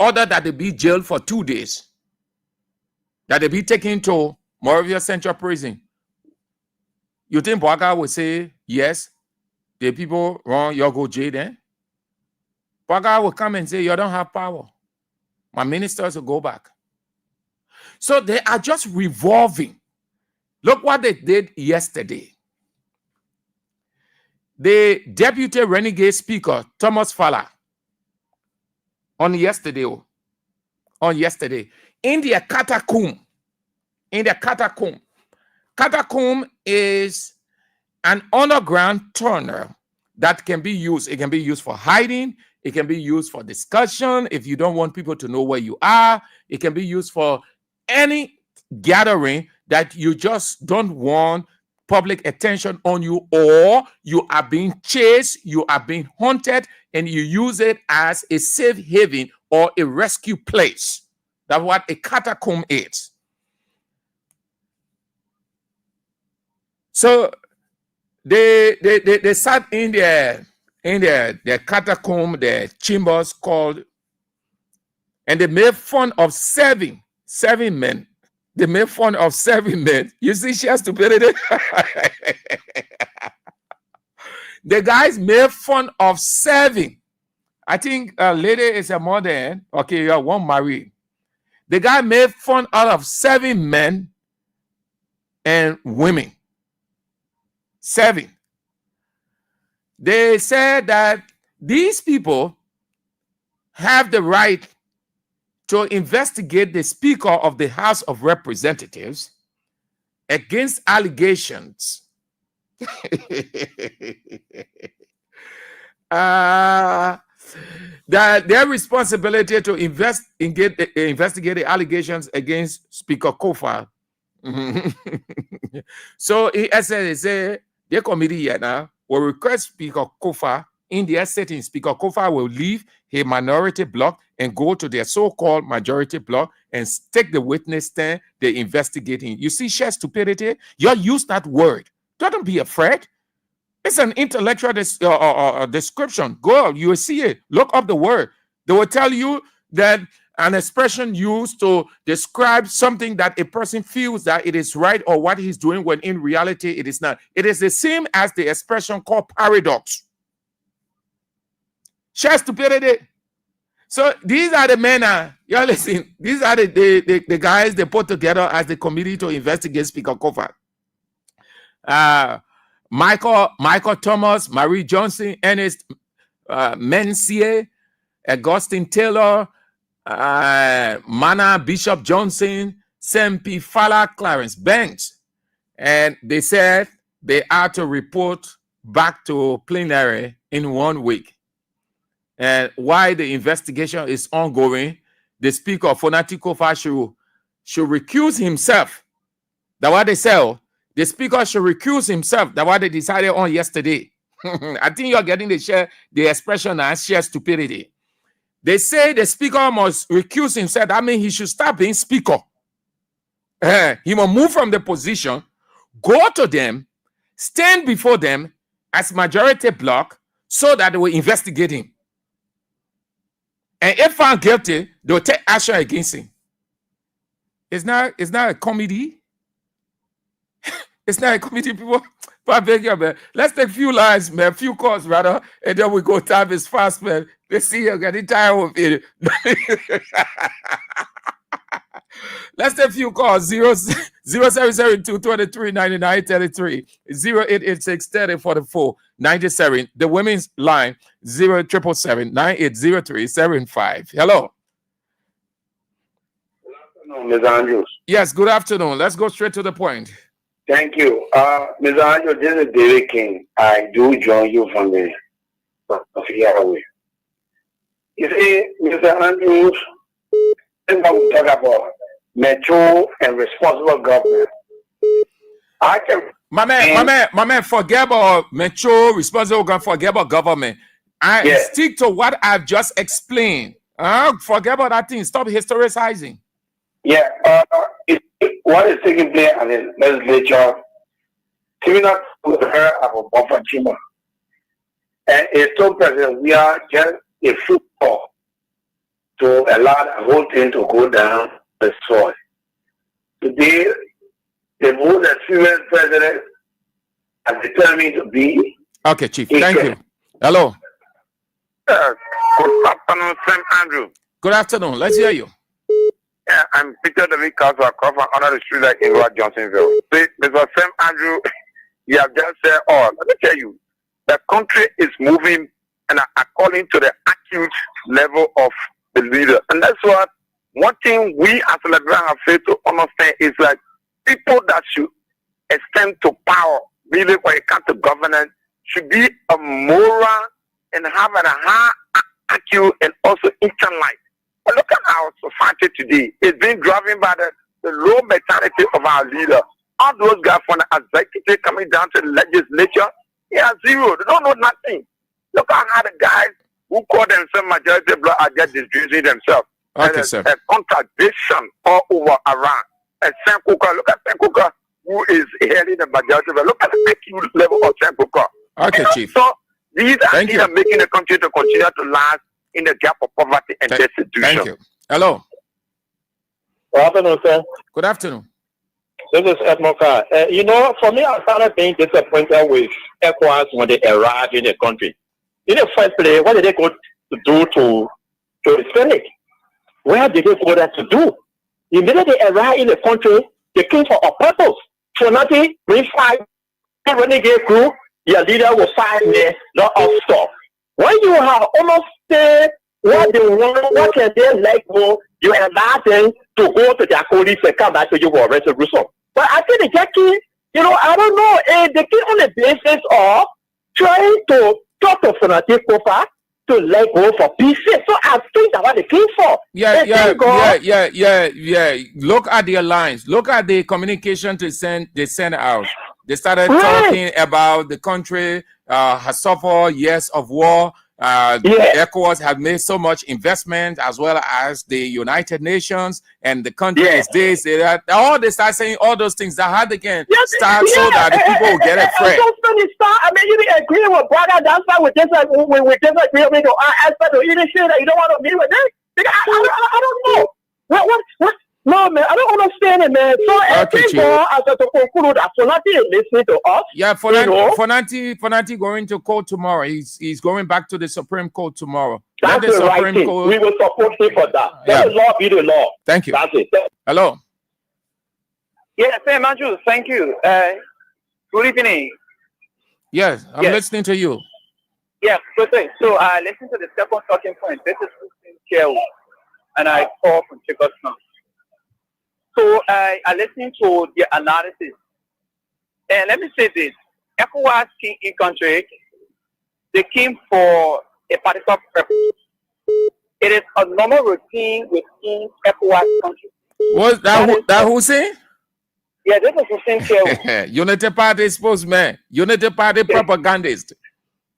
ordered that they be jailed for 2 days, that they be taken to Moravia Central Prison. You think Bwaga would say, yes, the people wrong, you go jail then? Bwaga will come and say, you don't have power. My ministers will go back. So they are just revolving. Look what they did yesterday. The deputy renegade speaker, Thomas Fala, on yesterday, in their catacomb, catacomb is an underground tunnel that can be used. It can be used for hiding. It can be used for discussion. If you don't want people to know where you are, it can be used for any gathering that you just don't want public attention on you, or you are being chased, you are being haunted, and you use it as a safe haven or a rescue place. That's what a catacomb is. So they sat in their catacomb, their chambers called, and they made fun of seven men. They made fun of 7 men. You see, she has stupidity. The guys made fun of 7. I think a lady is a mother. Okay, you are one married. The guy made fun out of 7 men and women. 7. They said that these people have the right to investigate the Speaker of the House of Representatives against allegations that their responsibility to investigate the allegations against Speaker Kofa. So he said the committee here now will request Speaker Kofa in their setting. Speaker Kofa will leave a minority block and go to their so-called majority block and take the witness stand they're investigating. You see, sheer stupidity. You use that word. Don't be afraid. It's an intellectual description. Go, you will see it. Look up the word. They will tell you that an expression used to describe something that a person feels that it is right or what he's doing, when in reality it is not. It is the same as the expression called paradox. Sheer stupidity. So these are the men. You're listening. These are the guys they put together as the committee to investigate Speaker Kofa. Michael Thomas, Marie Johnson, Ernest Mensier, Augustine Taylor, Mana Bishop Johnson, Sempi Fala, Clarence Banks. And they said they are to report back to plenary in 1 week. And while the investigation is ongoing, the Speaker of Fonati Kofa should recuse himself. That's what they said. The Speaker should recuse himself. That's what they decided on yesterday. I think you're getting the expression as sheer stupidity. They say the Speaker must recuse himself. That means he should stop being Speaker. He must move from the position, go to them, stand before them as majority block so that they will investigate him. And if found guilty, they'll take action against him. It's not a comedy. It's not a comedy, people. But I beg you, man. Let's take a few lines, man, a few calls, rather, and then we go. Time is fast, man. Let's see, you're getting tired of it. Let's take a few calls. 0702 23 99 33, 0886 30 44, 97. The women's line 0777-980375. Hello. Ms. Andrews. Yes, good afternoon. Let's go straight to the point. Thank you. Ms. Andrews, this is David King. I do join you from the away. You see, Mr. Andrews, this is what we talk about mature and responsible government. I can My man, forget about mature, responsible government, forget about government. I stick to what I've just explained. Forget about that thing. Stop historicizing. Yeah, what is taking place at the legislature, similar to her about Buffer Chima. And it's so present, we are just a football to allow the whole thing to go down the soil. Today, the most female president has determined to be. Okay, Chief. Thank you. Hello. Good afternoon, Sam Andrew. Good afternoon. Let's hear you. Yeah, I'm Peter David Council Crawford under the street like in Johnsonville. See, Mr. Sam Andrew, you have just said all. Let me tell you, the country is moving and according to the acute level of the leader. And that's what one thing we as a Liberian have failed to understand is like people that should extend to power, really when it comes to governance, should be a moral and have a high IQ and also intellect. But look at our society today. It's being driven by the low mentality of our leader. All those guys from the executive coming down to the legislature, they are zero. They don't know nothing. Look at how the guys who call themselves majority bloc are just disgracing themselves. Okay, sir. A contradiction all over around. And Sam Cooker, look at Sam Cooker, who is heading the majority bloc. Look at the IQ level of Sam Cooker. Okay, Chief. So these are things that are making the country to continue to last in the gap of poverty and destitution. Thank you. Hello. Good afternoon, sir. Good afternoon. This is Edmond Carr. You know, for me, I started being disappointed with ECOWAS when they arrived in the country. In the first place, what did they go to do to the Senate? Where did they go there to do? The minute they arrived in the country, they came for a purpose. For nothing, bring five. When they get through, your leader will find there, lot of stuff. When you have almost said what they want, what can they let go, you allow them to go to their colleagues and come back to you for a resolution. But I think the Jackie, you know, I don't know, they came on the basis of trying to talk to Fanatic Kofa to let go for peace. So I think that's what they came for. Yeah. Look at their lines. Look at the communication they sent out. They started talking about the country has suffered years of war. ECOWAS have made so much investment, as well as the United Nations, and the country is this, that. All they start saying all those things that how they can start so that the people will get afraid. I mean, you agree with brother. That's why we disagree with our aspect of even shit that you don't want to meet with them. I don't know. What? No, man, I don't understand it, man. So, as to conclude that Fonati is listening to us. Yeah, Fonati going to court tomorrow. He's going back to the Supreme Court tomorrow. That's the right thing. We will support him for that. Let the law be the law. Thank you. That's it. Hello. Yeah, Sam Andrew, thank you. Good evening. Yes, I'm listening to you. Yeah, good thing. So, listen to the second talking point. This is Christine Kiel, and I call from Chickasaw. So I listened to the analysis. And let me say this. ECOWAS came in country. They came for a particular purpose. It is a normal routine within ECOWAS country. Was that Hussein? Yeah, this is Hussein Kiel. Unity Party spokesman. Unity Party propagandist.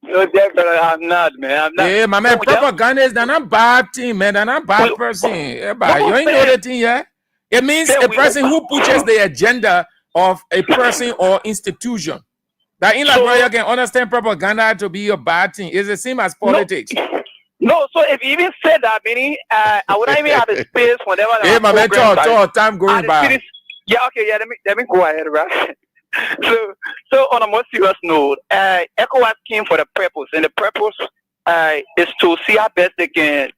No, definitely, I'm not, man. I'm not. Yeah, my man, propagandist, they're not bad team, man. They're not bad person. Yeah, but you ain't know the thing, yeah? It means a person who pushes the agenda of a person or institution. That in Liberia, you can understand propaganda to be a bad thing. It's the same as politics. No, so if you even said that, meaning I wouldn't even have a space whenever. Hey, my man, time going by. Yeah, okay, yeah. Let me go ahead, right? So on a more serious note, ECOWAS came for the purpose, and the purpose is to see how best they can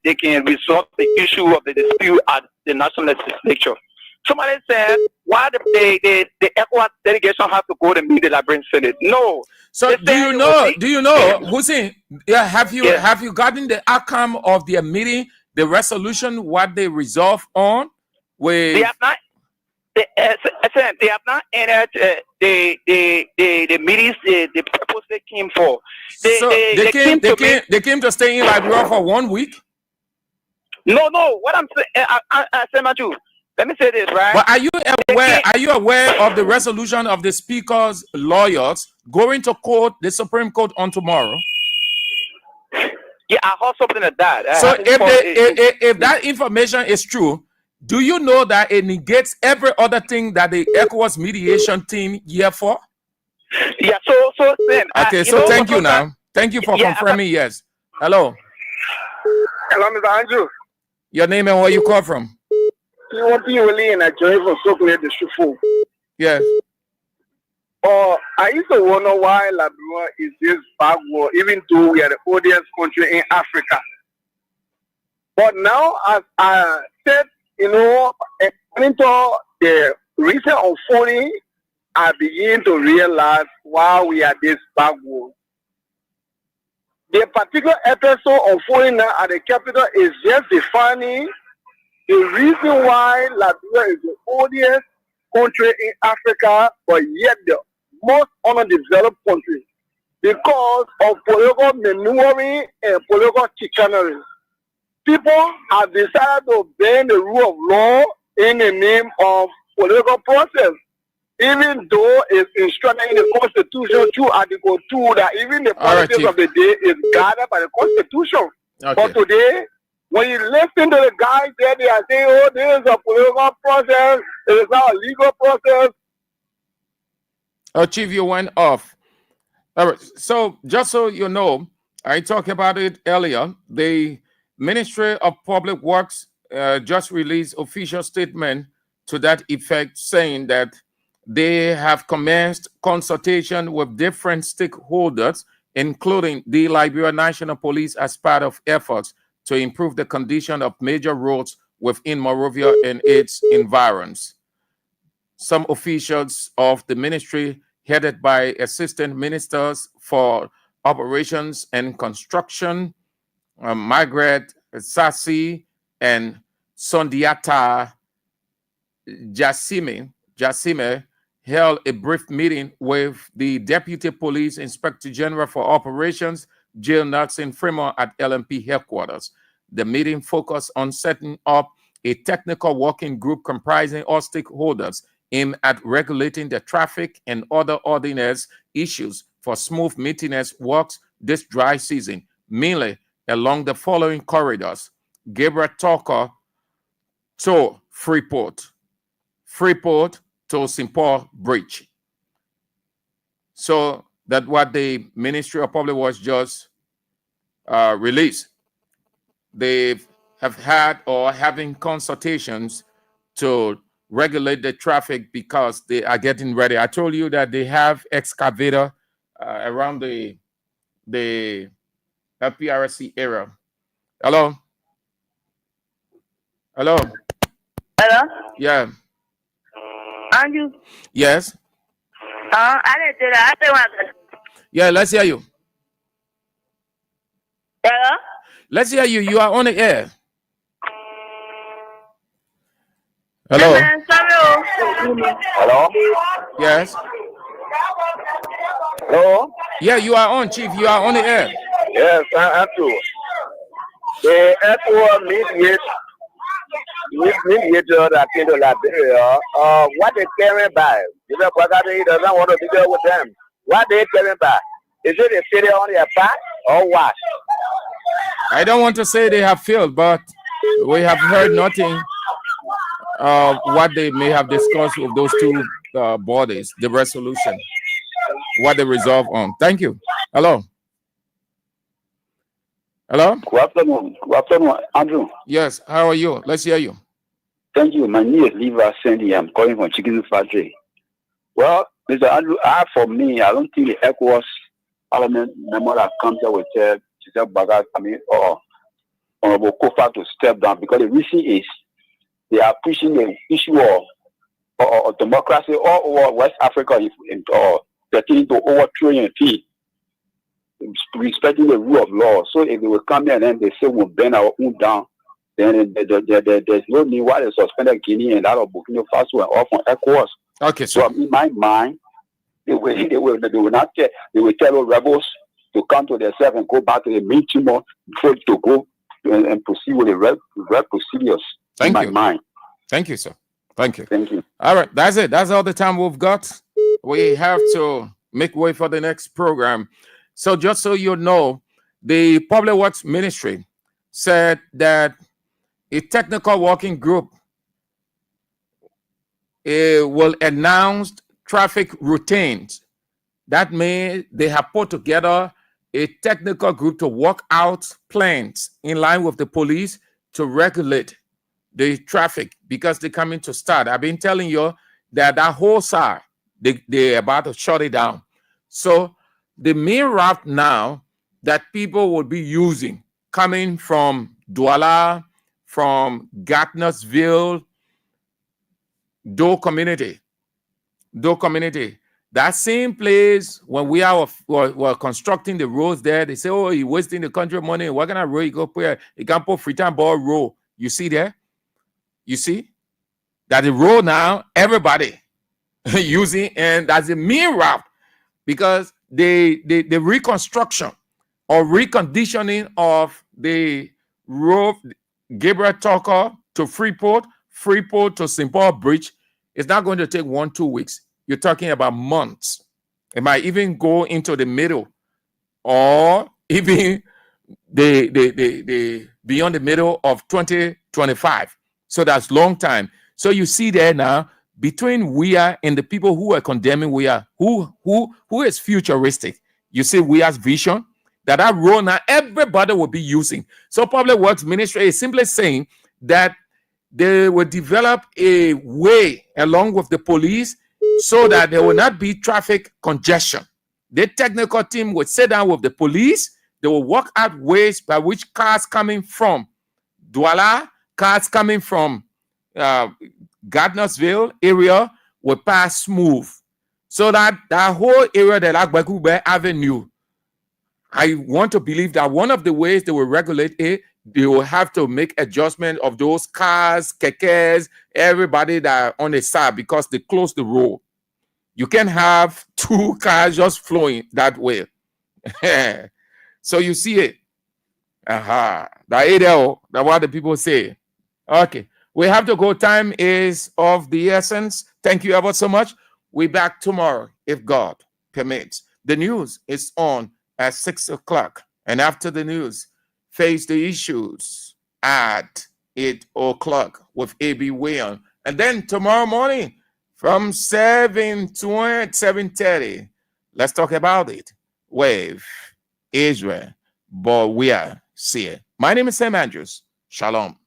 resolve the issue of the dispute at the national legislature. Somebody said, why the ECOWAS delegation have to go to meet the Liberian Senate? No. So do you know, Hussein? Yeah, have you gotten the outcome of their meeting, the resolution, what they resolve on? With they have not. They have not entered the meetings. The purpose they came for. They came to stay in Liberia for 1 week. No. What I'm saying, I said, Maju. Let me say this, right? But are you aware of the resolution of the speaker's lawyers going to court, the Supreme Court, on tomorrow? Yeah, I heard something like that. So if that information is true, do you know that it negates every other thing that the ECOWAS mediation team here for? Yeah. So then. Okay. So thank you now. Thank you for confirming. Yes. Hello. Hello, Mr. Andrew. Your name and where you call from? You want to really in a joint from Sokolet, the Shufu. Yes. I used to wonder why Liberia is this backward, even though we are the oldest country in Africa. But now, as I said, according to the recent unfolding, I begin to realize why we are this backward. The particular episode unfolding now at the capital is just defining the reason why Liberia is the oldest country in Africa, but yet the most underdeveloped country because of political maneuvering and political chicanery. People have decided to bend the rule of law in the name of political process, even though it's instructed in the Constitution through Article 2 that even the politics of the day is guided by the Constitution. Okay. But today, when you listen to the guys there, they are saying, oh, this is a political process, it is not a legal process. Oh, Chief, you went off. All right. So just so you know, I talked about it earlier. The Ministry of Public Works just released official statement to that effect, saying that they have commenced consultation with different stakeholders, including the Liberia National Police, as part of efforts to improve the condition of major roads within Monrovia and its environs. Some officials of the ministry, headed by Assistant Ministers for Operations and Construction, Margaret Sassi and Sondiata Jasime, held a brief meeting with the Deputy Police Inspector General for Operations, Jill Nelson Fremont, at LMP headquarters. The meeting focused on setting up a technical working group comprising all stakeholders aimed at regulating the traffic and other ordinance issues for smooth maintenance works this dry season, mainly along the following corridors: Gabriel Tucker to Freeport to St. Paul Bridge. So that's what the Ministry of Public Works just released. They have had or having consultations to regulate the traffic because they are getting ready. I told you that they have excavator around the PRC area. Hello? Hello? Hello? Yeah. Andrew? Yes? I didn't do that. I said Yeah, let's hear you. Hello? Let's hear you. You are on the air. Hello? Hello? Yes? Hello? Yeah, you are on, Chief. You are on the air. Yes, I have to. The ECOWAS mediator that came to Liberia, what they carrying by? He doesn't want to be there with them. What they carrying by? Is it a city on their back or what? I don't want to say they have failed, but we have heard nothing of what they may have discussed with those two bodies, the resolution, what they resolve on. Thank you. Hello. Hello? Good afternoon. Good afternoon, Andrew. Yes, how are you? Let's hear you. Thank you. My name is Levi Sandy. I'm calling from Chicken Factory. Well, Mr. Andrew, for me, I don't think the ECOWAS Parliament member that comes here with Honorable Kofa to step down, because the reason is they are pushing the issue of or democracy all over West Africa is threatening to overthrow your feet, respecting the rule of law. So if they will come here and then they say we'll burn our own down, then there's no need why they suspended Guinea and that of Burkina Faso and all from ECOWAS. Okay, so in my mind, they will not tell, they will tell the rebels to come to themselves and go back to the main Timor before to go and proceed with the red procedures. Thank in you. my mind. Thank you, sir. Thank you. Thank you. All right, that's it. That's all the time we've got. We have to make way for the next program. So just so you know, the Public Works Ministry said that a technical working group will announce traffic routines. That means they have put together a technical group to work out plans in line with the police to regulate the traffic because they're coming to start. I've been telling you that whole side, they're about to shut it down. So the main route now that people will be using coming from Douala, from Gardnersville, Doe community, that same place when we were constructing the roads there, they say, oh, you're wasting the country money. What kind of road you go put? You can put Freetown Ball Road. You see there? You see that the road now, everybody using, and that's the main route because the reconstruction or reconditioning of the road, Gabriel Tucker to Freeport to St. Paul Bridge is not going to take 1-2 weeks. You're talking about months. It might even go into the middle or even the beyond the middle of 2025. So that's long time. So you see there now between WIA and the people who are condemning WIA, who is futuristic. You see WIA's vision that road now everybody will be using. So Public Works Ministry is simply saying that they will develop a way along with the police so that there will not be traffic congestion. The technical team will sit down with the police. They will work out ways by which cars coming from Douala, cars coming from Gardnersville area will pass smooth. So that whole area, the Lagbekube Avenue, I want to believe that one of the ways they will regulate it, they will have to make adjustment of those cars, kekes, everybody that are on the side because they close the road. You can't have 2 cars just flowing that way. So you see it. That's what the people say. Okay, we have to go. Time is of the essence. Thank you ever so much. We're back tomorrow if God permits. The news is on at 6 o'clock. And after the news, face the issues at 8 o'clock with A.B. Wayon. And then tomorrow morning from 7 to 7:30, let's talk about it with Israel. But we are seeing. My name is Sam Andrews. Shalom.